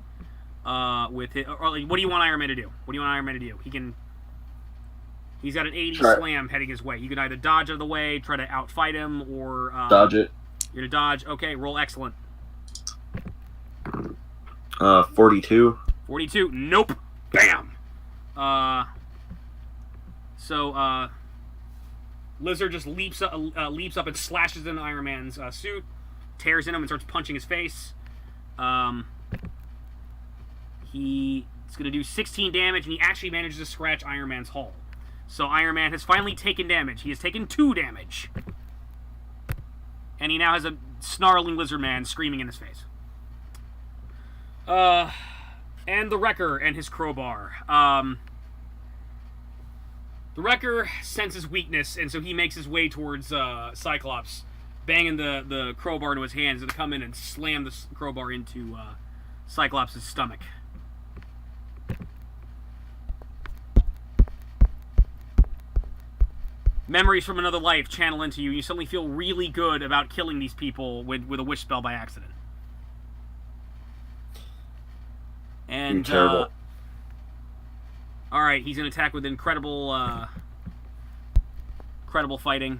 With it. What do you want Iron Man to do? What do you want Iron Man to do? He's got an 80 slam heading his way. You can either dodge out of the way, try to outfight him, or dodge it. You're gonna dodge. Okay, roll excellent. 42. 42. Nope. Bam. Lizard just leaps up and slashes into Iron Man's suit, tears in him and starts punching his face. He's gonna do 16 damage, and he actually manages to scratch Iron Man's hull. So Iron Man has finally taken damage. He has taken 2 damage. And he now has a snarling lizard man screaming in his face. And the Wrecker and his crowbar. The Wrecker senses weakness, and so he makes his way towards Cyclops, banging the crowbar into his hands, and come in and slam the crowbar into Cyclops' stomach. Memories from another life channel into you. You suddenly feel really good about killing these people with a wish spell by accident. And you're terrible. All right, he's gonna attack with incredible fighting.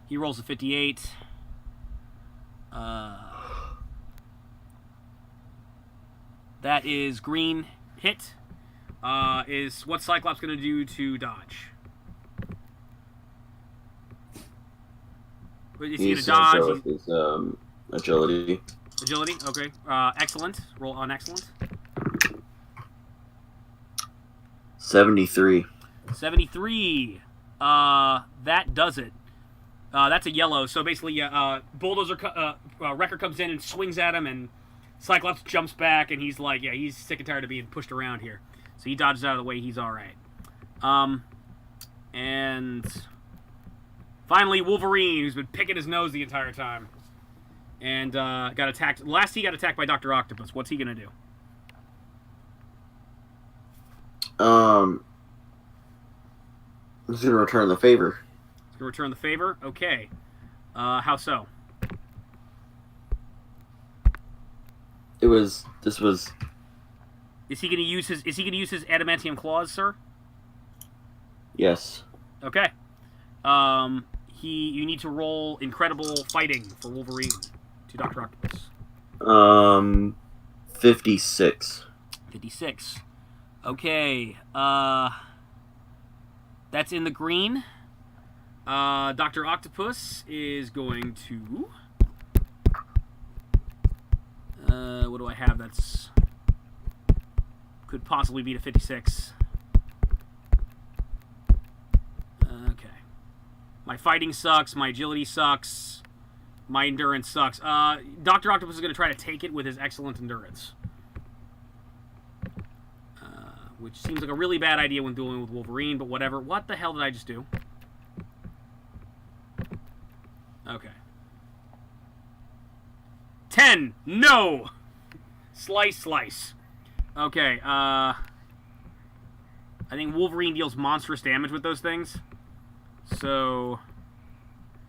He rolls a 58. That is green hit. Is what Cyclops gonna do to dodge? Is he gonna dodge? His agility. Agility, okay. Excellent. Roll on excellent. 73. 73. That does it. That's a yellow. So basically, Wrecker comes in and swings at him, and Cyclops jumps back, and he's like, yeah, he's sick and tired of being pushed around here. So he dodges out of the way. He's all right. And finally, Wolverine, who's been picking his nose the entire time, and got attacked. Last he got attacked by Dr. Octopus. What's he gonna do? He's gonna return the favor. He's gonna return the favor. Okay. How so? This was. Is he gonna use his adamantium claws, sir? Yes. Okay. You need to roll incredible fighting for Wolverine to Dr. Octopus. 56. 56. Okay. That's in the green. Dr. Octopus is going to. What do I have? That's could possibly beat a 56. Okay. My fighting sucks. My agility sucks. My endurance sucks. Dr. Octopus is going to try to take it with his excellent endurance. Which seems like a really bad idea when dueling with Wolverine, but whatever. What the hell did I just do? Okay. 10! No! Slice, slice. Okay, I think Wolverine deals monstrous damage with those things. So...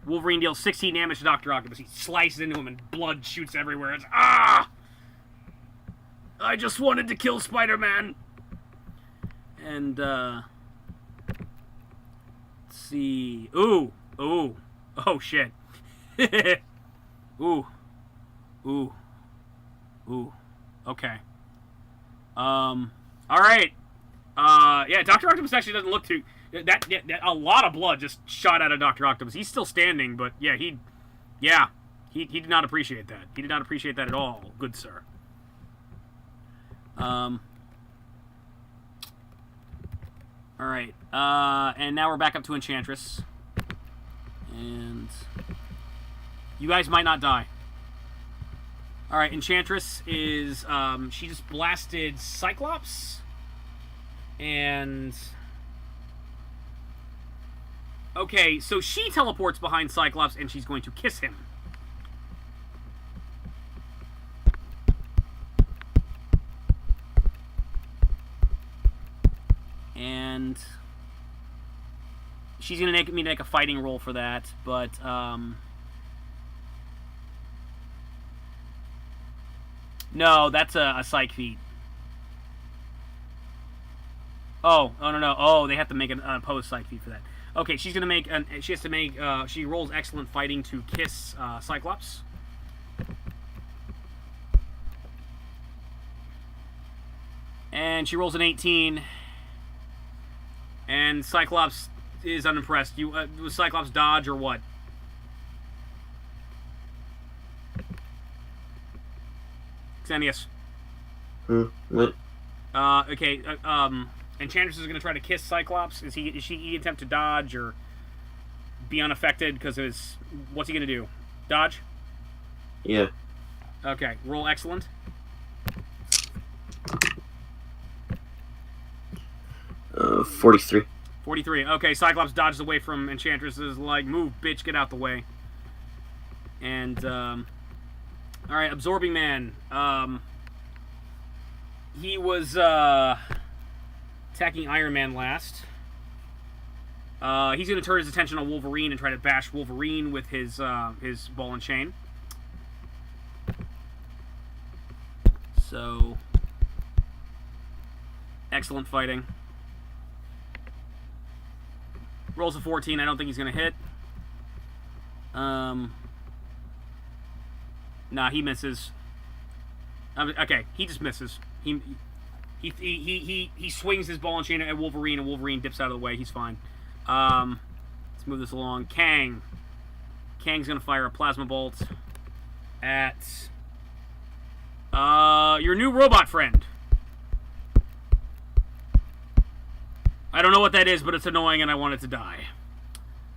Wolverine deals 16 damage to Dr. Octopus. He slices into him and blood shoots everywhere. It's, ah! I just wanted to kill Spider-Man! And, let's see. Ooh. Ooh. Oh, shit. Ooh. Ooh. Ooh. Okay. Alright. Yeah, Dr. Octopus actually doesn't look too... a lot of blood just shot out of Dr. Octopus. He's still standing, but yeah, he did not appreciate that. He did not appreciate that at all, good sir. Alright, and now we're back up to Enchantress. And you guys might not die. Alright, Enchantress is, she just blasted Cyclops. And... okay, so she teleports behind Cyclops, and she's going to kiss him. And she's going to make me make a fighting roll for that, but, no, that's a psych feat. Oh, no. Oh, they have to make an opposed psych feat for that. Okay, she's gonna make she has to make she rolls excellent fighting to kiss Cyclops. And she rolls an 18. And Cyclops is unimpressed. Was Cyclops dodge or what? Auxcentius. What? Okay, Enchantress is going to try to kiss Cyclops. Is she attempt to dodge or be unaffected because of his... what's he going to do? Dodge? Yeah. Okay, roll excellent. Uh, 43. 43. Okay, Cyclops dodges away from Enchantress. Is like, move, bitch, get out the way. And, alright, Absorbing Man. He was, attacking Iron Man last. He's going to turn his attention on Wolverine and try to bash Wolverine with his ball and chain. So, excellent fighting. Rolls a 14. I don't think he's going to hit. Nah, he misses. Okay, he just misses. He swings his ball and chain at Wolverine, and Wolverine dips out of the way. He's fine. Let's move this along. Kang. Kang's gonna fire a plasma bolt at your new robot friend. I don't know what that is, but it's annoying, and I want it to die.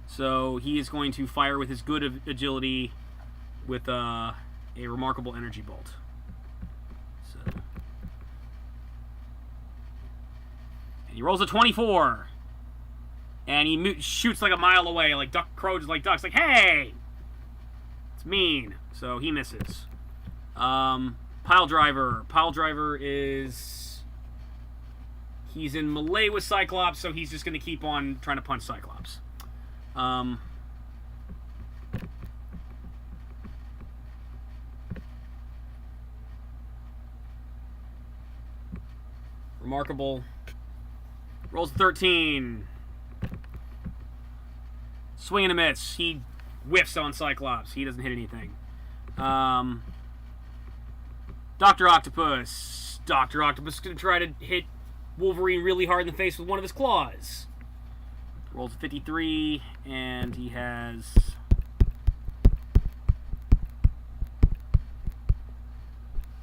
So he is going to fire with his good agility with a remarkable energy bolt. So. He rolls a 24. And he shoots like a mile away, like crows like ducks, like, hey! It's mean. So he misses. Pile Driver. Pile Driver is... he's in melee with Cyclops, so he's just going to keep on trying to punch Cyclops. Remarkable. Rolls 13. Swing and a miss. He whiffs on Cyclops. He doesn't hit anything. Dr. Octopus. Dr. Octopus is going to try to hit Wolverine really hard in the face with one of his claws. Rolls a 53, and he has...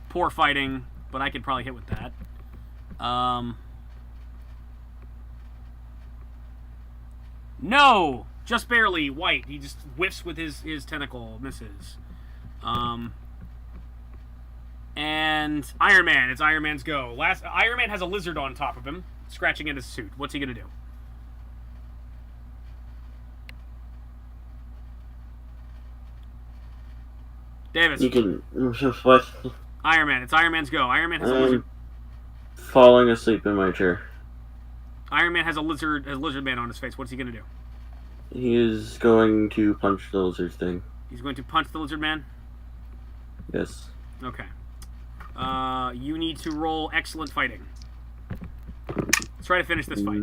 poor fighting, but I could probably hit with that. No! Just barely white. He just whiffs with his tentacle. Misses. And Iron Man. It's Iron Man's go. Iron Man has a lizard on top of him, scratching at his suit. What's he going to do? Davis. You can... What? Iron Man. It's Iron Man's go. Iron Man has a lizard. Falling asleep in my chair. Iron Man has a lizard man on his face. What's he going to do? He is going to punch the lizard thing. He's going to punch the lizard man? Yes. Okay. You need to roll excellent fighting. Let's try to finish this fight.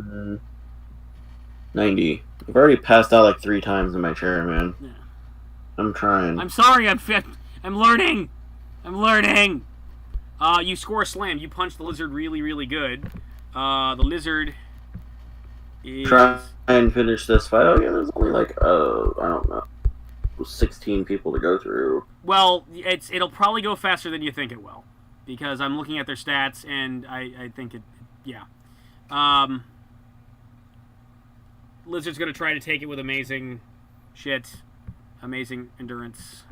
90. I've already passed out like 3 times in my chair, man. Yeah. I'm trying. I'm sorry. I'm learning. I'm learning. You score a slam. You punch the lizard really, really good. The lizard is... Try and finish this fight. Oh, yeah, there's only like, I don't know, 16 people to go through. Well, it'll probably go faster than you think it will. Because I'm looking at their stats, and I think it... Yeah. Lizard's going to try to take it with amazing shit. Amazing endurance.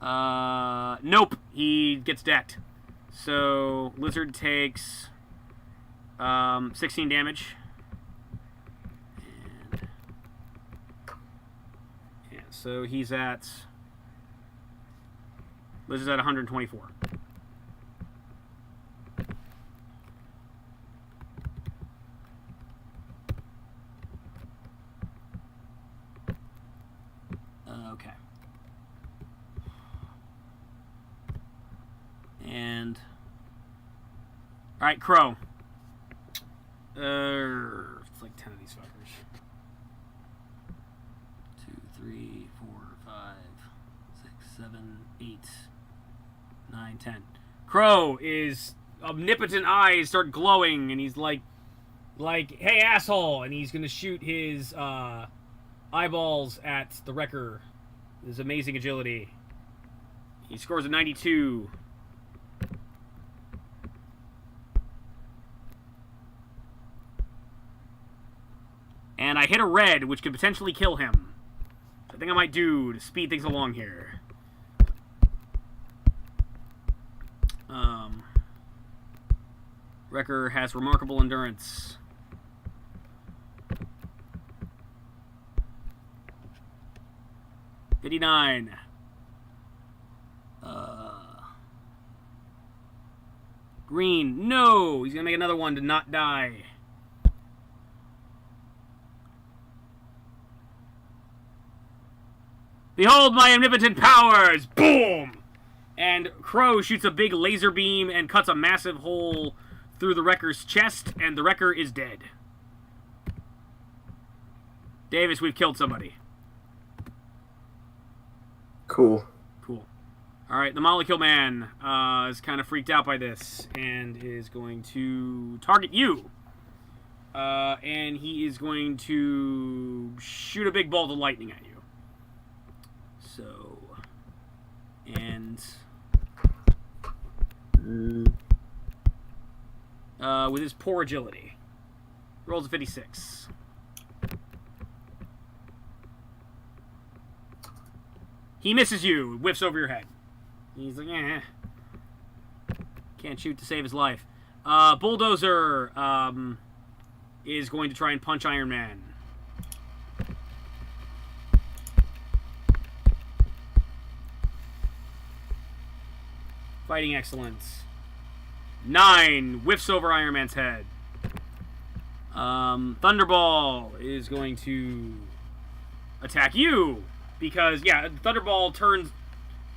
4-3. Nope. He gets decked. So, Lizard takes 16 damage. And yeah, so he's at... Lizard's at 124. Okay. And... Alright, Crow. It's like 10 of these fuckers. 2, 3, 4, 5, 6, 7, 8, 9, 10. Crow is... Omnipotent eyes start glowing, and he's like, hey, asshole! And he's gonna shoot his, eyeballs at the Wrecker. His amazing agility. He scores a 92. And I hit a red, which could potentially kill him. So I think I might do to speed things along here. Wrecker has remarkable endurance. $59. Green. No! He's gonna make another one to not die. Behold my omnipotent powers! Boom! And Crow shoots a big laser beam and cuts a massive hole through the Wrecker's chest, and the Wrecker is dead. Davis, we've killed somebody. Cool. Cool. Alright, the Molecule Man is kind of freaked out by this and is going to target you. And he is going to shoot a big bolt of lightning at you. So, and with his poor agility, rolls a 56. He misses you, whiffs over your head. He's like, eh. Can't shoot to save his life. Bulldozer is going to try and punch Iron Man. Fighting excellence. 9 whiffs over Iron Man's head. Thunderball is going to attack you because Thunderball turns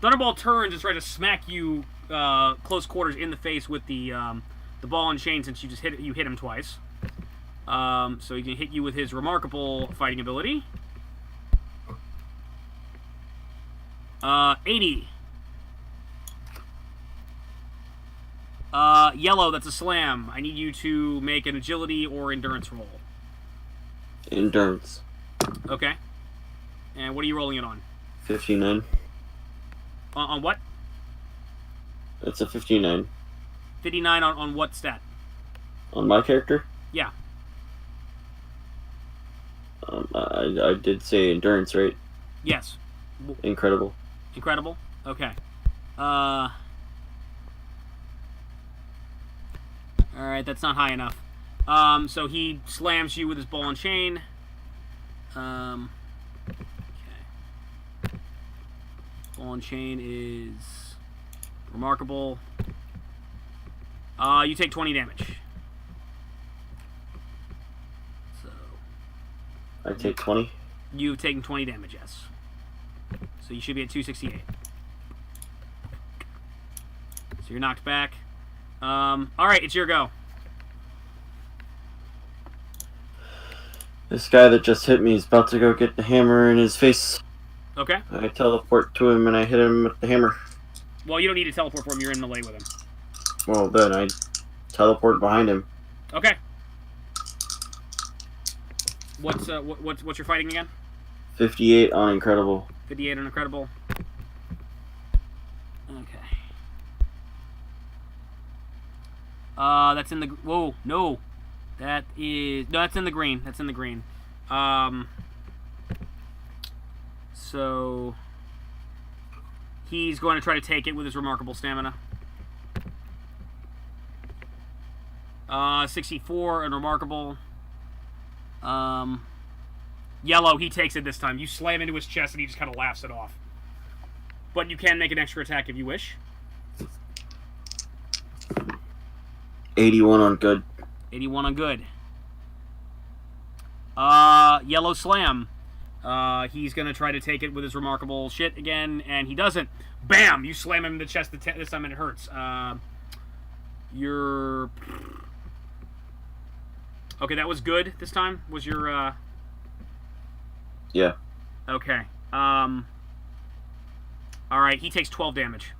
and tries to smack you close quarters in the face with the ball and chain since you hit him twice. So he can hit you with his remarkable fighting ability. 80. Yellow, that's a slam. I need you to make an agility or endurance roll. Endurance. Okay. And what are you rolling it on? 59. On what? It's a 59. 59 on what stat? On my character? Yeah. I did say endurance, right? Yes. Incredible. Incredible. Okay. Alright, that's not high enough. So he slams you with his ball and chain. Okay. Ball and chain is remarkable. You take 20 damage. So I take 20. you've taken 20 damage, yes. So you should be at 268. So you're knocked back. Alright, it's your go. This guy that just hit me is about to go get the hammer in his face. Okay. I teleport to him and I hit him with the hammer. Well, you don't need to teleport for him. You're in melee with him. Well, then I teleport behind him. Okay. What's your fighting again? 58 on incredible. 58 on incredible. Okay. That's in the... Whoa, no. That is... No, that's in the green. That's in the green. So... He's going to try to take it with his remarkable stamina. 64 and remarkable. Yellow, he takes it this time. You slam into his chest and he just kind of laughs it off. But you can make an extra attack if you wish. 81 on good. 81 on good. Yellow slam. He's going to try to take it with his remarkable shit again, and he doesn't. Bam! You slam him in the chest this time and it hurts. You're... Okay, that was good this time? Was your, Yeah. Okay. Alright, he takes 12 damage.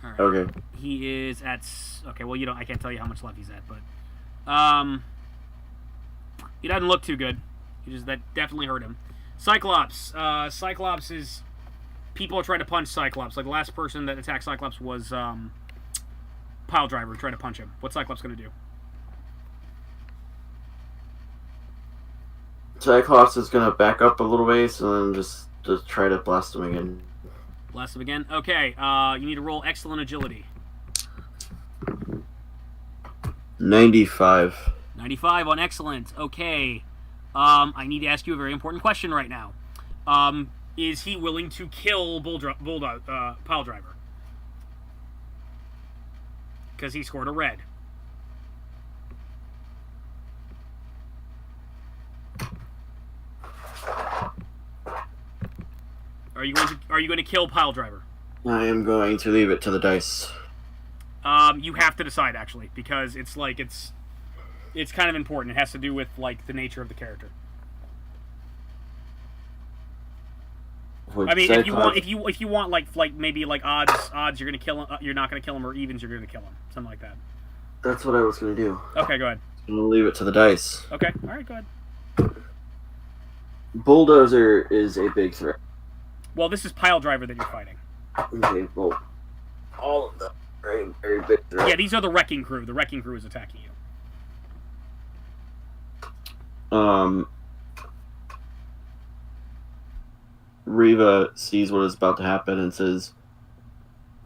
Alright. Okay. He is at... Okay, well, I can't tell you how much left he's at, but... He doesn't look too good. That definitely hurt him. Cyclops. Cyclops is... People are trying to punch Cyclops. Like, the last person that attacked Cyclops was, Pile Driver trying to punch him. What's Cyclops going to do? Cyclops is gonna back up a little ways and then just try to blast him again. Blast him again? Okay, you need to roll excellent agility. 95. 95 on excellent. Okay. I need to ask you a very important question right now. Is he willing to kill Pile Driver? Because he scored a red. Are you going to kill Pile Driver? I am going to leave it to the dice. You have to decide actually, because it's kind of important. It has to do with like the nature of the character. I mean, if you want like maybe like odds you're gonna kill him, you're not gonna kill him, or evens you're gonna kill him, something like that. That's what I was gonna do. Okay, go ahead. I'm gonna leave it to the dice. Okay, all right, go ahead. Bulldozer is a big threat. Well, this is Pile Driver that you're fighting. Okay, well, all of them are a very big threat. Yeah, these are the Wrecking Crew. The Wrecking Crew is attacking you. Riva sees what is about to happen and says,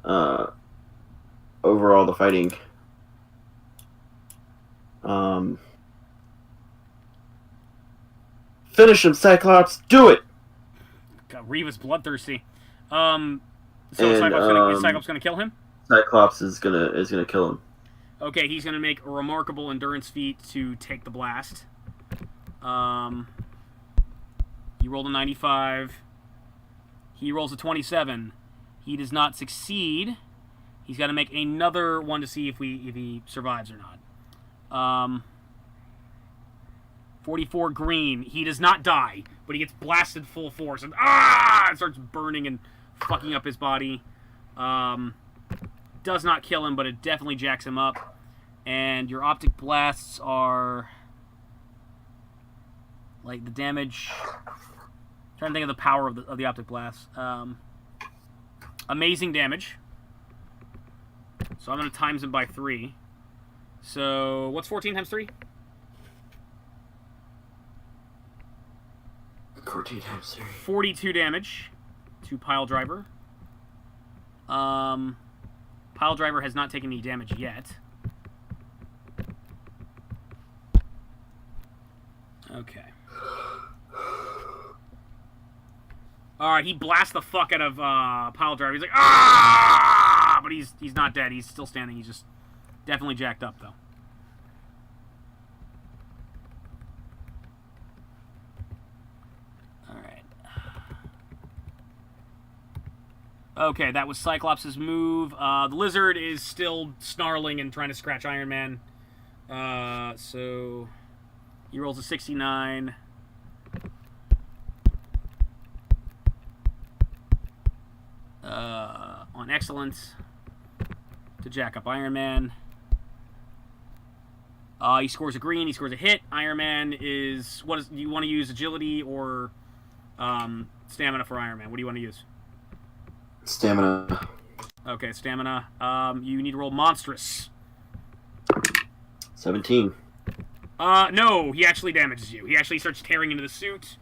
overall the fighting, finish him, Cyclops, do it! God, Riva's bloodthirsty. So is Cyclops gonna kill him? Cyclops is gonna kill him. Okay, he's gonna make a remarkable endurance feat to take the blast. You rolled a 95. He rolls a 27. He does not succeed. He's got to make another one to see if he survives or not. 44 green. He does not die, but he gets blasted full force and it starts burning and fucking up his body. Does not kill him, but it definitely jacks him up. And your optic blasts are like the damage. Trying to think of the power of the optic blast. Amazing damage. So I'm going to times him by 3. So, what's 14 times 3? 14 times 3. 42 damage to Pile Driver. Pile Driver has not taken any damage yet. Okay. Alright, he blasts the fuck out of Pile Driver. He's like, ah! But he's not dead. He's still standing. He's just definitely jacked up, though. Alright. Okay, that was Cyclops' move. The Lizard is still snarling and trying to scratch Iron Man. So he rolls a 69. On Excellence to jack up Iron Man. He scores a green. He scores a hit. Iron Man is... do you want to use agility or stamina for Iron Man? What do you want to use? Stamina. Okay, stamina. You need to roll monstrous. 17. No, he actually damages you. He actually starts tearing into the suit.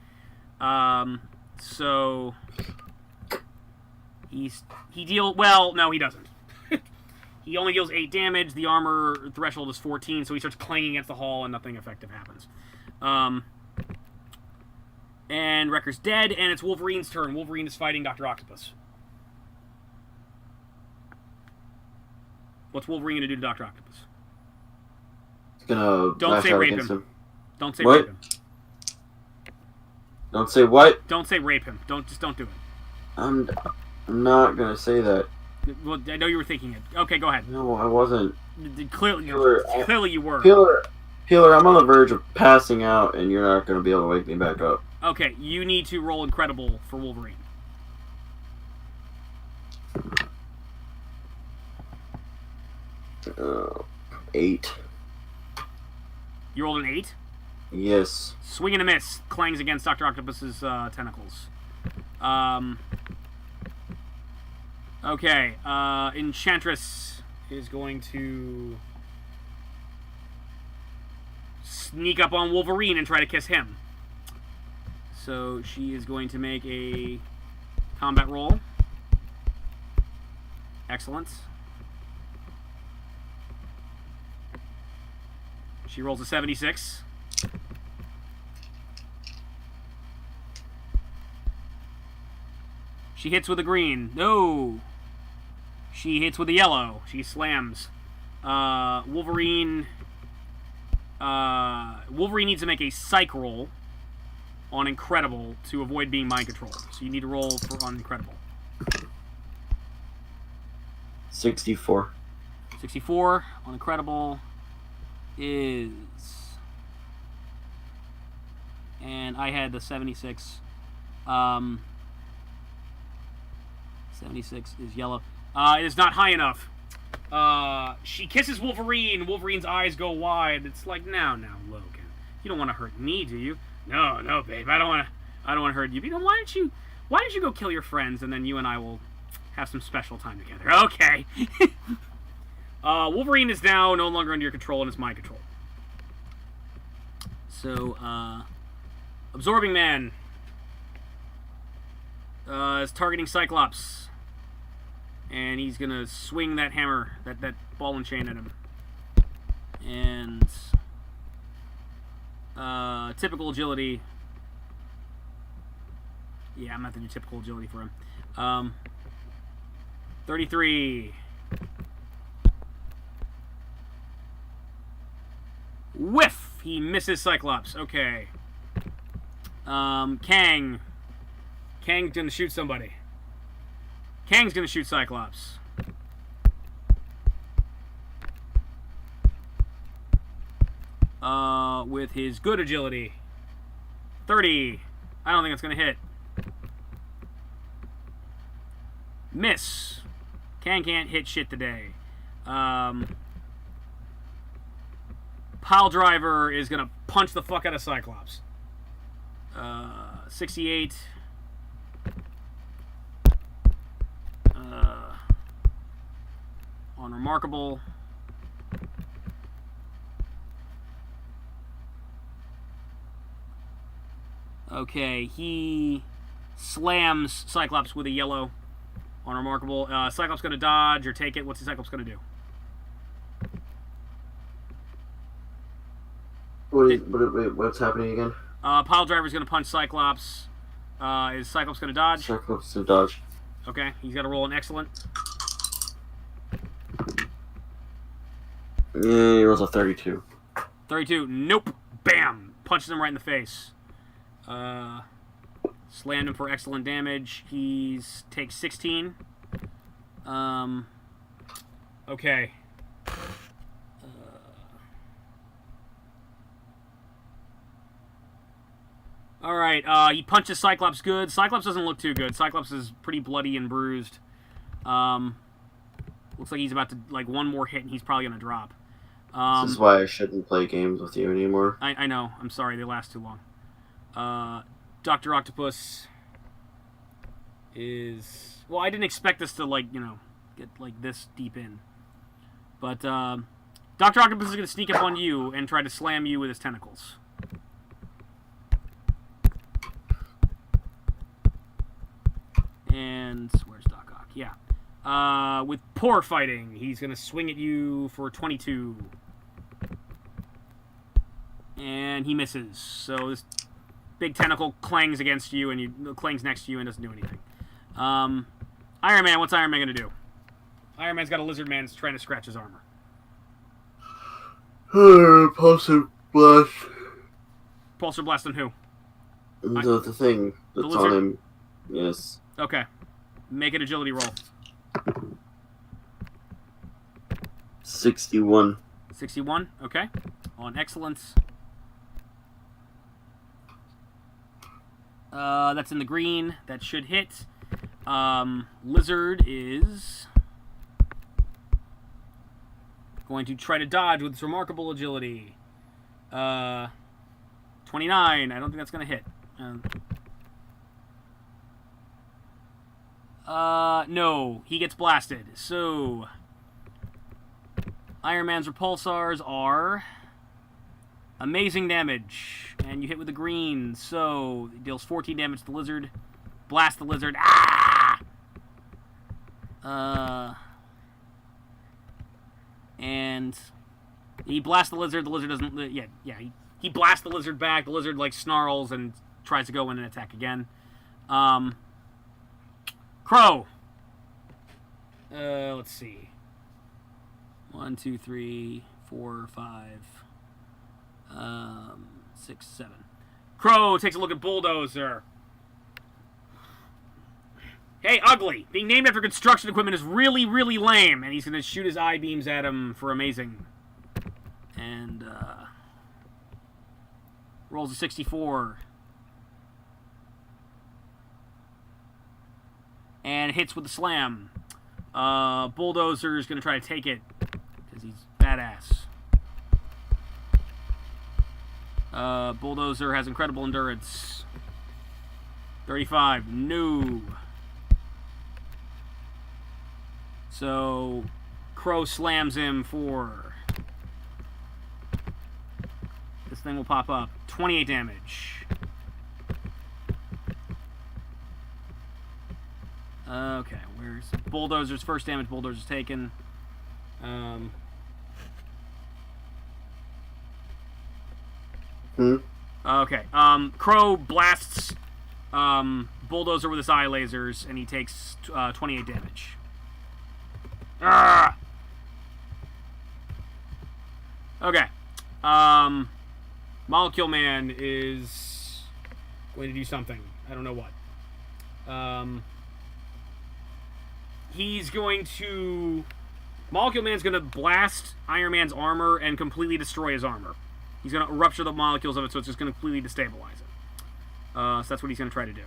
So no, he doesn't. He only deals 8 damage. The armor threshold is 14, so he starts clanging against the hull and nothing effective happens. And Wrecker's dead, and it's Wolverine's turn. Wolverine is fighting Dr. Octopus. What's Wolverine gonna do to Dr. Octopus? He's gonna Don't say out rape against him. Don't say What? rape him. Don't say what? Don't say rape him. Don't do it. I'm not gonna say that. Well, I know you were thinking it. Okay, go ahead. No, I wasn't. Clearly you were. Peeler, I'm on the verge of passing out, and you're not gonna be able to wake me back up. Okay, you need to roll Incredible for Wolverine. Uh, 8. You rolled an 8? Yes. Swing and a miss. Clangs against Dr. Octopus's tentacles. Okay, Enchantress is going to sneak up on Wolverine and try to kiss him. So she is going to make a combat roll. Excellent. She rolls a 76. She hits with a green. No. She hits with a yellow. She slams. Wolverine needs to make a psych roll on Incredible to avoid being mind controlled. So you need to roll on Incredible. 64. 64 on Incredible is... And I had the 76. 76 is yellow. It is not high enough. She kisses Wolverine. Wolverine's eyes go wide. It's like, now, Logan. You don't want to hurt me, do you? No, babe. I don't want to hurt you. But why don't you go kill your friends, and then you and I will have some special time together. Okay. Wolverine is now no longer under your control and is my control. So, Absorbing Man is targeting Cyclops. And he's going to swing that hammer, that ball and chain at him. And typical agility. Yeah, I'm not going to do typical agility for him. 33. Whiff! He misses Cyclops. Okay. Kang. Kang's going to shoot somebody. Kang's going to shoot Cyclops. With his good agility. 30. I don't think it's going to hit. Miss. Kang can't hit shit today. Pile Driver is going to punch the fuck out of Cyclops. 68. On Remarkable. Okay, he slams Cyclops with a yellow on Remarkable. Cyclops going to dodge or take it. What's the Cyclops going to do? What's happening again? Pile Driver's going to punch Cyclops. Is Cyclops going to dodge? Cyclops to dodge. Okay, he's got to roll an excellent. Yeah, he rolls a 32. 32. Nope. Bam. Punches him right in the face. Slammed him for excellent damage. He's takes 16. Okay. All right. He punches Cyclops good. Cyclops doesn't look too good. Cyclops is pretty bloody and bruised. Looks like he's about to one more hit and he's probably gonna drop. This is why I shouldn't play games with you anymore. I know. I'm sorry. They last too long. Dr. Octopus is... Well, I didn't expect us to, get, this deep in. But, Dr. Octopus is going to sneak up on you and try to slam you with his tentacles. And... Where's Doc Ock? Yeah. With poor fighting, he's going to swing at you for 22. And he misses. So this big tentacle clangs against you, and clangs next to you and doesn't do anything. Iron Man, what's Iron Man going to do? Iron Man's got a lizard man trying to scratch his armor. Pulsar blast. Pulsar blast on who? The thing that's on him. Yes. Okay. Make an agility roll. 61. 61, okay. On excellence. That's in the green. That should hit. Lizard is going to try to dodge with its remarkable agility. 29. I don't think that's going to hit. No. He gets blasted. So, Iron Man's repulsars are amazing damage. And you hit with the green. So, it deals 14 damage to the lizard. Blast the lizard. Ah! And he blasts the lizard. The lizard doesn't... He blasts the lizard back. The lizard, snarls and tries to go in and attack again. Crow. Let's see. 1, 2, 3, 4, 5, 6, 7. Crow takes a look at Bulldozer. Hey, ugly. Being named after construction equipment is really, really lame. And he's going to shoot his eye beams at him for amazing. And, rolls a 64. And hits with the slam. Bulldozer is going to try to take it. Because he's badass. Bulldozer has incredible endurance. 35. No. So, Crow slams him for... This thing will pop up. 28 damage. Okay, where's... Bulldozer's first damage. Bulldozer's taken. Okay. Crow blasts Bulldozer with his eye lasers, and he takes 28 damage. Ah! Okay. Molecule Man is going to do something. I don't know what. He's going to... Molecule Man's going to blast Iron Man's armor and completely destroy his armor. He's going to rupture the molecules of it, so it's just going to completely destabilize it. So that's what he's going to try to do.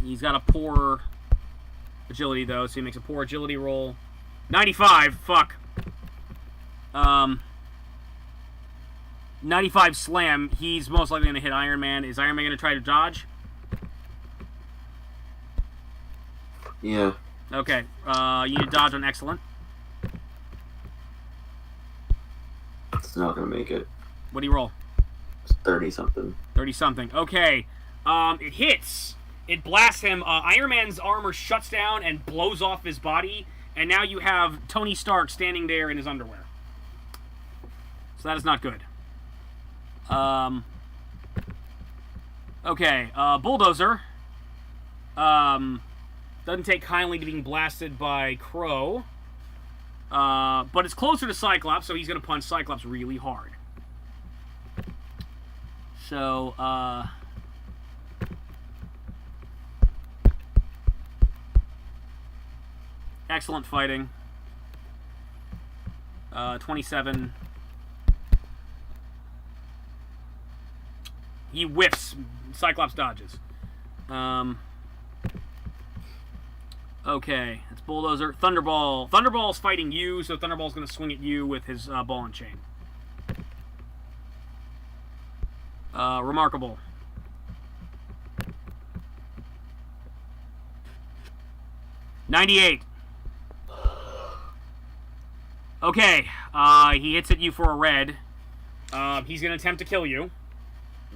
He's got a poor agility, though, so he makes a poor agility roll. 95, fuck. 95 slam. He's most likely going to hit Iron Man. Is Iron Man going to try to dodge? Yeah. Okay. You need to dodge on excellent. It's not gonna make it. What do you roll? 30 something. 30 something. Okay. It hits. It blasts him. Iron Man's armor shuts down and blows off his body, and now you have Tony Stark standing there in his underwear. So that is not good. Okay. Bulldozer. Doesn't take kindly to being blasted by Crow. But it's closer to Cyclops, so he's going to punch Cyclops really hard. So, excellent fighting. 27. He whiffs. Cyclops dodges. Okay, it's Bulldozer. Thunderball. Thunderball's fighting you, so Thunderball's going to swing at you with his ball and chain. Remarkable. $98. Okay, he hits at you for a red. He's going to attempt to kill you.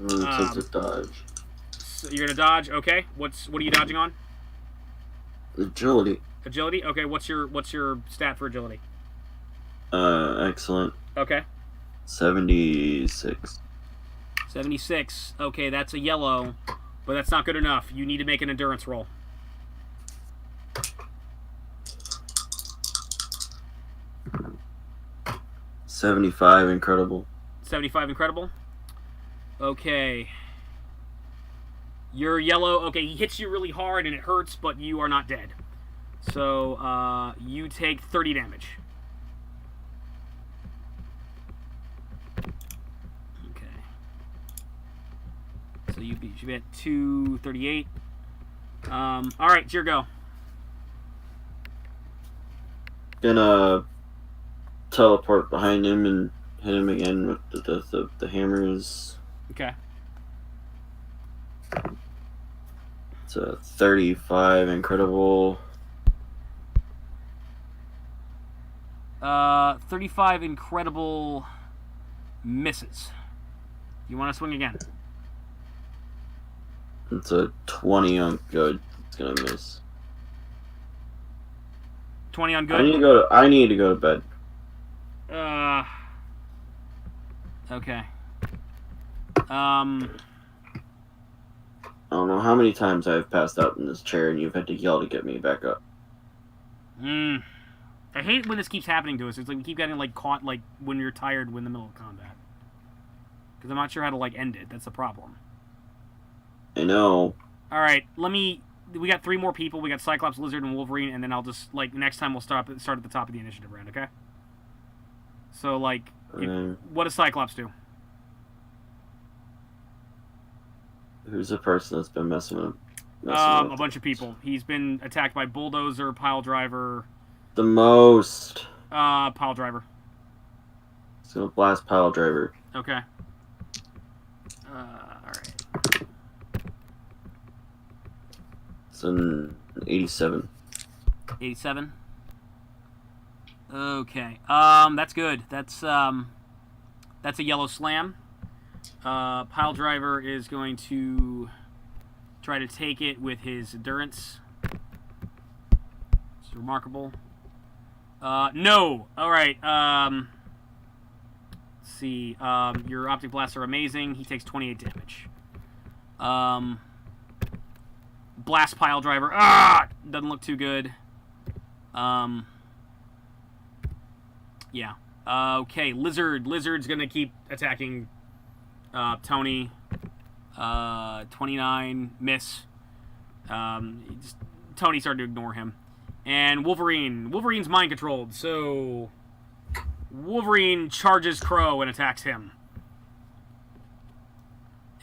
Attempt to dodge. So you're going to dodge. Okay, what are you dodging on? Agility. Agility. Okay, what's your stat for agility? Excellent. Okay. 76. 76. Okay, that's a yellow, but that's not good enough. You need to make an endurance roll. $75 incredible. 75 incredible. Okay. You're yellow. Okay, he hits you really hard and it hurts, but you are not dead. So, you take 30 damage. Okay. So you should be at 238. Alright, it's your go. Gonna teleport behind him and hit him again with the hammers. Okay. It's a 35 incredible. 35 incredible misses. You want to swing again? It's a 20 on good. It's gonna miss. 20 on good. I need to go to bed. Okay. I don't know how many times I've passed out in this chair and you've had to yell to get me back up. I hate when this keeps happening to us. It's like we keep getting like caught like when you're tired in the middle of combat. Because I'm not sure how to like end it. That's the problem. I know. All right, we got 3 more people. We got Cyclops, Lizard, and Wolverine, and then I'll just like next time we'll start at the top of the initiative round. Okay. So like, what does Cyclops do? Who's the person that's been messing with him? A bunch of people. He's been attacked by Bulldozer, Pile Driver. The most. Pile Driver. It's gonna blast Pile Driver. Okay. Alright. It's an 87. 87? Okay. That's good. That's a yellow slam. Pile Driver is going to try to take it with his endurance. It's remarkable. No. All right. Let's see. Your optic blasts are amazing. He takes 28 damage. Blast Pile Driver. Doesn't look too good. Yeah. Okay. Lizard's gonna keep attacking Tony. 29 miss. Tony started to ignore him. And Wolverine's mind controlled, so Wolverine charges Crow and attacks him.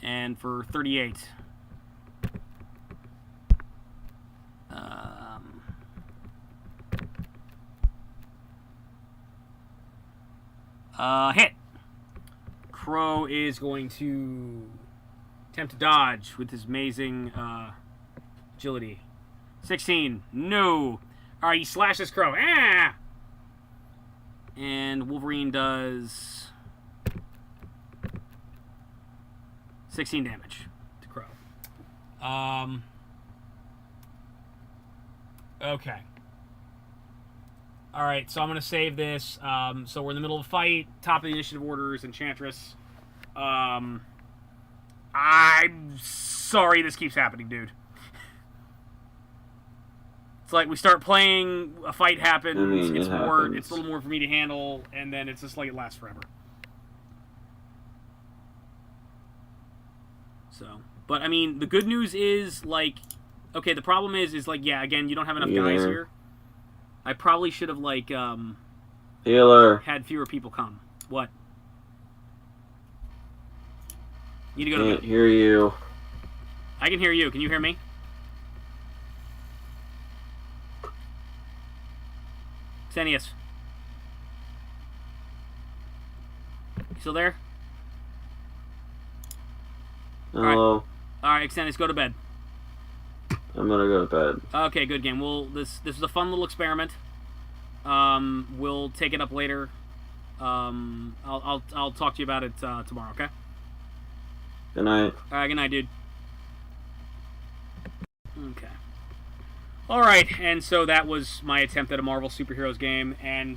And for 38. Hit. Crow is going to attempt to dodge with his amazing agility. 16. No. Alright, he slashes Crow. And Wolverine does 16 damage to Crow. Okay. Alright, so I'm going to save this. So we're in the middle of a fight. Top of the initiative order is Enchantress. I'm sorry this keeps happening, dude. It's like we start playing, a fight happens, it's a little more for me to handle, and then it's just like it lasts forever. So, but I mean, the good news is, like, okay, the problem is like, yeah, again, you don't have enough guys here. I probably should have, like, Healer. had fewer people come. What? You need to go to Can't hear you. I can hear you. Can you hear me? Auxcentius. You still there? Hello. Alright, Auxcentius, go to bed. I'm gonna go to bed. Okay, good game. Well, this is a fun little experiment. We'll take it up later. I'll talk to you about it tomorrow, okay? Good night. Alright, good night, dude. Okay. Alright, and so that was my attempt at a Marvel Superheroes game, and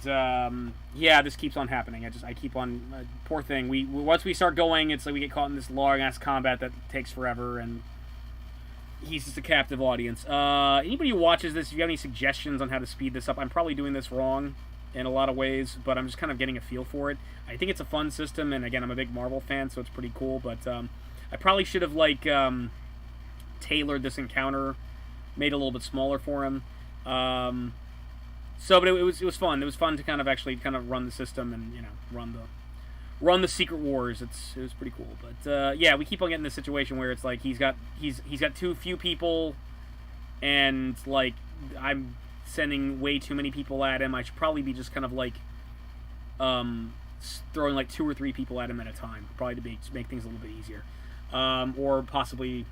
yeah, this keeps on happening. I keep on, poor thing. Once we start going, it's like we get caught in this long-ass combat that takes forever, and he's just a captive audience. Anybody who watches this, if you have any suggestions on how to speed this up, I'm probably doing this wrong in a lot of ways, but I'm just kind of getting a feel for it. I think it's a fun system, and again, I'm a big Marvel fan, so it's pretty cool, but I probably should have, like, tailored this encounter, made it a little bit smaller for him. But it was fun. It was fun to kind of actually kind of run the system and, you know, run the Secret Wars. It was pretty cool. But yeah, we keep on getting this situation where it's like he's got too few people, and like I'm sending way too many people at him. I should probably be just kind of like throwing like 2 or 3 people at him at a time, probably to make things a little bit easier, or possibly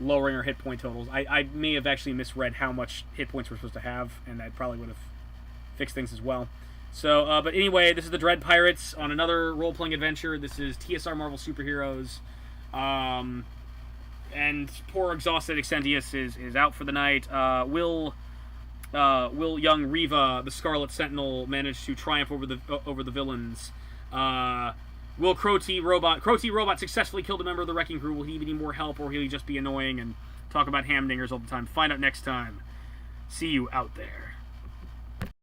lowering our hit point totals. I may have actually misread how much hit points we're supposed to have, and that probably would have fixed things as well. So, but anyway, this is the Dread Pirates on another role-playing adventure. This is TSR Marvel Superheroes. And poor exhausted Auxcentius is out for the night. Will young Riva, the Scarlet Sentinel, manage to triumph over the villains? Will Crow T Robot successfully kill a member of the Wrecking Crew? Will he need more help, or will he just be annoying and talk about hamdingers all the time? Find out next time. See you out there.